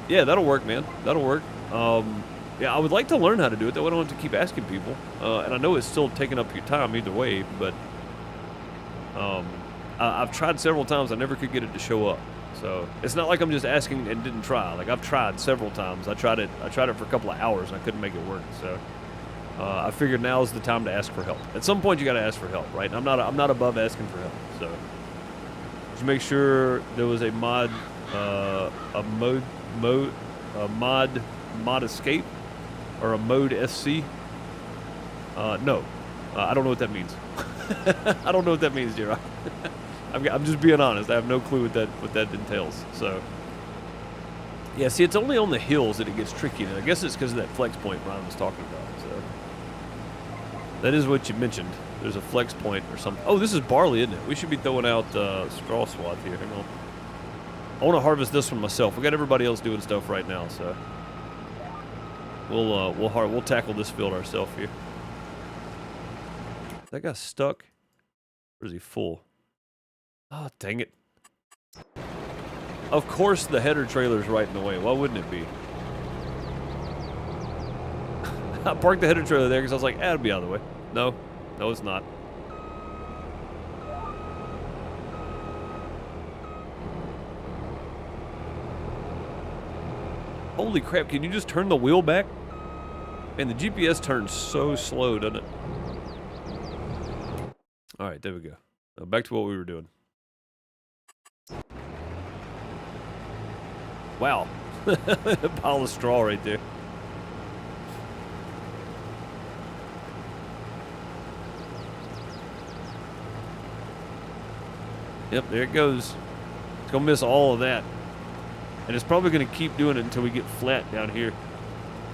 Yeah, that'll work, man. That'll work. Yeah, I would like to learn how to do it, though I don't have to keep asking people. And I know it's still taking up your time either way, but I've tried several times. I never could get it to show up. So it's not like I'm just asking and didn't try. Like I've tried several times. I tried it for a couple of hours and I couldn't make it work. So I figured now is the time to ask for help. At some point, you got to ask for help, right? I'm not above asking for help. So just make sure there was a mod escape or a mode SC. No, I don't know what that means. I don't know what that means, J-Rock. I'm just being honest. I have no clue what that entails. So yeah, see, it's only on the hills that it gets tricky, and I guess it's because of that flex point Brian was talking about. So that is what you mentioned. There's a flex point or something. Oh, this is barley, isn't it? We should be throwing out straw swath here. Hang on. I want to harvest this one myself. We got everybody else doing stuff right now, so we'll tackle this field ourselves here. That guy's stuck. Or is he full? Oh, dang it! Of course, the header trailer's right in the way. Why wouldn't it be? I parked the header trailer there because I was like, it'll be out of the way. No, it's not. Holy crap, can you just turn the wheel back? Man, the GPS turns so slow, doesn't it? Alright, there we go. Now back to what we were doing. Wow. A pile of straw right there. Yep, there it goes. It's going to miss all of that. And it's probably going to keep doing it until we get flat down here.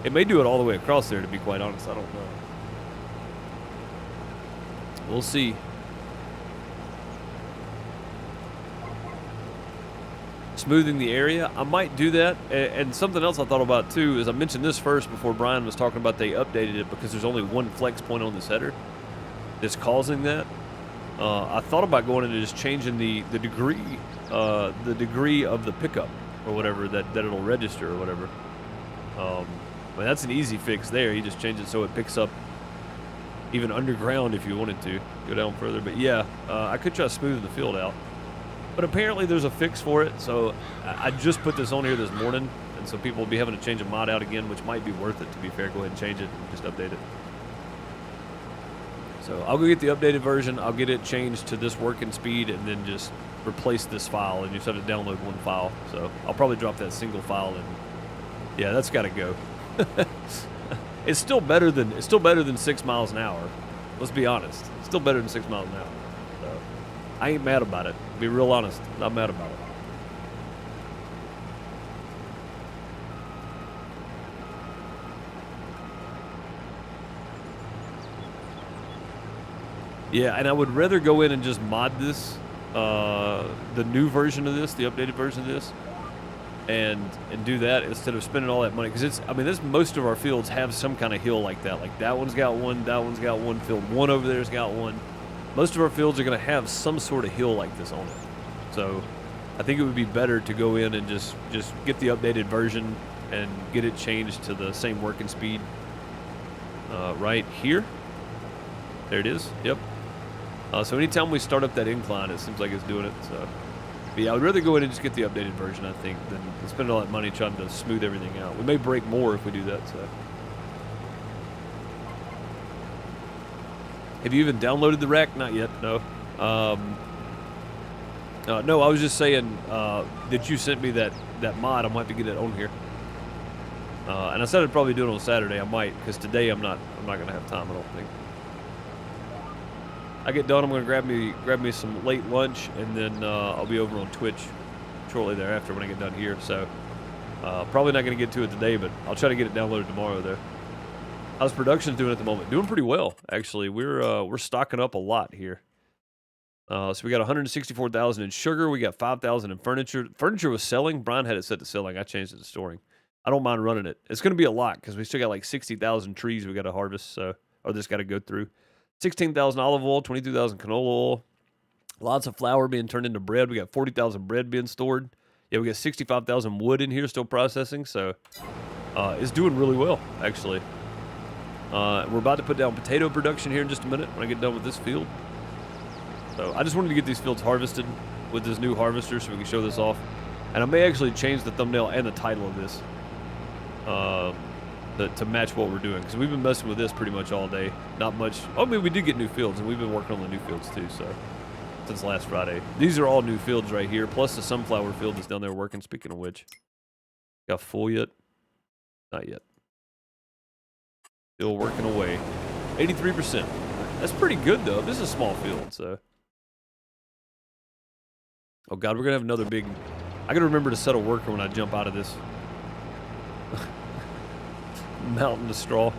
It may do it all the way across there, to be quite honest. I don't know. We'll see. Smoothing the area, I might do that. And something else I thought about too is I mentioned this first before Brian was talking about they updated it because there's only one flex point on this header that's causing that. I thought about going in and just changing the degree of the pickup. or whatever, that it'll register or whatever. I mean, that's an easy fix there. You just change it so it picks up even underground if you wanted to go down further. But yeah, I could try smoothing the field out. But apparently there's a fix for it, so I just put this on here this morning, and so people will be having to change a mod out again, which might be worth it, to be fair. Go ahead and change it and just update it. So I'll go get the updated version. I'll get it changed to this working speed, and then just replace this file, and you just have to download one file. So I'll probably drop that single file, and yeah, that's got to go. It's still better than 6 miles an hour. Let's be honest. It's still better than 6 miles an hour. So I ain't mad about it. To be real honest, not mad about it. Yeah, and I would rather go in and just mod this, the new version of this, the updated version of this, and do that instead of spending all that money. Because most of our fields have some kind of hill like that. Like that one's got one, that one's got one, field one over there's got one. Most of our fields are going to have some sort of hill like this on it. So I think it would be better to go in and just get the updated version and get it changed to the same working speed right here. There it is. Yep. So anytime we start up that incline, it seems like it's doing it. So, but yeah, I would rather go in and just get the updated version, I think, than spend all that money trying to smooth everything out. We may break more if we do that. So, have you even downloaded the rack? Not yet. No. No, I was just saying that you sent me that mod. I might have to get it on here. And I said I'd probably do it on Saturday. I might, because today I'm not gonna have time, I don't think. I get done, I'm gonna grab me some late lunch, and then I'll be over on Twitch shortly thereafter when I get done here. So probably not gonna get to it today, but I'll try to get it downloaded tomorrow though. How's production doing at the moment? Doing pretty well, actually. We're stocking up a lot here. So we got 164,000 in sugar. We got 5,000 in furniture. Furniture was selling. Brian had it set to selling. I changed it to storing. I don't mind running it. It's gonna be a lot because we still got like 60,000 trees we got to harvest. So or just got to go through. 16,000 olive oil, 22,000 canola oil, lots of flour being turned into bread. We got 40,000 bread being stored. Yeah, we got 65,000 wood in here still processing. So it's doing really well, actually. We're about to put down potato production here in just a minute when I get done with this field. So I just wanted to get these fields harvested with this new harvester so we can show this off. And I may actually change the thumbnail and the title of this to match what we're doing, because we've been messing with this pretty much all day. Not much. I mean, we did get new fields, and we've been working on the new fields too. So since last Friday, these are all new fields right here, plus the sunflower field that's down there working. Speaking of which, got full yet? Not yet. Still working away. 83%. That's pretty good though. This is a small field, so. Oh God, we're gonna have another big. I gotta remember to set a worker when I jump out of this mountain of straw.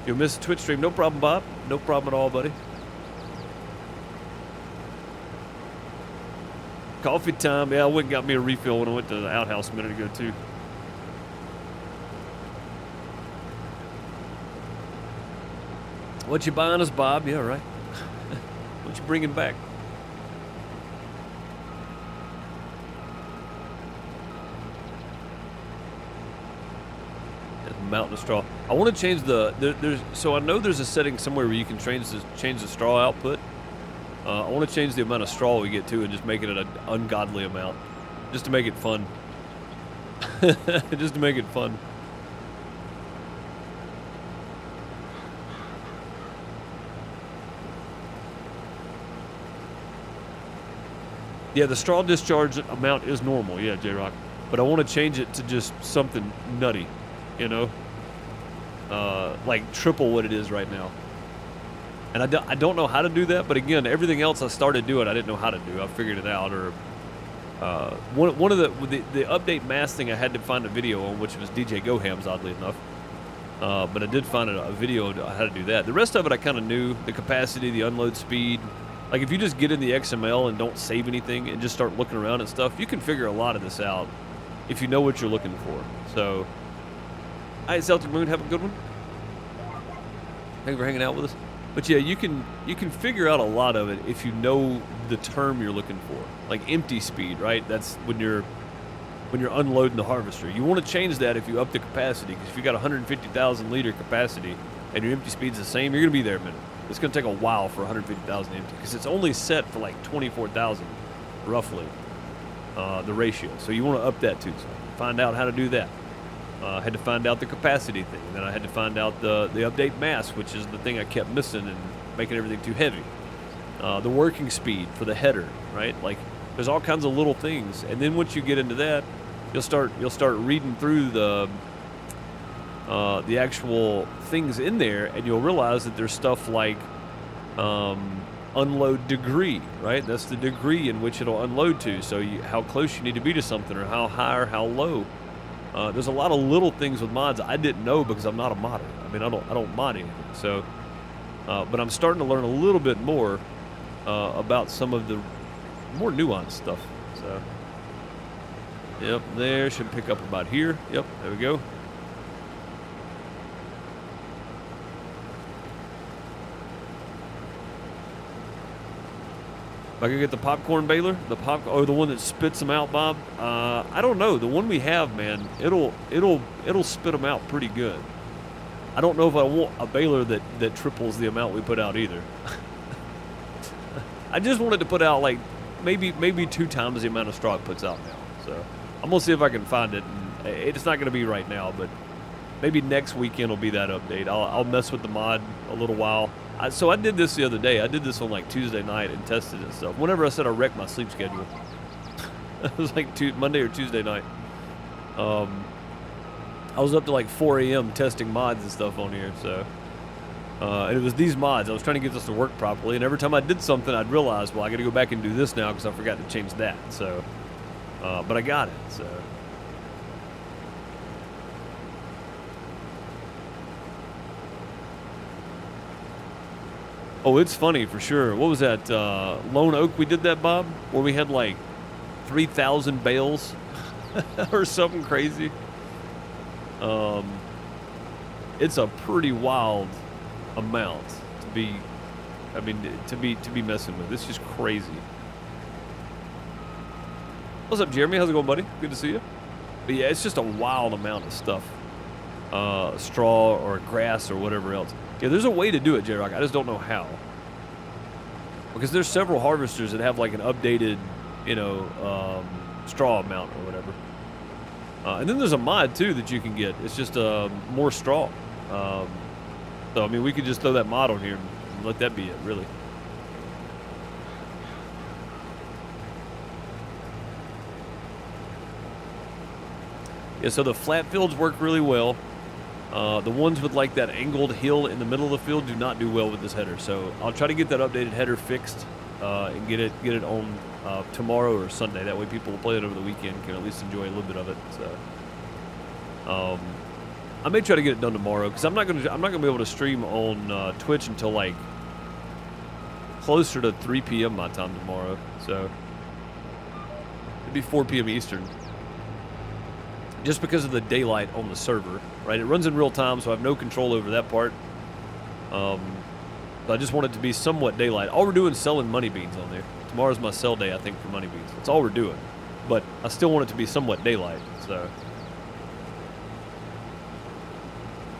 You'll miss a Twitch stream. No problem, Bob. No problem at all, buddy. Coffee time. Yeah, I went and got me a refill when I went to the outhouse a minute ago, too. What you buying us, Bob? Yeah, right. What you bringing back? Mountain of straw. I want to change the so I know there's a setting somewhere where you can change the straw output. I want to change the amount of straw we get to and just make it an ungodly amount, just to make it fun. Just to make it fun. Yeah, the straw discharge amount is normal. Yeah, J-Rock. But I want to change it to just something nutty. You know, like triple what it is right now. And I don't know how to do that, but again, everything else I started doing, I didn't know how to do. I figured it out. Or one of the update mass thing I had to find a video on, which was DJ Goham's, oddly enough. But I did find a video on how to do that. The rest of it I kind of knew. The capacity, the unload speed. Like if you just get in the XML and don't save anything and just start looking around at stuff, you can figure a lot of this out if you know what you're looking for. So. All right, Celtic Moon, have a good one. Thank you for hanging out with us. But yeah, you can figure out a lot of it if you know the term you're looking for, like empty speed, right? That's when you're unloading the harvester. You want to change that if you up the capacity, because if you got 150,000 liter capacity and your empty speed's the same, you're gonna be there a minute. It's gonna take a while for 150,000 empty, because it's only set for like 24,000, roughly, the ratio. So you want to up that too. So find out how to do that. I had to find out the capacity thing, and then I had to find out the update mass, which is the thing I kept missing and making everything too heavy. The working speed for the header, right? Like, there's all kinds of little things, and then once you get into that, you'll start reading through the actual things in there, and you'll realize that there's stuff like unload degree, right? That's the degree in which it'll unload to. So how close you need to be to something, or how high or how low. There's a lot of little things with mods I didn't know because I'm not a modder. I mean, I don't mod anything. So, but I'm starting to learn a little bit more about some of the more nuanced stuff. So, yep, there should pick up about here. Yep, there we go. I could get the popcorn baler, the one that spits them out, Bob. I don't know. The one we have, man, it'll spit them out pretty good. I don't know if I want a baler that triples the amount we put out either. I just wanted to put out like maybe 2 times the amount of straw it puts out now. So I'm gonna see if I can find it. And it's not gonna be right now, but maybe next weekend will be that update. I'll mess with the mod a little while. So I did this the other day. I did this on like Tuesday night and tested it and stuff. Whenever I said I wrecked my sleep schedule, it was like Monday or Tuesday night. I was up to like 4 a.m. testing mods and stuff on here. So, and it was these mods. I was trying to get this to work properly. And every time I did something, I'd realize, well, I got to go back and do this now because I forgot to change that. So, but I got it. So. Oh, it's funny for sure. What was that, Lone Oak we did that, Bob? Where we had like 3,000 bales or something crazy. It's a pretty wild amount to be, I mean, to be messing with. It's just crazy. What's up, Jeremy? How's it going, buddy? Good to see you. But yeah, it's just a wild amount of stuff. Straw or grass or whatever else. Yeah, there's a way to do it, J-Rock. I just don't know how. Because there's several harvesters that have like an updated, straw amount or whatever. And then there's a mod too that you can get. It's just more straw. So I mean, we could just throw that mod on here and let that be it, really. Yeah, so the flat fields work really well. The ones with like that angled hill in the middle of the field do not do well with this header. So I'll try to get that updated header fixed and get it on tomorrow or Sunday. That way people will play it over the weekend, can at least enjoy a little bit of it. So I may try to get it done tomorrow because I'm not gonna be able to stream on Twitch until like closer to 3 p.m. my time tomorrow. So it'd be 4 p.m. Eastern. Just because of the daylight on the server, right? It runs in real time, so I have no control over that part. But I just want it to be somewhat daylight. All we're doing is selling money beans on there. Tomorrow's my sell day, I think, for money beans. That's all we're doing. But I still want it to be somewhat daylight, so.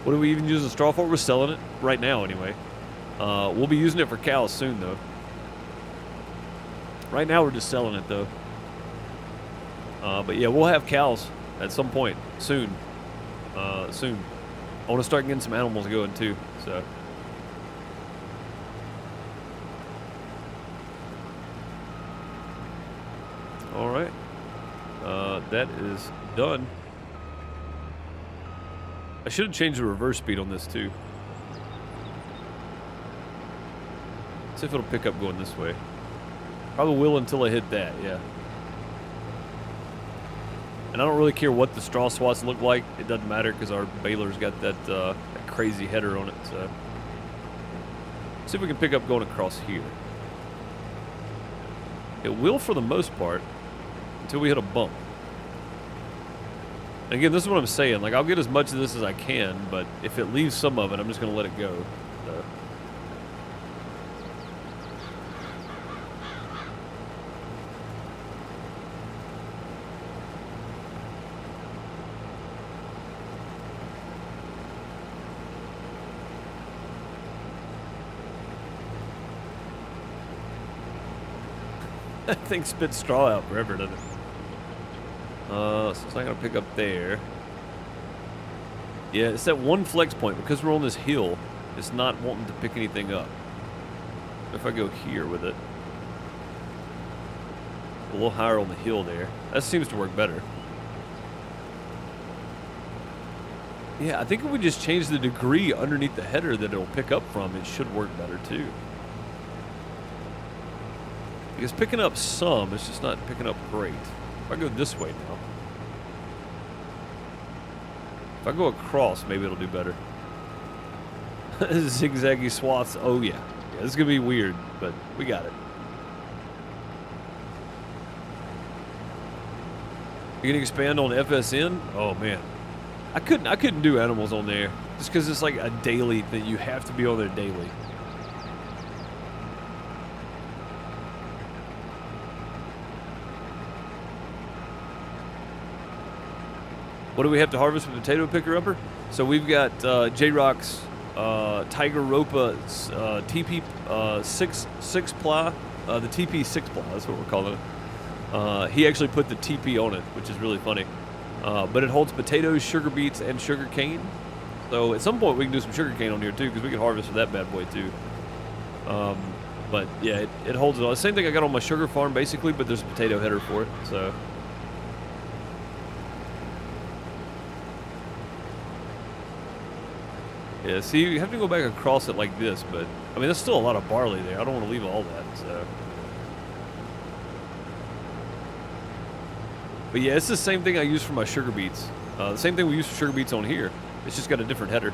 What do we even use the straw for? We're selling it right now, anyway. We'll be using it for cows soon, though. Right now, we're just selling it, though. But yeah, we'll have cows at some point soon. Soon. I want to start getting some animals going too. So. All right. That is done. I should have changed the reverse speed on this too. See if it'll pick up going this way. Probably will until I hit that. Yeah. And I don't really care what the straw swats look like. It doesn't matter because our baler's got that crazy header on it. So, see if we can pick up going across here. It will for the most part until we hit a bump. And again, this is what I'm saying. Like, I'll get as much of this as I can, but if it leaves some of it, I'm just going to let it go. So. That thing spits straw out forever, doesn't it? So it's not gonna pick up there. Yeah, it's that one flex point. Because we're on this hill, it's not wanting to pick anything up. If I go here with it, a little higher on the hill there, that seems to work better. Yeah, I think if we just change the degree underneath the header that it'll pick up from, it should work better too. It's picking up some, it's just not picking up great. If I go this way now. If I go across, maybe it'll do better. Zigzaggy swaths, oh yeah. Yeah, this is gonna be weird, but we got it. You gonna expand on FSN? Oh man. I couldn't do animals on there. Just because it's like a daily thing. You have to be on there daily. What do we have to harvest with potato picker upper? So we've got J-Rock's Tiger Ropa TP 6 ply. The TP 6 ply, that's what we're calling it. He actually put the TP on it, which is really funny. But it holds potatoes, sugar beets, and sugar cane. So at some point we can do some sugar cane on here too, because we can harvest with that bad boy too. But yeah, it holds it all. Same thing I got on my sugar farm basically, but there's a potato header for it. So. Yeah, see, you have to go back across it like this, but I mean, there's still a lot of barley there. I don't want to leave all that, so. But yeah, it's the same thing I use for my sugar beets. The same thing we use for sugar beets on here. It's just got a different header.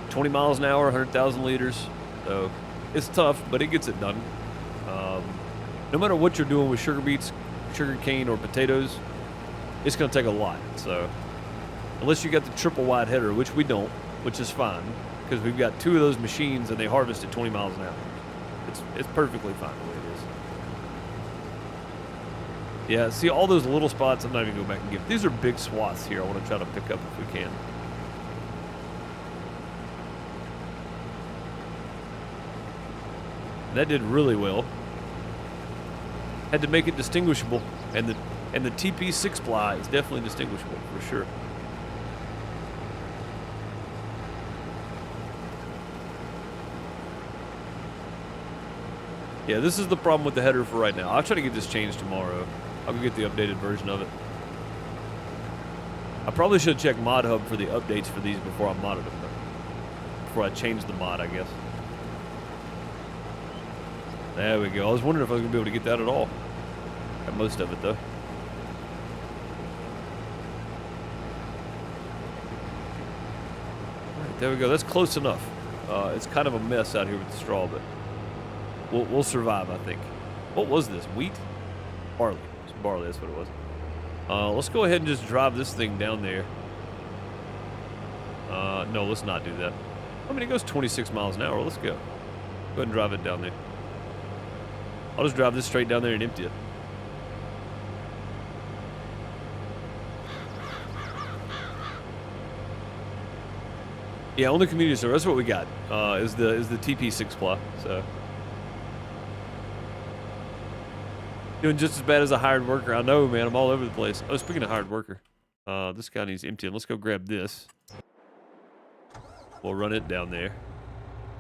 20 miles an hour, 100,000 liters. So it's tough, but it gets it done. No matter what you're doing with sugar beets, sugar cane, or potatoes, it's going to take a lot. So unless you got the triple wide header, which we don't, which is fine, because we've got 2 of those machines and they harvest at 20 miles an hour. It's perfectly fine the way it is. Yeah, see all those little spots, I'm not even going back and give. These are big swaths here I want to try to pick up if we can. That did really well. Had to make it distinguishable, and the TP6 ply is definitely distinguishable for sure. Yeah, this is the problem with the header for right now. I'll try to get this changed tomorrow. I'll go get the updated version of it. I probably should check Mod Hub for the updates for these before I modded them, though. Before I change the mod, I guess. There we go. I was wondering if I was going to be able to get that at all. Got most of it, though. Alright, there we go. That's close enough. It's kind of a mess out here with the straw, but we'll survive, I think. What was this? Wheat? Barley. It's barley, that's what it was. Let's go ahead and just drive this thing down there. No, let's not do that. I mean, it goes 26 miles an hour. Let's go. Go ahead and drive it down there. I'll just drive this straight down there and empty it. Yeah, on the community server, that's what we got. Is the TP6 ply. So doing just as bad as a hired worker. I know, man. I'm all over the place. Oh, speaking of hired worker, this guy needs emptying. Let's go grab this. We'll run it down there,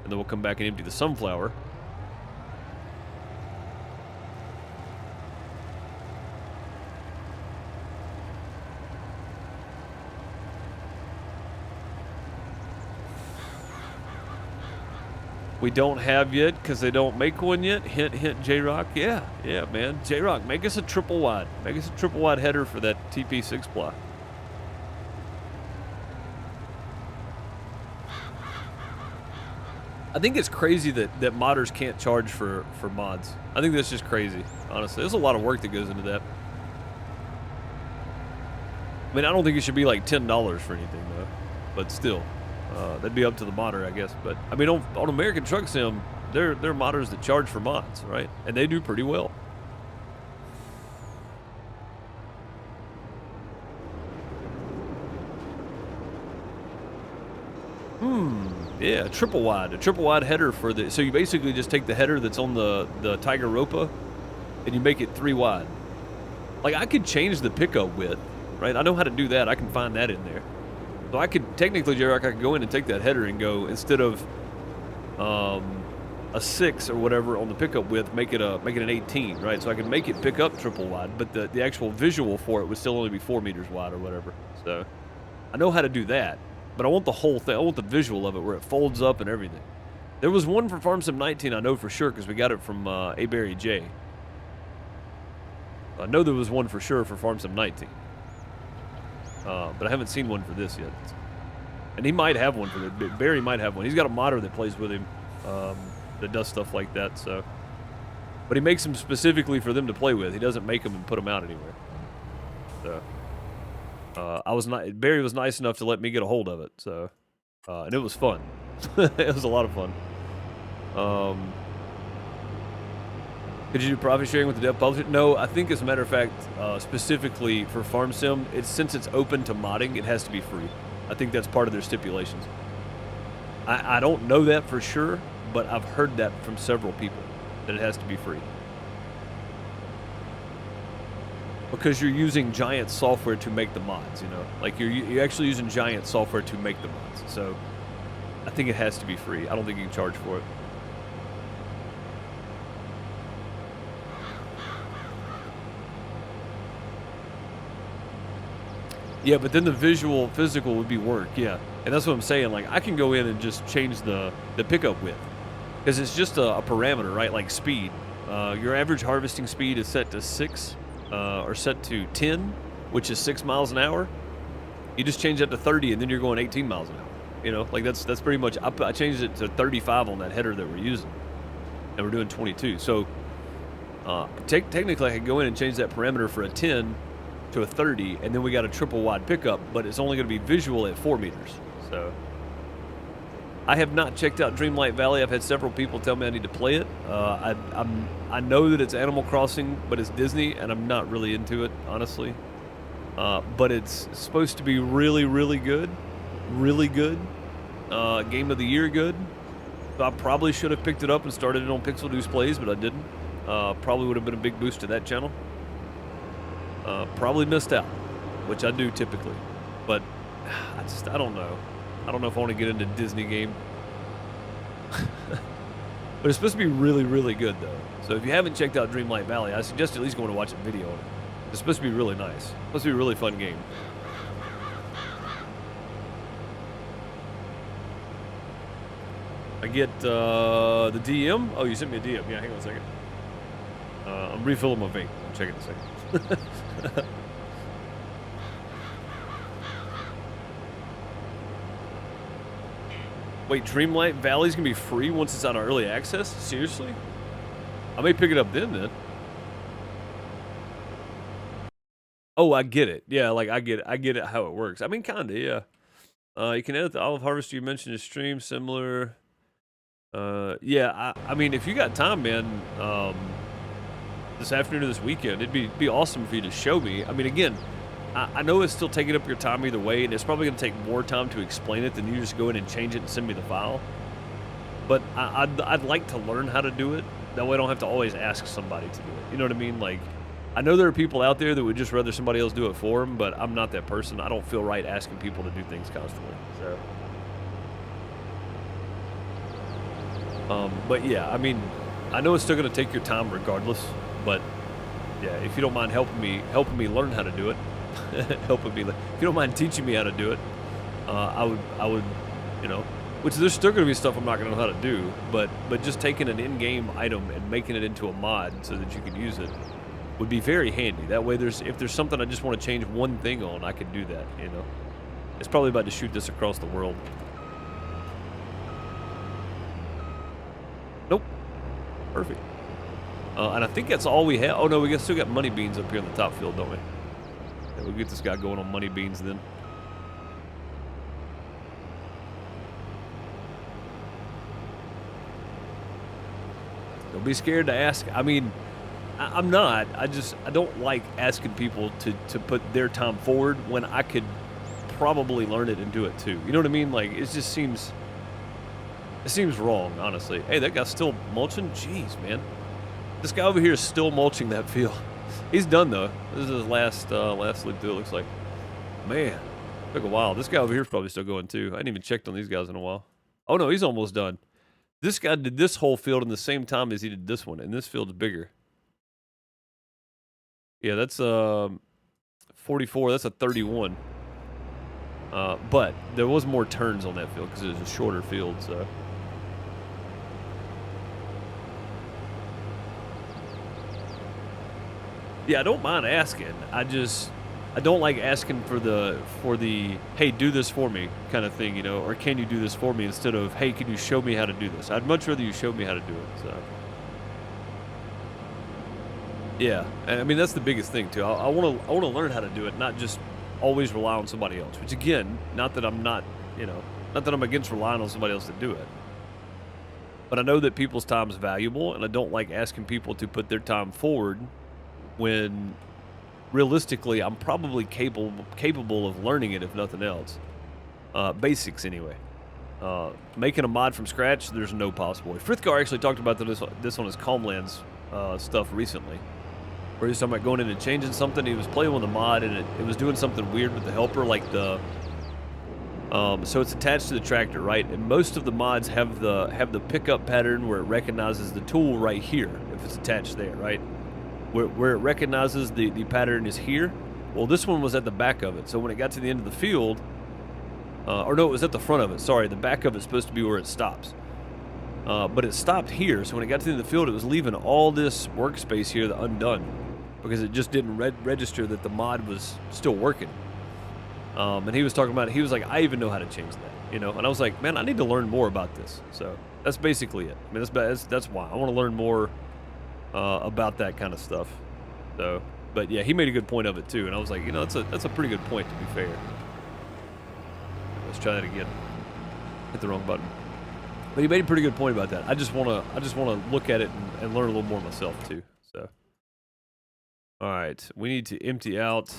and then we'll come back and empty the sunflower. We don't have yet because they don't make one yet. Hint, hint, J-Rock. Yeah, man. J-Rock, make us a triple wide. Make us a triple wide header for that TP6 ply. I think it's crazy that modders can't charge for mods. I think that's just crazy, honestly. There's a lot of work that goes into that. I mean, I don't think it should be like $10 for anything, though. But still. That'd be up to the modder, I guess. But I mean, on American Truck Sim, they're modders that charge for mods, right? And they do pretty well. Yeah, a triple wide header for the. So you basically just take the header that's on the Tiger Ropa, and you make it 3 wide. Like, I could change the pickup width, right? I know how to do that. I can find that in there. So I could, technically, J-Rock, I could go in and take that header and go, instead of a 6 or whatever on the pickup width, make it an 18, right? So I could make it pick up triple wide, but the actual visual for it would still only be 4 meters wide or whatever. So I know how to do that, but I want the whole thing. I want the visual of it where it folds up and everything. There was one for Farm Sim 19, I know for sure, because we got it from A. Barry J. I know there was one for sure for Farm Sim 19. But I haven't seen one for this yet. And he might have one for it. Barry might have one. He's got a modder that plays with him that does stuff like that. So, but he makes them specifically for them to play with. He doesn't make them and put them out anywhere. So, Barry was nice enough to let me get a hold of it. So, and it was fun. It was a lot of fun. Could you do profit sharing with the dev publisher? No, I think as a matter of fact, specifically for Farm Sim, since it's open to modding, it has to be free. I think that's part of their stipulations. I don't know that for sure, but I've heard that from several people, that it has to be free. Because you're using Giant software to make the mods, you know? Like, you're actually using Giant software to make the mods. So, I think it has to be free. I don't think you can charge for it. Yeah, but then the physical would be work, yeah. And that's what I'm saying, like, I can go in and just change the pickup width. Because it's just a parameter, right, like speed. Your average harvesting speed is set to 6, or set to 10, which is 6 miles an hour. You just change that to 30, and then you're going 18 miles an hour. You know, like, that's pretty much, I changed it to 35 on that header that we're using. And we're doing 22. So, technically, I could go in and change that parameter for a 10 to a 30, and then we got a triple wide pickup, but it's only going to be visual at 4 meters. So I have not checked out Dreamlight Valley. I've had several people tell me I need to play it. I know that it's Animal Crossing, but it's Disney, and I'm not really into it, honestly. But it's supposed to be really, really good. Really good. Game of the year good. So I probably should have picked it up and started it on Pixel Deuce Plays, but I didn't. Probably would have been a big boost to that channel. Probably missed out, which I do typically, but I don't know. I don't know if I want to get into Disney game. But it's supposed to be really, really good though. So if you haven't checked out Dreamlight Valley, I suggest at least going to watch a video on it. It's supposed to be really nice. It's supposed to be a really fun game. I get the DM. Oh, you sent me a DM. Yeah, hang on a second. I'm refilling my vape. I'll check it in a second. Wait, Dreamlight Valley's gonna be free once it's on early access? Seriously? I may pick it up then. Oh, I get it. Yeah, like I get it how it works. I mean, kinda, yeah. You can edit the olive harvester you mentioned in stream, similar. Yeah, I mean, if you got time, man, this afternoon or this weekend, it'd be awesome for you to show me. I mean, again, I know it's still taking up your time either way, and it's probably going to take more time to explain it than you just go in and change it and send me the file. But I'd like to learn how to do it. That way I don't have to always ask somebody to do it. You know what I mean? Like, I know there are people out there that would just rather somebody else do it for them, but I'm not that person. I don't feel right asking people to do things constantly. So, but yeah, I mean, I know it's still going to take your time regardless. But yeah, if you don't mind helping me learn how to do it, if you don't mind teaching me how to do it, I would, you know, which there's still going to be stuff I'm not going to know how to do, but just taking an in-game item and making it into a mod so that you can use it would be very handy. That way, if there's something I just want to change one thing on, I can do that. You know, it's probably about to shoot this across the world. Nope. Perfect. And I think that's all we have. Oh, no, we still got money beans up here in the top field, don't we? Yeah, we'll get this guy going on money beans then. Don't be scared to ask. I mean, I'm not. I don't like asking people to put their time forward when I could probably learn it and do it too. You know what I mean? Like, it just seems... It seems wrong, honestly. Hey, that guy's still mulching? Jeez, man. This guy over here is still mulching that field. He's done though. This is his last sleep through. It looks like. Man, took a while. This guy over here is probably still going too. I hadn't even checked on these guys in a while. Oh no, he's almost done. This guy did this whole field in the same time as he did this one, and this field's bigger. Yeah, that's 44. That's a 31. But there was more turns on that field because it was a shorter field. So. Yeah, I don't mind asking. I don't like asking for the hey, do this for me kind of thing, you know, or can you do this for me instead of hey, can you show me how to do this? I'd much rather you show me how to do it. So yeah, I mean that's the biggest thing too. I want to learn how to do it, not just always rely on somebody else. Which again, not that I'm not, you know, not that I'm against relying on somebody else to do it. But I know that people's time is valuable, and I don't like asking people to put their time forward when realistically I'm probably capable of learning it if nothing else. Basics anyway. Making a mod from scratch, there's no possible way. Frithgar actually talked about this on his Calmlands stuff recently, where he was talking about going in and changing something. He was playing with a mod and it was doing something weird with the helper, like the so it's attached to the tractor, right? And most of the mods have the pickup pattern where it recognizes the tool right here if it's attached there, right? Where it recognizes the pattern is here. Well, this one was at the back of it. So when it got to the end of the field, or no, it was at the front of it. Sorry, the back of it's supposed to be where it stops. But it stopped here. So when it got to the end of the field, it was leaving all this workspace here undone because it just didn't register that the mod was still working. And he was talking about it. He was like, I even know how to change that, you know? And I was like, man, I need to learn more about this. So that's basically it. I mean, that's why I want to learn more about that kind of stuff. So, but yeah, he made a good point of it too, and I was like, you know, that's a pretty good point, to be fair. Let's try that again. Hit the wrong button. But he made a pretty good point about that. I just wanna look at it and learn a little more myself too. So, all right, we need to empty out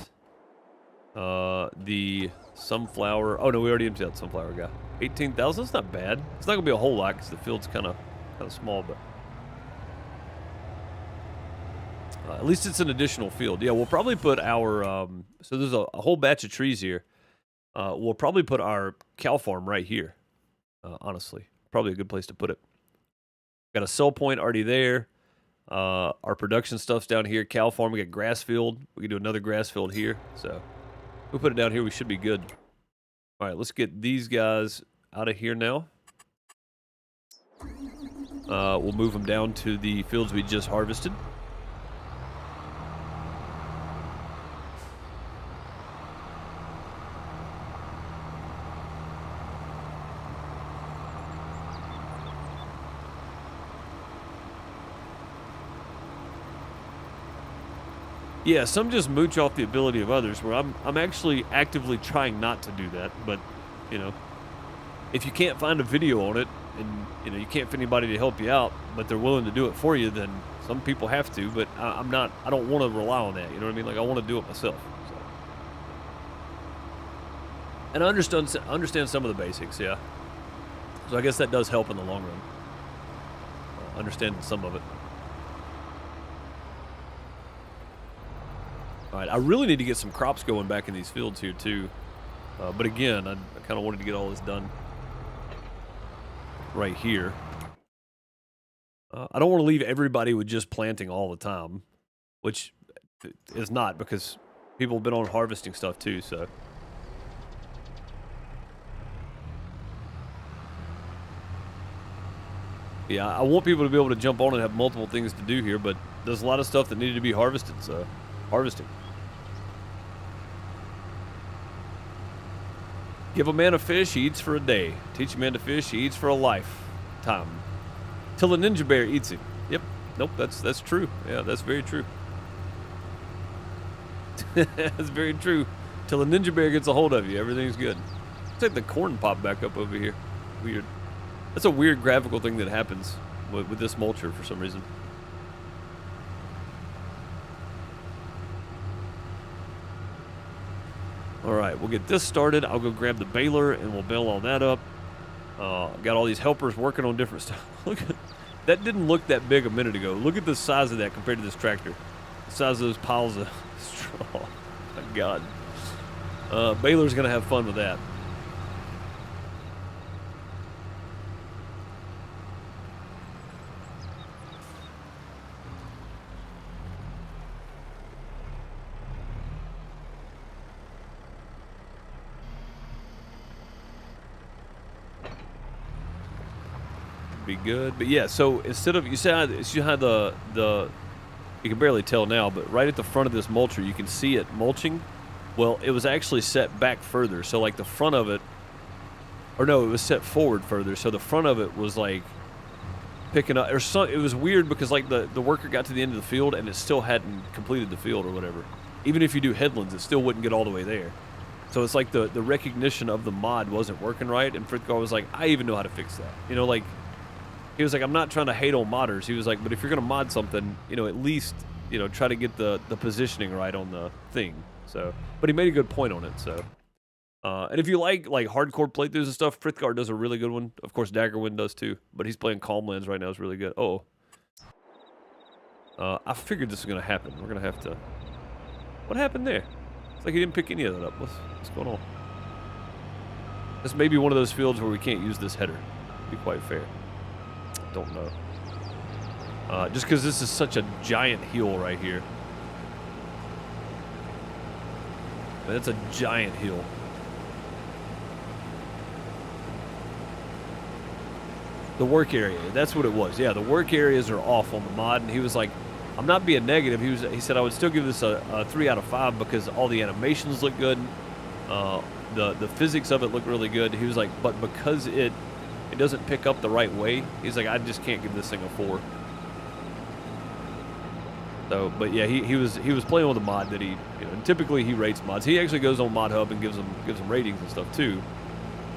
the sunflower. Oh no, we already emptied out the sunflower guy. 18,000. That's not bad. It's not gonna be a whole lot because the field's kind of small, but. At least it's an additional field. Yeah, we'll probably put our, so there's a whole batch of trees here. We'll probably put our cow farm right here, honestly. Probably a good place to put it. Got a sell point already there. Our production stuff's down here. Cow farm, we got grass field. We can do another grass field here. So if we put it down here, we should be good. All right, let's get these guys out of here now. We'll move them down to the fields we just harvested. Yeah, some just mooch off the ability of others, where I'm actually actively trying not to do that, but, you know, if you can't find a video on it, and, you know, you can't find anybody to help you out, but they're willing to do it for you, then some people have to, but I don't want to rely on that, you know what I mean? Like, I want to do it myself. So. And I understand some of the basics, yeah. So I guess that does help in the long run. Understanding some of it. All right, I really need to get some crops going back in these fields here too. But again, I kind of wanted to get all this done right here. I don't want to leave everybody with just planting all the time, which is not, because people have been on harvesting stuff too, so. Yeah, I want people to be able to jump on and have multiple things to do here, but there's a lot of stuff that needed to be harvested, so harvesting. Give a man a fish, he eats for a day. Teach a man to fish, he eats for a lifetime. Till a ninja bear eats him. Yep. Nope, that's true. Yeah, that's very true. That's very true. Till a ninja bear gets a hold of you, everything's good. Looks like the corn popped back up over here. Weird. That's a weird graphical thing that happens with this mulcher for some reason. All right, we'll get this started. I'll go grab the baler and we'll bale all that up. Got all these helpers working on different stuff. Look at That didn't look that big a minute ago. Look at the size of that compared to this tractor. The size of those piles of straw. My God. Baylor's going to have fun with that. Be good, but yeah. So instead of you had the you can barely tell now, but right at the front of this mulcher, you can see it mulching. Well, it was actually set back further, so like the front of it, or no, it was set forward further, so the front of it was like picking up. Or some, it was weird because like the worker got to the end of the field and it still hadn't completed the field or whatever. Even if you do headlands, it still wouldn't get all the way there. So it's like the recognition of the mod wasn't working right, and Frithgar was like, I even know how to fix that. You know, like. He was like, I'm not trying to hate on modders. He was like, but if you're going to mod something, you know, at least, you know, try to get the positioning right on the thing. So, but he made a good point on it, so. And if you like hardcore playthroughs and stuff, Frithgar does a really good one. Of course, Daggerwind does too, but he's playing Calmlands right now. It's really good. Oh. I figured this was going to happen. We're going to have to. What happened there? It's like he didn't pick any of that up. What's going on? This may be one of those fields where we can't use this header, to be quite fair. Don't know. Just because this is such a giant hill right here. That's a giant hill. The work area, that's what it was. Yeah, the work areas are off on the mod, and he was like, I'm not being negative. He said I would still give this a 3 out of 5 because all the animations look good. The physics of it look really good. He was like, but because it doesn't pick up the right way, he's like, I just can't give this thing a 4. So, but yeah, he was playing with a mod that he, you know, and typically he rates mods. He actually goes on Mod Hub and gives them ratings and stuff too.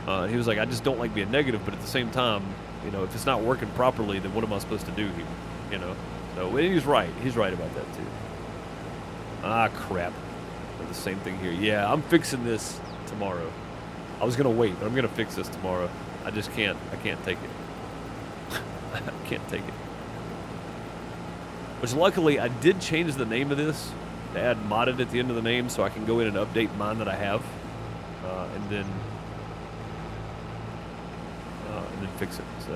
He was like, I just don't like being negative, but at the same time, you know, if it's not working properly, then what am I supposed to do here? You know. So and he's right. He's right about that too. Ah, crap. The same thing here. Yeah, I'm fixing this tomorrow. I was gonna wait, but I'm gonna fix this tomorrow. I just can't. I can't take it. I can't take it. Which luckily I did change the name of this to add modded at the end of the name, so I can go in and update mine that I have, and then fix it. So,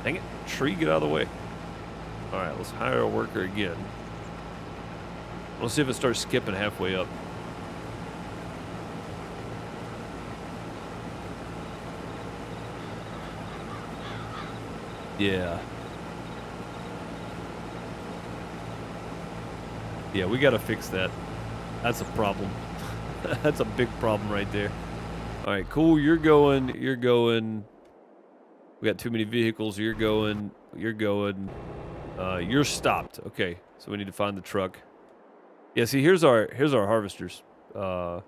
dang it, tree, get out of the way. All right, let's hire a worker again. Let's see if it starts skipping halfway up. Yeah. Yeah, we gotta fix that. That's a problem. That's a big problem right there. All right, cool. You're going. We got too many vehicles. You're going. You're stopped. Okay, so we need to find the truck. Yeah, see, here's our harvesters. Yeah,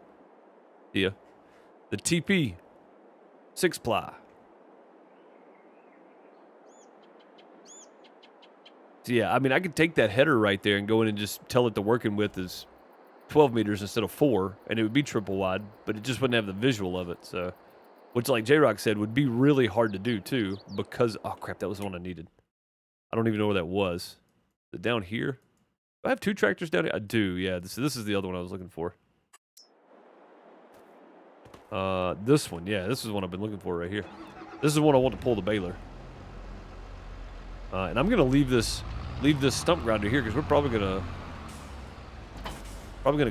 the TP 6-ply. So yeah, I mean, I could take that header right there and go in and just tell it the working width is 12 meters instead of 4, and it would be triple wide, but it just wouldn't have the visual of it. So, which, like J-Rock said, would be really hard to do too, because oh crap, that was the one I needed. I don't even know where that was. Is it down here? Do I have 2 tractors down here? I do. Yeah, this is the other one I was looking for. This one. Yeah, this is one I've been looking for right here. This is the one I want to pull the baler. And I'm gonna leave this stump grinder here because we're probably gonna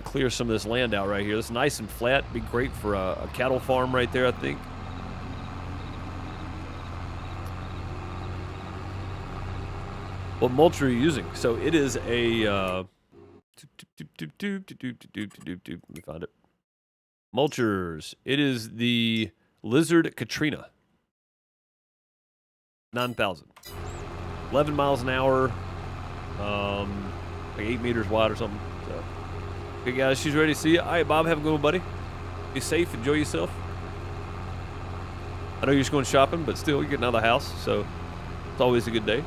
clear some of this land out right here. It's nice and flat. Be great for a cattle farm right there, I think. What mulch are you using? So it is a let me find it. Mulchers. It is the Lizard Katrina. 9,000. 11 miles an hour, like 8 meters wide or something. So, okay, guys, she's ready to see you. All right, Bob, have a good one, buddy. Be safe, enjoy yourself. I know you're just going shopping, but still, you're getting out of the house, so it's always a good day.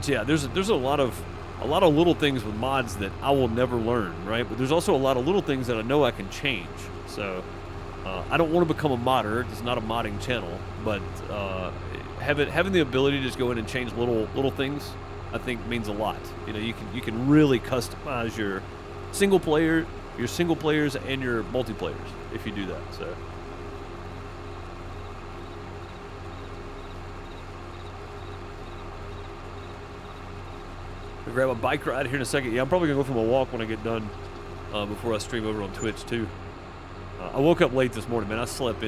But yeah, there's a lot of little things with mods that I will never learn, right? But there's also a lot of little things that I know I can change. So I don't want to become a modder. It's not a modding channel, but having the ability to just go in and change little things, I think means a lot. You know, you can really customize your single players and your multiplayers if you do that. So. I'll grab a bike ride here in a second. Yeah, I'm probably gonna go for a walk when I get done before I stream over on Twitch too. I woke up late this morning, man. I slept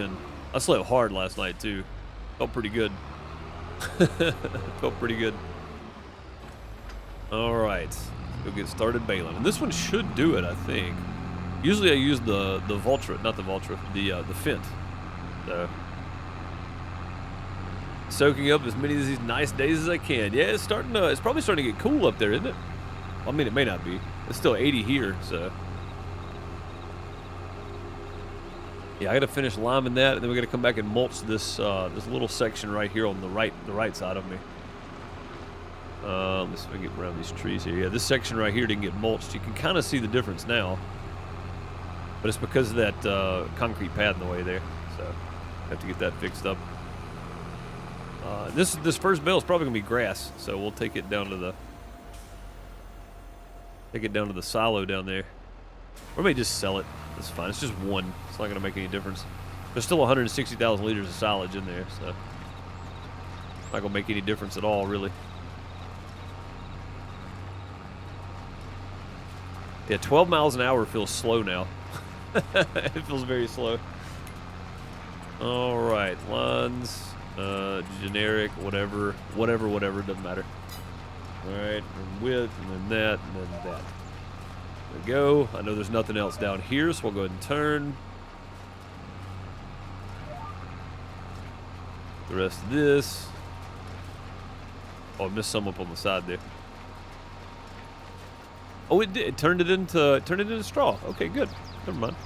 hard last night too. Felt pretty good. Felt pretty good. All right, we'll get started baling, and this one should do it, I think. Usually I use the Vultra, not the Vultra, the Fint. So soaking up as many of these nice days as I can. Yeah, it's probably starting to get cool up there, isn't it? Well, I mean, it may not be. It's still 80 here, so. Yeah, I got to finish liming that, and then we got to come back and mulch this this little section right here on the right side of me. Let's see if I can get around these trees here. Yeah, this section right here didn't get mulched. You can kind of see the difference now, but it's because of that concrete pad in the way there. So I have to get that fixed up. This first bale is probably gonna be grass, so we'll take it down to the silo down there. Or maybe just sell it. That's fine. It's just one. It's not gonna make any difference. There's still 160,000 liters of silage in there, so it's not gonna make any difference at all, really. Yeah, 12 miles an hour feels slow now. It feels very slow. All right, lines. Generic, whatever, doesn't matter. Alright, and width, and then that, and then that. There we go. I know there's nothing else down here, so we'll go ahead and turn. The rest of this. Oh, I missed some up on the side there. Oh, it did. It turned it into straw. Okay, good. Never mind.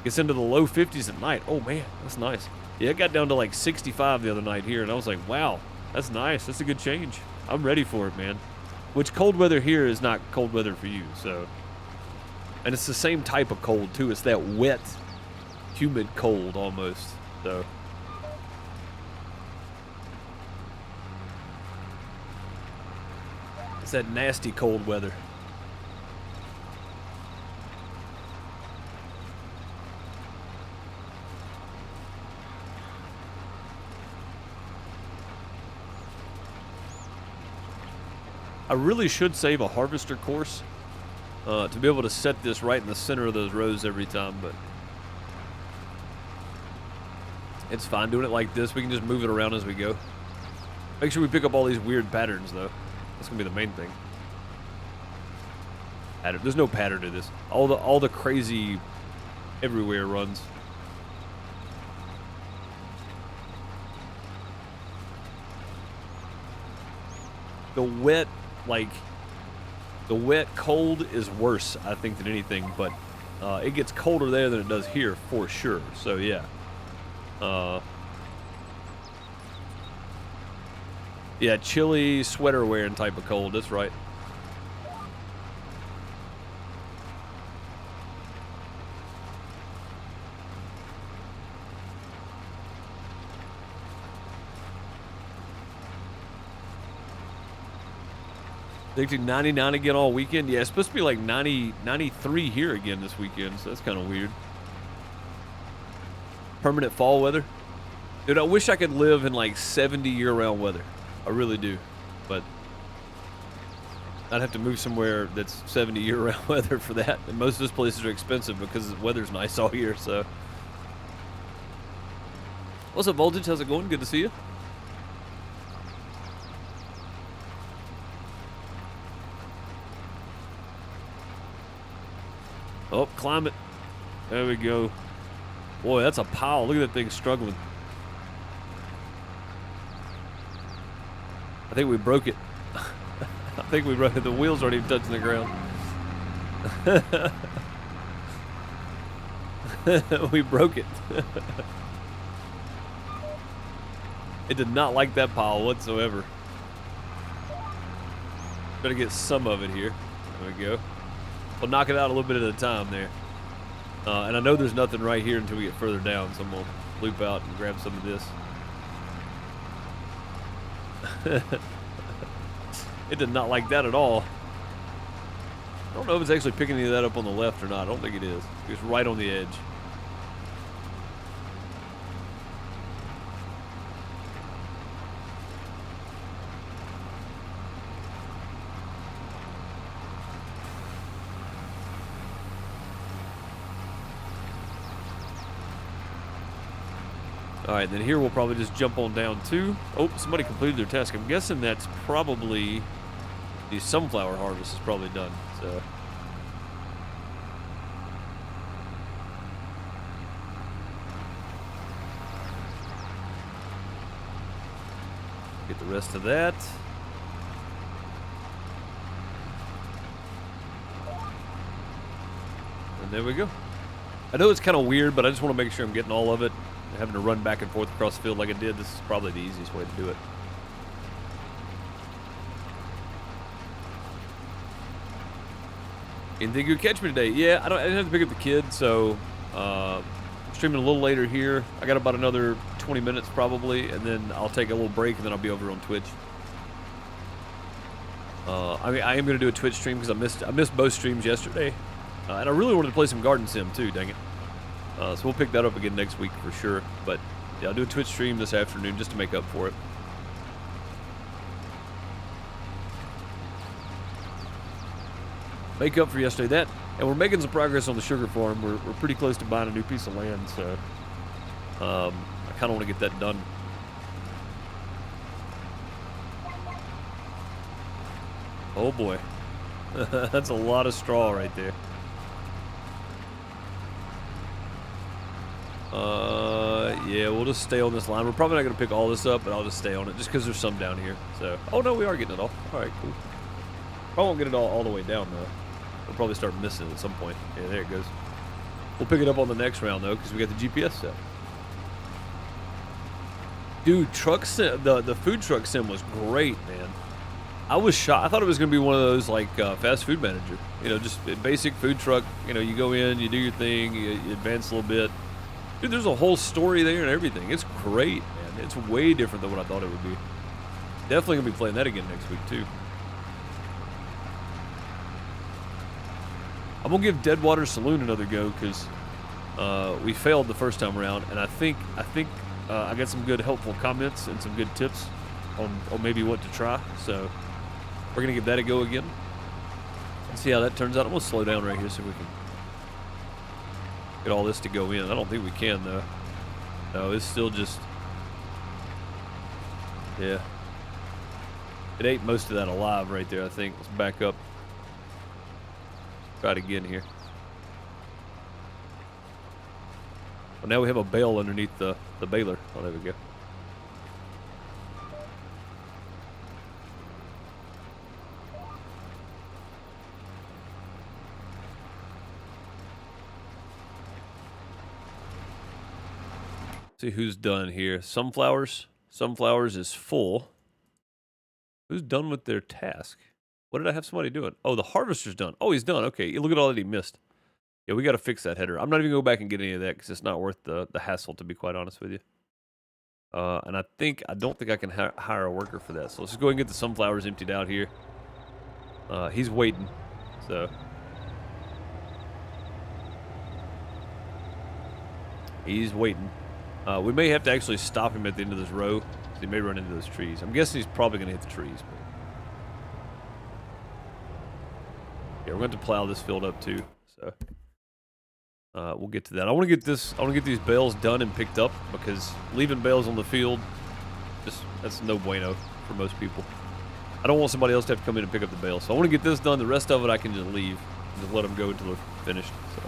Gets into the low 50s at night. Oh, man, that's nice. Yeah, it got down to like 65 the other night here, and I was like, wow, that's nice. That's a good change. I'm ready for it, man. Which cold weather here is not cold weather for you, so. And it's the same type of cold, too. It's that wet, humid cold almost, so. It's that nasty cold weather. I really should save a harvester course to be able to set this right in the center of those rows every time, but it's fine doing it like this. We can just move it around as we go. Make sure we pick up all these weird patterns, though. That's gonna be the main thing. There's no pattern to this. All the crazy everywhere runs. The wet cold is worse, I think, than anything, but it gets colder there than it does here for sure. So yeah. Yeah, chilly sweater wearing type of cold, that's right. Predicting 99 again all weekend. Yeah, it's supposed to be like 90, 93 here again this weekend, so that's kind of weird. Permanent fall weather. Dude, I wish I could live in like 70 year-round weather. I really do. But I'd have to move somewhere that's 70 year-round weather for that. And most of those places are expensive because the weather's nice all year, so. What's up, Voltage? How's it going? Good to see you. Oh, climb it. There we go. Boy, that's a pile. Look at that thing struggling. I think we broke it. I think we broke it. The wheels aren't even touching the ground. We broke it. It did not like that pile whatsoever. Try to get some of it here. There we go. We'll knock it out a little bit at a time there. And I know there's nothing right here until we get further down, so I'm going to loop out and grab some of this. It did not like that at all. I don't know if it's actually picking any of that up on the left or not. I don't think it is. It's right on the edge. All right, then here we'll probably just jump on down too. Oh, somebody completed their task. I'm guessing that's probably the sunflower harvest is probably done. So get the rest of that. And there we go. I know it's kind of weird, but I just want to make sure I'm getting all of it. Having to run back and forth across the field like I did, this is probably the easiest way to do it. Anything good catch me today? Yeah, I didn't have to pick up the kid, so streaming a little later here. I got about another 20 minutes probably, and then I'll take a little break, and then I'll be over on Twitch. I mean, I am going to do a Twitch stream because I missed both streams yesterday, and I really wanted to play some Garden Sim too. Dang it! So we'll pick that up again next week for sure. But yeah, I'll do a Twitch stream this afternoon just to make up for it. Make up for yesterday. And we're making some progress on the sugar farm. We're pretty close to buying a new piece of land, so I kind of want to get that done. Oh boy, that's a lot of straw right there. Yeah, we'll just stay on this line. We're probably not going to pick all this up, but I'll just stay on it just because there's some down here. So, oh no, we are getting it all. All right, cool. Probably won't get it all the way down though. We'll probably start missing it at some point. Yeah, there it goes. We'll pick it up on the next round though, because we got the GPS set. Dude, truck sim, the food truck sim was great, man. I was shocked. I thought it was going to be one of those like fast food manager. You know, just a basic food truck. You know, you go in, you do your thing, you advance a little bit. Dude, there's a whole story there and everything. It's great, man. It's way different than what I thought it would be. Definitely going to be playing that again next week, too. I'm going to give Deadwater Saloon another go because we failed the first time around, and I think I got some good helpful comments and some good tips on maybe what to try. So we're going to give that a go again and see how that turns out. I'm going to slow down right here so we can get all this to go in. I don't think we can, though. No, it's still just... Yeah. It ate most of that alive right there, I think. Let's back up. Try it again here. Well, now we have a bale underneath the baler. Oh, there we go. See who's done here. Sunflowers. Sunflowers is full. Who's done with their task? What did I have somebody doing? Oh, the harvester's done. Oh, he's done. Okay, look at all that he missed. Yeah, we got to fix that header. I'm not even going to go back and get any of that because it's not worth the hassle, to be quite honest with you. And I don't think I can hire a worker for that. So let's just go ahead and get the sunflowers emptied out here. He's waiting. So he's waiting. We may have to actually stop him at the end of this row. So he may run into those trees. I'm guessing he's probably going to hit the trees. But yeah, we're going to have to plow this field up too. So we'll get to that. I want to get these bales done and picked up because leaving bales on the field, that's no bueno for most people. I don't want somebody else to have to come in and pick up the bales. So I want to get this done. The rest of it I can just leave. Just let them go until they're finished. So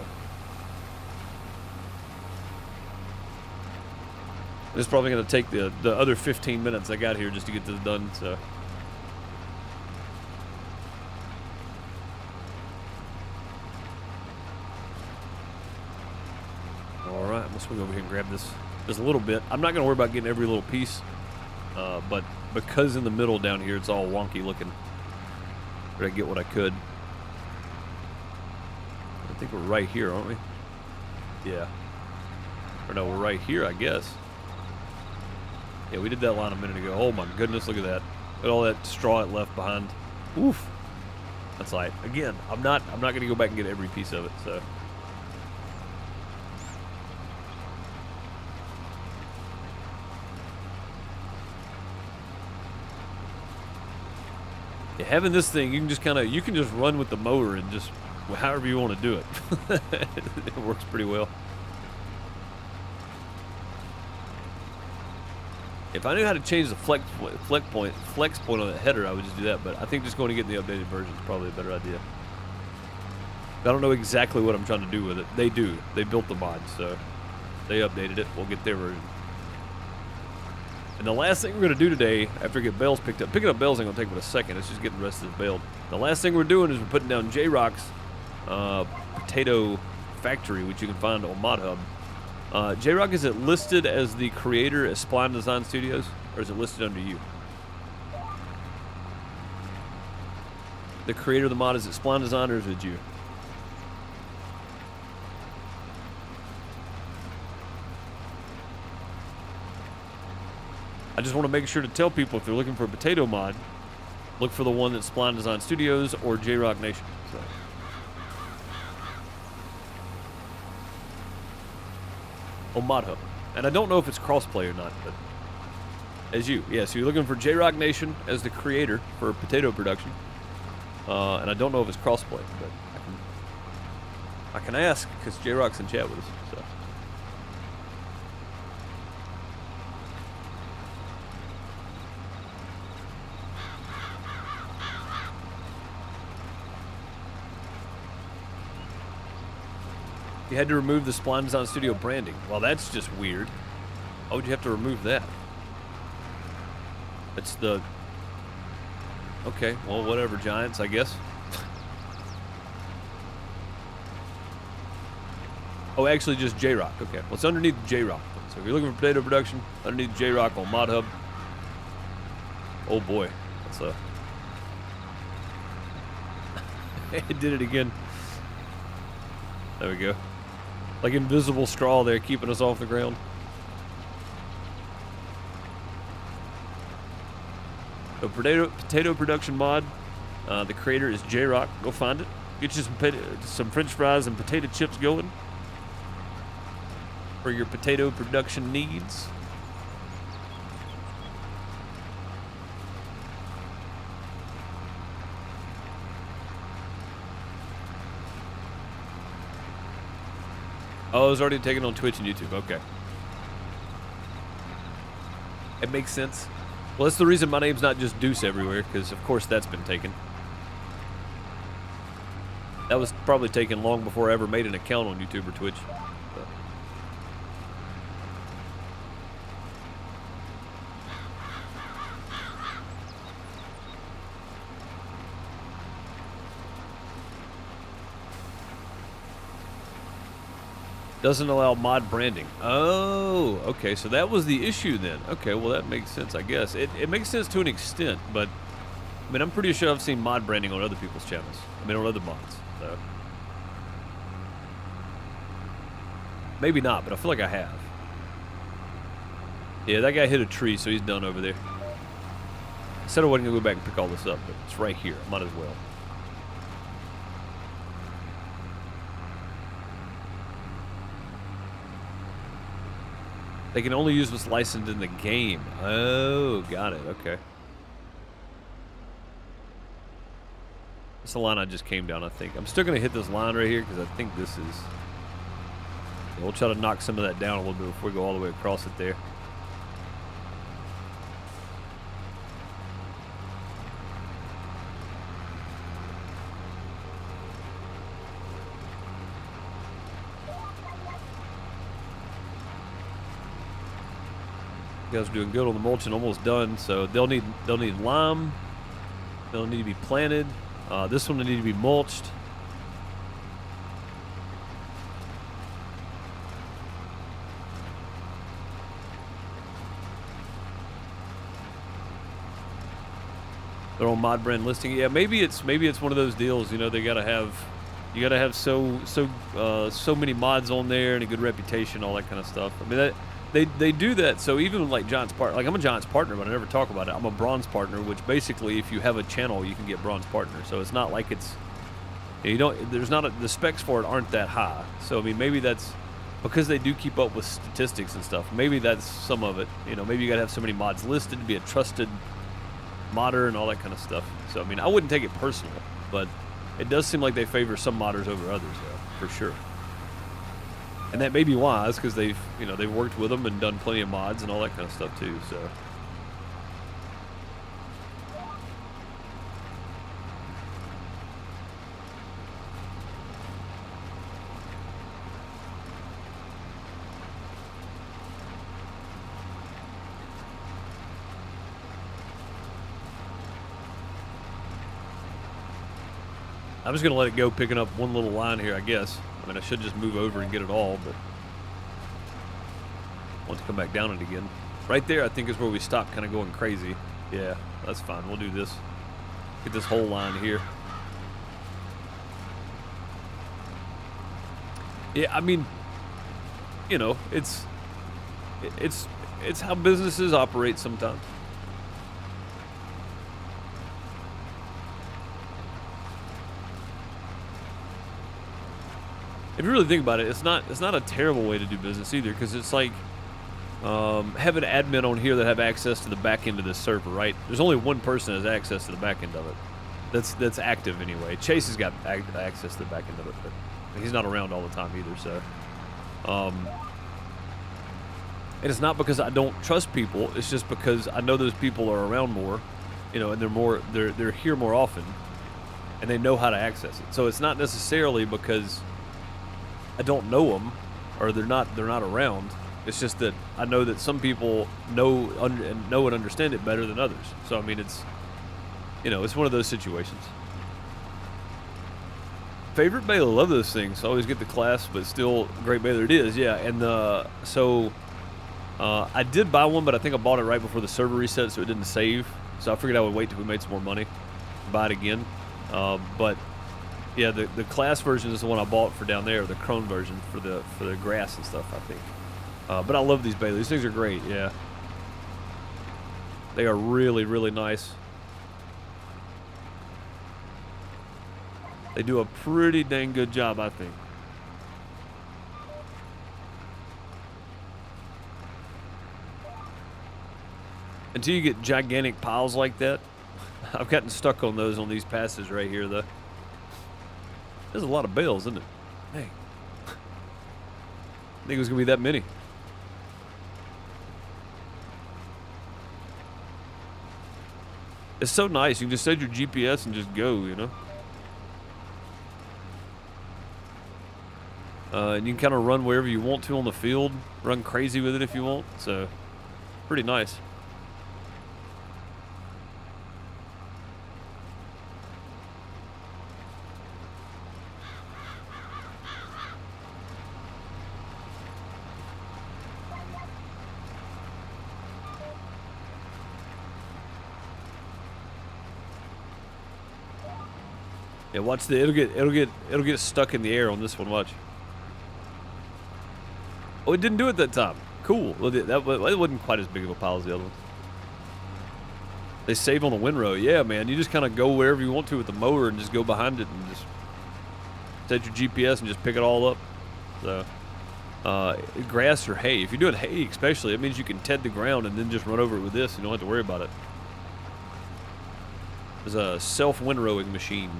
it's probably going to take the other 15 minutes I got here just to get this done. So all right, let's swing over here and grab this a little bit. I'm not going to worry about getting every little piece but because in the middle down here it's all wonky looking, but I get what I could. I think we're right here, aren't we? Yeah. Or no, we're right here, I guess. Yeah, we did that line a minute ago. Oh my goodness, look at that. Look at all that straw it left behind. Oof. That's like, again, I'm not gonna go back and get every piece of it, so. Yeah, having this thing, you can just you can just run with the motor and just however you want to do it. It works pretty well. If I knew how to change the flex point on that header, I would just do that. But I think just going to get the updated version is probably a better idea. I don't know exactly what I'm trying to do with it. They do. They built the mod, so they updated it. We'll get their version. And the last thing we're going to do today, after we get bales picked up, picking up bales ain't going to take but a second. Let's just get the rest of this baled. The last thing we're doing is we're putting down J-Rock's potato factory, which you can find on ModHub. J-Rock, is it listed as the creator at Spline Design Studios, or is it listed under you? The creator of the mod, is it Spline Design, or is it you? I just want to make sure to tell people if they're looking for a potato mod, look for the one that's Spline Design Studios or J-Rock Nation. So. On ModHub. And I don't know if it's crossplay or not, but as you. Yeah, so you're looking for J-Rock Nation as the creator for potato production. And I don't know if it's crossplay, but I can ask because J-Rock's in chat with us. So. You had to remove the Spline Design Studio branding. Well, that's just weird. Why would you have to remove that? It's the... Okay, well, whatever, Giants, I guess. Oh, actually, just J-Rock. Okay, well, it's underneath J-Rock. So if you're looking for potato production, underneath J-Rock on ModHub. Oh, boy. That's a... It did it again. There we go. Like invisible straw there, keeping us off the ground. So potato production mod. The creator is J-Rock. Go find it. Get you some French fries and potato chips going for your potato production needs. Oh, it was already taken on Twitch and YouTube. Okay. It makes sense. Well, that's the reason my name's not just Deuce everywhere, because of course that's been taken. That was probably taken long before I ever made an account on YouTube or Twitch. But. Doesn't allow mod branding. Oh, okay. So that was the issue then. Okay, well that makes sense, I guess. It makes sense to an extent, but I mean, I'm pretty sure I've seen mod branding on other people's channels. I mean, on other mods. So maybe not, but I feel like I have. Yeah, that guy hit a tree, so he's done over there. I said I wasn't gonna go back and pick all this up, but it's right here. Might as well. They can only use what's licensed in the game. Oh, got it. Okay. That's the line I just came down, I think. I'm still going to hit this line right here because I think this is... Yeah, we'll try to knock some of that down a little bit before we go all the way across it there. You guys are doing good on the mulching, almost done. So they'll need lime. They'll need to be planted. This one will need to be mulched. their own mod brand listing. Yeah, maybe it's one of those deals. You know, you gotta have so many mods on there and a good reputation, all that kind of stuff. I mean, they do that. So even like Giants partner, like I'm a Giants partner, but I never talk about it. I'm a bronze partner, which basically, if you have a channel, you can get bronze partner. So it's not like it's the specs for it aren't that high. So I mean, maybe that's because they do keep up with statistics and stuff. Maybe that's some of it. You know, maybe you gotta have so many mods listed to be a trusted modder and all that kind of stuff. So I mean, I wouldn't take it personal, but it does seem like they favor some modders over others, though, for sure. And that may be wise because they've worked with them and done plenty of mods and all that kind of stuff too. So. I'm just going to let it go picking up one little line here, I guess. I mean, I should just move over and get it all, but I want to come back down it again. Right there, I think, is where we stop kind of going crazy. Yeah, that's fine. We'll do this. Get this whole line here. Yeah, I mean, you know, it's how businesses operate sometimes. If you really think about it, it's not a terrible way to do business either, because it's like have an admin on here that have access to the back end of this server, right? There's only one person that has access to the back end of it. That's active anyway. Chase has got access to the back end of it, but he's not around all the time either. So, and it's not because I don't trust people. It's just because I know those people are around more, you know, and they're here more often, and they know how to access it. So it's not necessarily because I don't know them, or they're not around. It's just that I know that some people know and understand it better than others. So I mean, it's one of those situations. Favorite baler, love those things. Always get the class, but still great baler it is. Yeah, and I did buy one, but I think I bought it right before the server reset, so it didn't save. So I figured I would wait till we made some more money, buy it again. But yeah, the class version is the one I bought for down there, the Crone version for the grass and stuff, I think. But I love these balers. These things are great, yeah. They are really, really nice. They do a pretty dang good job, I think. Until you get gigantic piles like that. I've gotten stuck on those on these passes right here, though. There's a lot of bales, isn't it? Hey. I think it was going to be that many. It's so nice. You can just set your GPS and just go, you know? And you can kind of run wherever you want to on the field. Run crazy with it if you want. So, pretty nice. Yeah, watch it'll get stuck in the air on this one. Watch. Oh, it didn't do it that time. Cool. Well, that wasn't quite as big of a pile as the other one. They save on the windrow. Yeah, man. You just kind of go wherever you want to with the mower and just go behind it and just set your GPS and just pick it all up. So, grass or hay. If you're doing hay especially, it means you can ted the ground and then just run over it with this. You don't have to worry about it. There's a self-windrowing machine.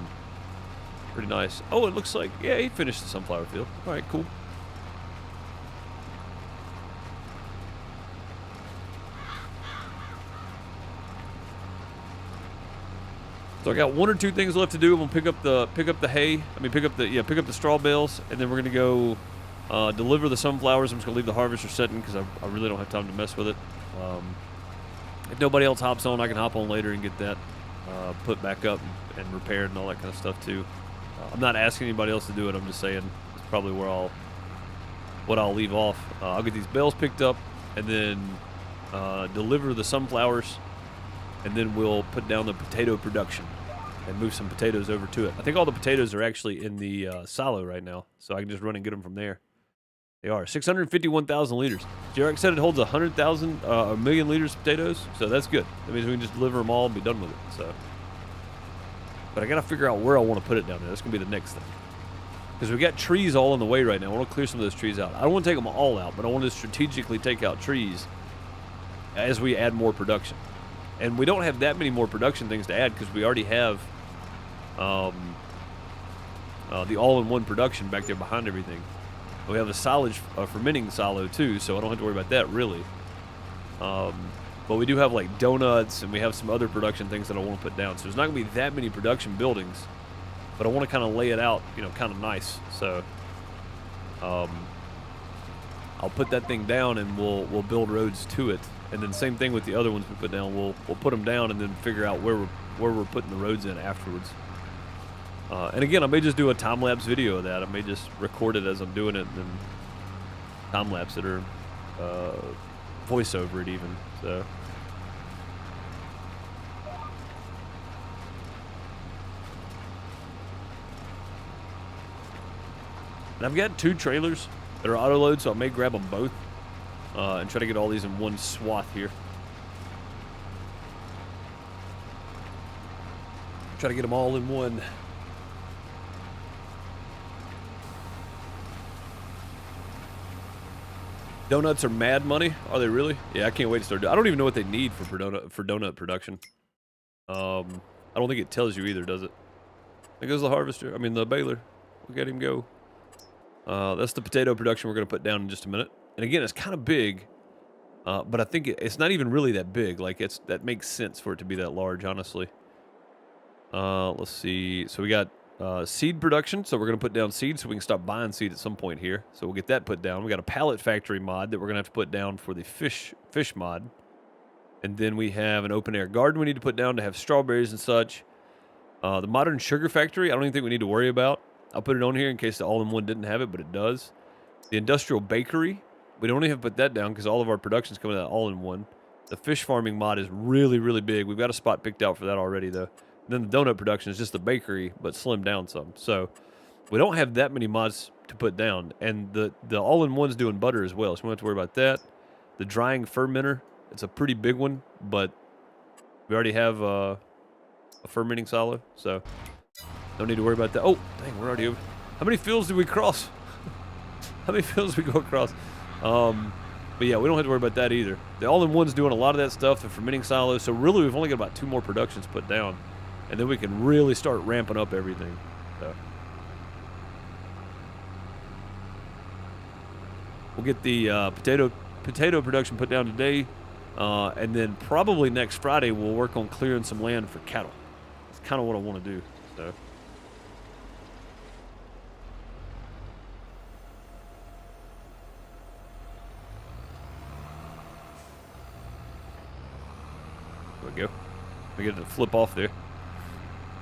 Pretty nice. Oh, it looks like, yeah, he finished the sunflower field. All right, cool. So I got one or two things left to do. I'm gonna pick up the hay. Pick up the straw bales, and then we're gonna go deliver the sunflowers. I'm just gonna leave the harvester setting because I really don't have time to mess with it. If nobody else hops on, I can hop on later and get that put back up and repaired and all that kind of stuff too. I'm not asking anybody else to do it. I'm just saying it's probably what I'll leave off. I'll get these bales picked up and then deliver the sunflowers and then we'll put down the potato production and move some potatoes over to it. I think all the potatoes are actually in the silo right now, so I can just run and get them from there. They are 651,000 liters. Jarek said it holds 100,000, a million liters of potatoes, so that's good. That means we can just deliver them all and be done with it. So, but I gotta figure out where I want to put it down there. That's gonna be the next thing, because we got trees all in the way right now. I want to clear some of those trees out. I don't want to take them all out, but I want to strategically take out trees as we add more production. And we don't have that many more production things to add because we already have the all-in-one production back there behind everything. We have a silage, fermenting silo too, so I don't have to worry about that really. But we do have like donuts, and we have some other production things that I want to put down. So there's not going to be that many production buildings, but I want to kind of lay it out, you know, kind of nice. So I'll put that thing down, and we'll build roads to it. And then same thing with the other ones we put down. We'll put them down and then figure out where we're putting the roads in afterwards. And again, I may just do a time-lapse video of that. I may just record it as I'm doing it and then time-lapse it, or voice over it even. So and I've got 2 trailers that are auto load, so I may grab them both and try to get all these in one swath here. Try to get them all in one. Donuts are mad money. Are they really? Yeah, I can't wait to start. I don't even know what they need for donut production. I don't think it tells you either, does it? There goes the harvester. I mean, the baler. Look at him go. That's the potato production we're going to put down in just a minute. And again, it's kind of big, but I think it's not even really that big. Like, that makes sense for it to be that large, honestly. Let's see. So we got seed production, so we're going to put down seed so we can stop buying seed at some point here. So we'll get that put down. We got a pallet factory mod that we're going to have to put down for the fish mod. And then we have an open air garden we need to put down to have strawberries and such. The modern sugar factory, I don't even think we need to worry about. I'll put it on here in case the all-in-one didn't have it, but it does. The industrial bakery, we don't even put that down because all of our production's coming out all-in-one. The fish farming mod is really, really big. We've got a spot picked out for that already, though. Then the donut production is just the bakery, but slimmed down some. So we don't have that many mods to put down. And the all-in-one's doing butter as well, so we don't have to worry about that. The drying fermenter, it's a pretty big one, but we already have a fermenting silo, so don't need to worry about that. Oh, dang, we're already over. How many fields did we cross? How many fields did we go across? But yeah, we don't have to worry about that either. The all-in-one's doing a lot of that stuff, the fermenting silo, so really we've only got about 2 more productions put down. And then we can really start ramping up everything. So we'll get the potato production put down today, and then probably next Friday we'll work on clearing some land for cattle. That's kind of what I want to do. So there we go. We get it to flip off there.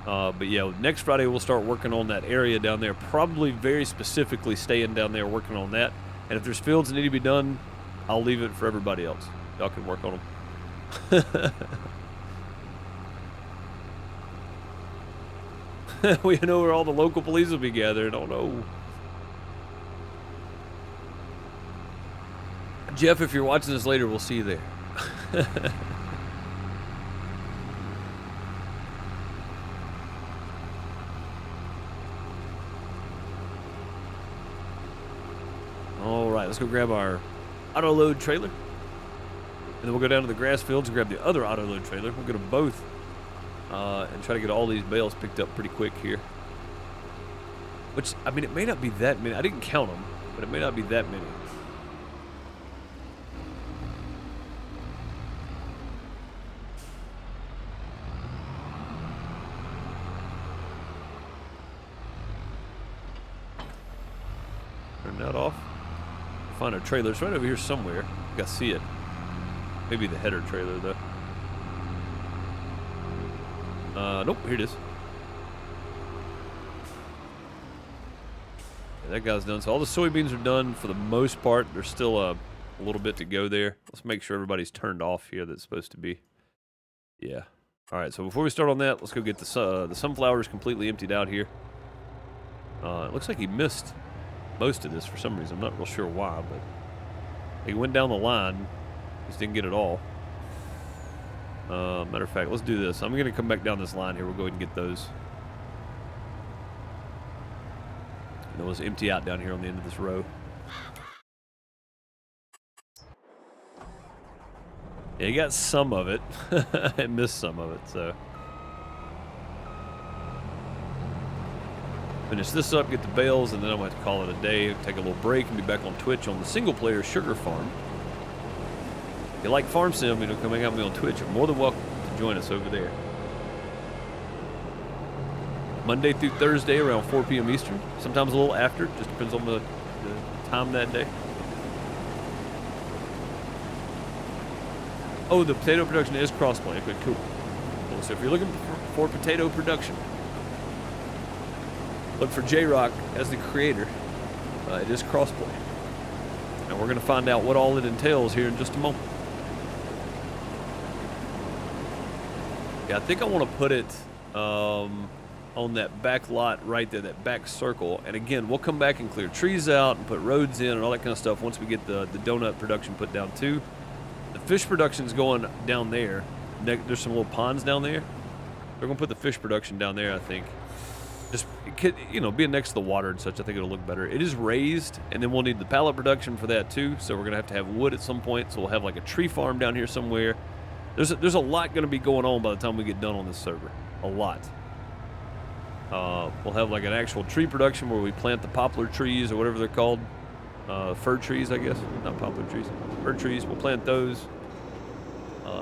But yeah, next Friday we'll start working on that area down there. Probably very specifically staying down there working on that. And if there's fields that need to be done, I'll leave it for everybody else. Y'all can work on them. We know where all the local police will be gathered. Oh no. Jeff, if you're watching this later, we'll see you there. Alright, let's go grab our auto load trailer. And then we'll go down to the grass fields and grab the other auto load trailer. We'll get them both and try to get all these bales picked up pretty quick here. Which, I mean, it may not be that many. I didn't count them, but it may not be that many. Turn that off. Find our trailer. It's right over here somewhere. I gotta see it. Maybe the header trailer, though. Nope, here it is. Yeah, that guy's done. So all the soybeans are done for the most part. There's still a little bit to go there. Let's make sure everybody's turned off here that's supposed to be. Yeah. All right, so before we start on that, let's go get the sunflowers completely emptied out here. It looks like he missed most of this for some reason. I'm not real sure why, but he went down the line. Just didn't get it all. Matter of fact, let's do this. I'm going to come back down this line here. We'll go ahead and get those. And then let's empty out down here on the end of this row. Yeah, you got some of it. I missed some of it, so. Finish this up, get the bales, and then I'm going to have to call it a day. Take a little break and be back on Twitch on the single-player sugar farm. If you like Farm Sim, you know, come hang out with me on Twitch. You're more than welcome to join us over there. Monday through Thursday around 4 p.m. Eastern. Sometimes a little after. Just depends on the time that day. Oh, the potato production is crossplay. Okay, cool. So if you're looking for potato production, look for J-Rock as the creator. It is crossplay. And we're going to find out what all it entails here in just a moment. Yeah, I think I want to put it on that back lot right there, that back circle. And again, we'll come back and clear trees out and put roads in and all that kind of stuff once we get the donut production put down too. The fish production's going down there. There's some little ponds down there. They're going to put the fish production down there, I think. Just, you know, being next to the water and such, I think it'll look better. It is raised, and then we'll need the pallet production for that too. So we're going to have wood at some point. So we'll have like a tree farm down here somewhere. There's a lot going to be going on by the time we get done on this server. A lot. We'll have like an actual tree production where we plant the poplar trees or whatever they're called. Fir trees, I guess. Not poplar trees. Fir trees. We'll plant those.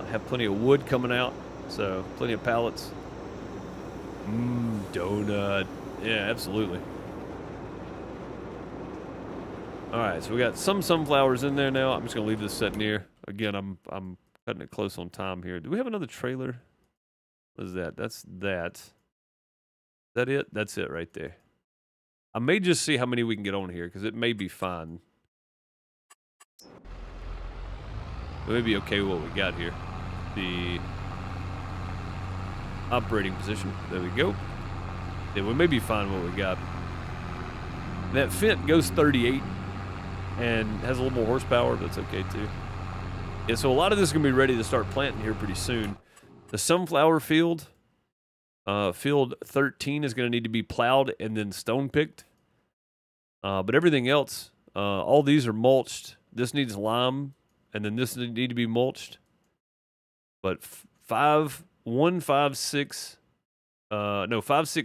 Have plenty of wood coming out. So, plenty of pallets. Donut. Yeah, absolutely. Alright, so we got some sunflowers in there now. I'm just going to leave this sitting here. Again, I'm cutting it close on time here. Do we have another trailer? What is that? That's that. Is that it? That's it right there. I may just see how many we can get on here, because it may be fine. It may be okay with what we got here. The operating position. There we go. Yeah, we may be fine with what we got. That Fendt goes 38 and has a little more horsepower, but that's okay too. Yeah, so a lot of this is going to be ready to start planting here pretty soon. The sunflower field, field 13 is going to need to be plowed and then stone picked. But everything else, all these are mulched. This needs lime, and then this need to be mulched. But 5, 6,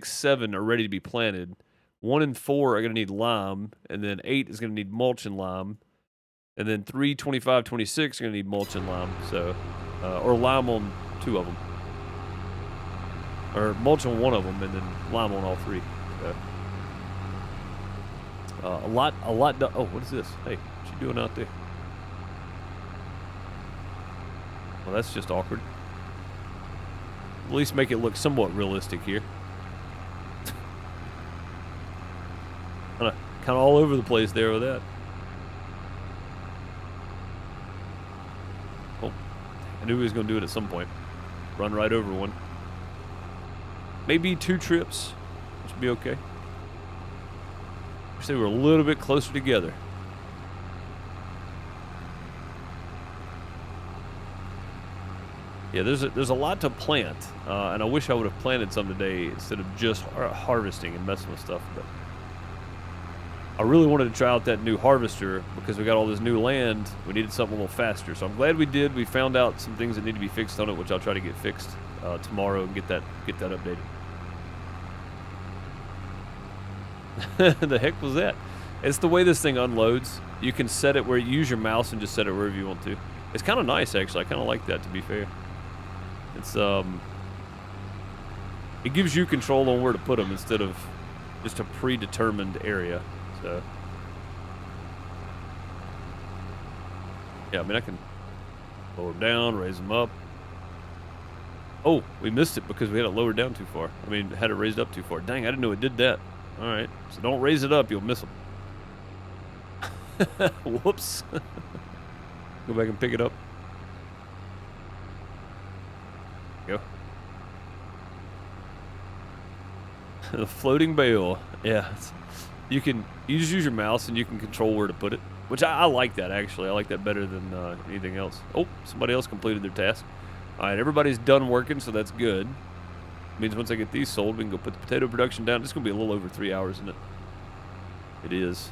7 are ready to be planted. 1 and 4 are going to need lime, and then 8 is going to need mulch and lime. And then 3, 25, 26 are going to need mulch and lime. So, or lime on 2 of them. Or mulch on 1 of them, and then lime on all 3. So, a lot. Oh, what is this? Hey, what you doing out there? Well, that's just awkward. At least make it look somewhat realistic here. kind of all over the place there with that. Oh, I knew he was going to do it at some point. Run right over one. Maybe 2 trips, which would be okay. Wish they were a little bit closer together. Yeah, there's a lot to plant, and I wish I would have planted some today instead of just harvesting and messing with stuff. But I really wanted to try out that new harvester because we got all this new land. We needed something a little faster, so I'm glad we did. We found out some things that need to be fixed on it, which I'll try to get fixed tomorrow and get that updated. The heck was that? It's the way this thing unloads. You can set it where you use your mouse and just set it wherever you want to. It's kind of nice, actually. I kind of like that, to be fair. It's it gives you control on where to put them instead of just a predetermined area. So yeah, I mean, I can lower them down, raise them up. Oh, we missed it because we had it lowered down too far. I mean, had it raised up too far. Dang, I didn't know it did that. All right, so don't raise it up, you'll miss them. Whoops. Go back and pick it up. Go. The floating bale. Yeah. You just use your mouse and you can control where to put it. Which I like that, actually. I like that better than anything else. Oh, somebody else completed their task. All right, everybody's done working, so that's good. Means once I get these sold, we can go put the potato production down. It's going to be a little over 3 hours, isn't it? It is.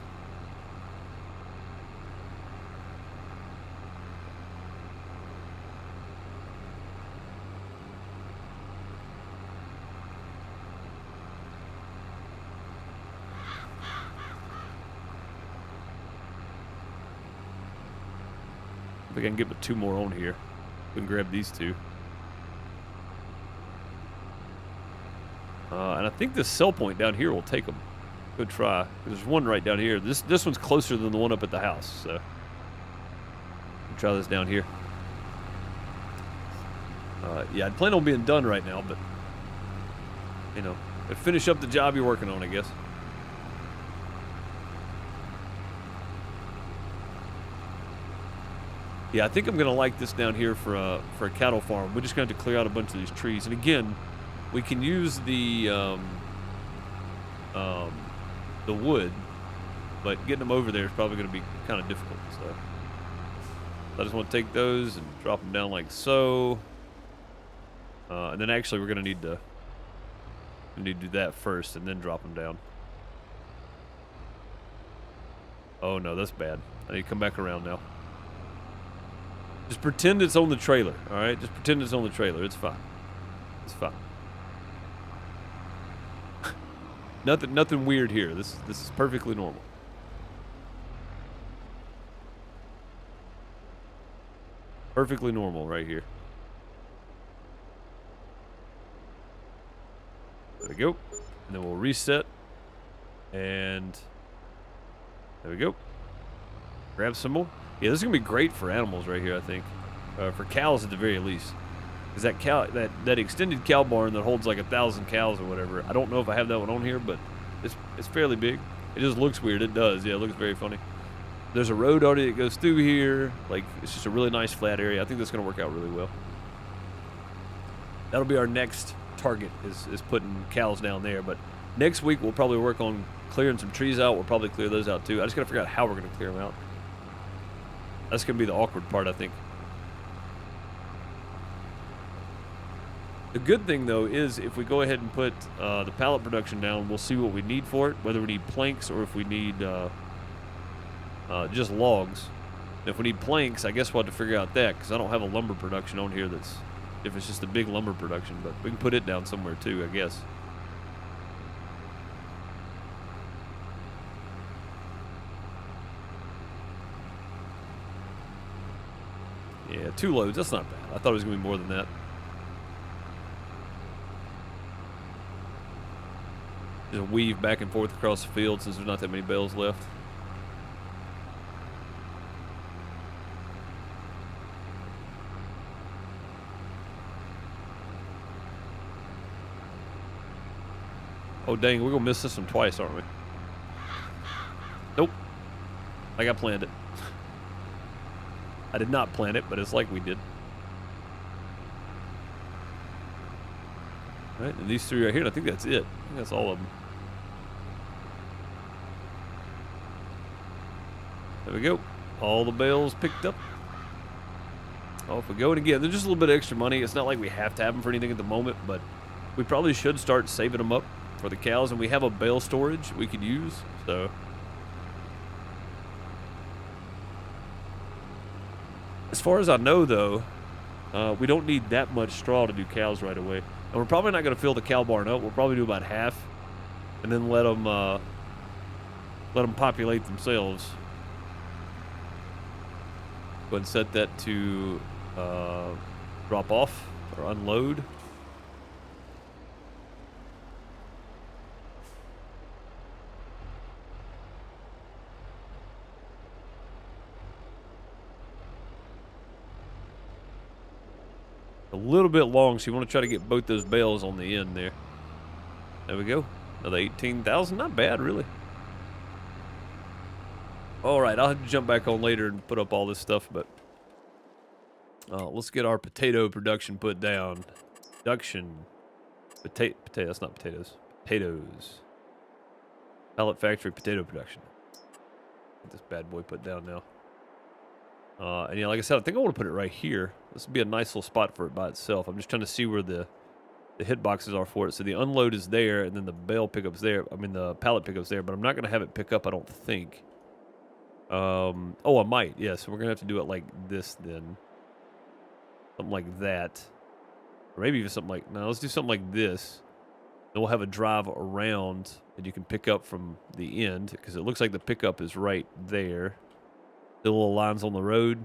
I think I can get 2 more on here. We can grab these 2. And I think this sell point down here will take them. Good try. There's one right down here. This one's closer than the one up at the house, so we'll try this down here. Yeah, I'd plan on being done right now, but you know, finish up the job you're working on, I guess. Yeah, I think I'm gonna like this down here for a cattle farm. We're just gonna have to clear out a bunch of these trees, and again, we can use the wood, but getting them over there is probably going to be kind of difficult. So I just want to take those and drop them down like so, and then actually we're going to need to do that first and then drop them down. Oh no, that's bad. I need to come back around now. Just pretend it's on the trailer, all right? Just pretend it's on the trailer. It's fine. It's fine. Nothing weird here. This is perfectly normal. Perfectly normal right here. There we go. And then we'll reset. And there we go. Grab some more. Yeah, this is gonna be great for animals right here, I think. For cows at the very least. Because that extended cow barn that holds like 1,000 cows or whatever. I don't know if I have that one on here, but it's fairly big. It just looks weird. It does. Yeah, it looks very funny. There's a road already that goes through here. Like, it's just a really nice flat area. I think that's going to work out really well. That'll be our next target is putting cows down there. But next week we'll probably work on clearing some trees out. We'll probably clear those out too. I just got to figure out how we're going to clear them out. That's going to be the awkward part, I think. The good thing, though, is if we go ahead and put the pallet production down, we'll see what we need for it, whether we need planks or if we need just logs. And if we need planks, I guess we'll have to figure out that, because I don't have a lumber production on here that's, if it's just a big lumber production, but we can put it down somewhere too, I guess. Yeah, 2 loads, that's not bad. I thought it was going to be more than that. Just weave back and forth across the field since there's not that many bales left. Oh dang, we're gonna miss this one twice, aren't we? Nope. Like I planned it. I did not plan it, but it's like we did. All right, and these 3 right here, and I think that's it. I think that's all of them. There we go. All the bales picked up. Off we go. And again, there's just a little bit of extra money. It's not like we have to have them for anything at the moment, but we probably should start saving them up for the cows. And we have a bale storage we could use, so. As far as I know, though, we don't need that much straw to do cows right away. And we're probably not going to fill the cow barn up. We'll probably do about half, and then let them populate themselves. Go ahead and set that to drop off or unload. A little bit long, so you want to try to get both those bales on the end there. There we go. Another 18,000. Not bad, really. All right, I'll have to jump back on later and put up all this stuff, but let's get our potato production put down. production. Potato, that's not potatoes. Potatoes. Pallet factory potato production. Get this bad boy put down now. And yeah, like I said, I think I want to put it right here. This would be a nice little spot for it by itself. I'm just trying to see where the hit boxes are for it. So the unload is there, and then the bale pickup's there. I mean, the pallet pickup's there, but I'm not going to have it pick up, I don't think. Oh, I might. Yeah, so we're going to have to do it like this then. Something like that. Or maybe even something like... No, let's do something like this. Then we'll have a drive around that you can pick up from the end, because it looks like the pickup is right there. The little lines on the road,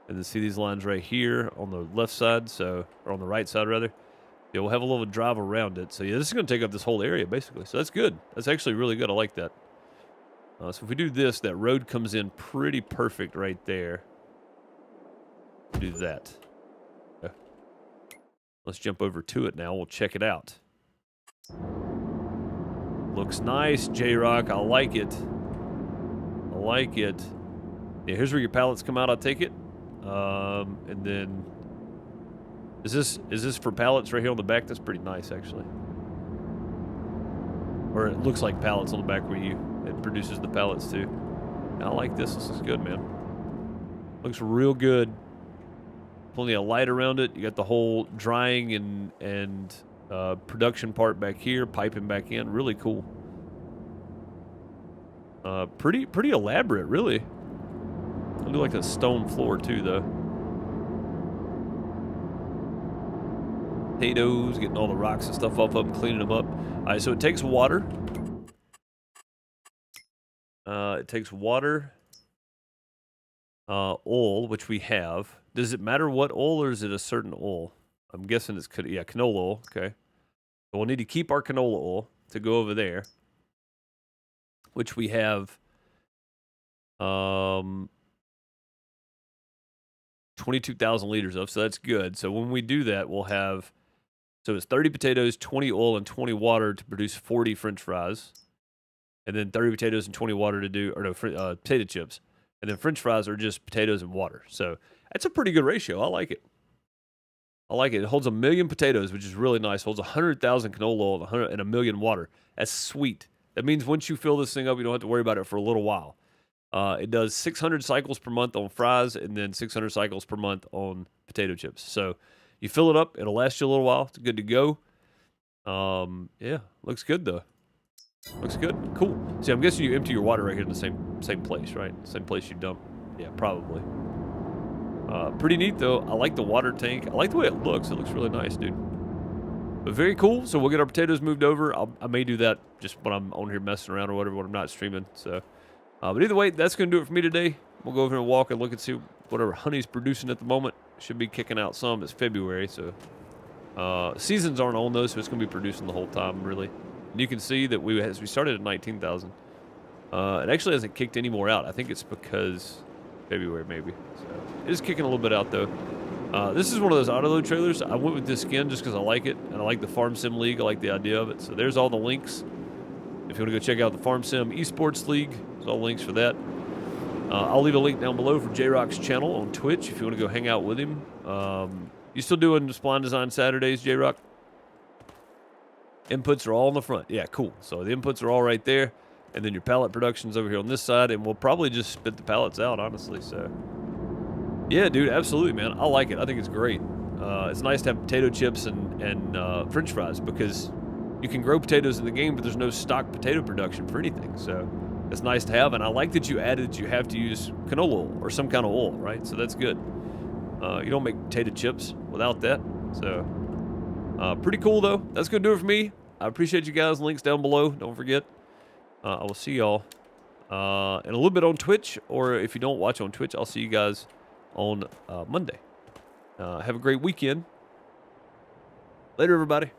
and then see these lines right here on the left side, so, or on the right side rather. Yeah, we'll have a little drive around it. So yeah, this is going to take up this whole area basically. So that's good. That's actually really good. I like that. So if we do this, that road comes in pretty perfect right there. Do that. Okay. Let's jump over to it now. We'll check it out. Looks nice, J-Rock. I like it. I like it. Yeah, here's where your pallets come out. I'll take it. And then, is this for pallets right here on the back? That's pretty nice, actually. Or it looks like pallets on the back where it produces the pallets too. I like this. This is good, man. Looks real good. Plenty of light around it. You got the whole drying and production part back here, piping back in. Really cool. Pretty elaborate, really. I do like a stone floor too, though. Potatoes, getting all the rocks and stuff off of them, cleaning them up. All right, so it takes water. It takes water, oil, which we have. Does it matter what oil, or is it a certain oil? I'm guessing it's canola oil. Okay, so we'll need to keep our canola oil to go over there, which we have. 22,000 liters of, so that's good. So when we do that, we'll have, so it's 30 potatoes, 20 oil, and 20 water to produce 40 French fries. And then 30 potatoes and 20 water to do, or no, potato chips. And then French fries are just potatoes and water. So that's a pretty good ratio. I like it. I like it. It holds 1 million potatoes, which is really nice. It holds 100,000 canola oil and 1 million water. That's sweet. That means once you fill this thing up, you don't have to worry about it for a little while. It does 600 cycles per month on fries, and then 600 cycles per month on potato chips. So you fill it up, it'll last you a little while. It's good to go. Yeah, looks good though. Looks good. Cool. See, I'm guessing you empty your water right here in the same place, right? Same place you dump. Yeah, probably. Pretty neat though. I like the water tank. I like the way it looks. It looks really nice, dude. But very cool. So we'll get our potatoes moved over. I may do that just when I'm on here messing around or whatever when I'm not streaming. So. But either way, that's going to do it for me today. We'll go over and walk and look and see whatever honey's producing at the moment. Should be kicking out some. It's February, so seasons aren't on those, so it's going to be producing the whole time, really. And you can see that we started at 19,000. It actually hasn't kicked any more out. I think it's because February, maybe. So it is kicking a little bit out, though. This is one of those autoload trailers. I went with this skin just because I like it, and I like the Farm Sim League. I like the idea of it. So there's all the links. If you want to go check out the Farm Sim Esports League, there's all links for that. I'll leave a link down below for J-Rock's channel on Twitch if you want to go hang out with him. You still doing Spline Design Saturdays, J-Rock? Inputs are all on the front. Yeah, cool. So the inputs are all right there. And then your pallet production's over here on this side, and we'll probably just spit the pallets out, honestly. So, yeah, dude, absolutely, man. I like it. I think it's great. It's nice to have potato chips and French fries because you can grow potatoes in the game, but there's no stock potato production for anything. So it's nice to have, and I like that you added you have to use canola oil or some kind of oil, right? So that's good. You don't make potato chips without that. So pretty cool, though. That's going to do it for me. I appreciate you guys. Links down below. Don't forget. I will see y'all in a little bit on Twitch, or if you don't watch on Twitch, I'll see you guys on Monday. Have a great weekend. Later, everybody.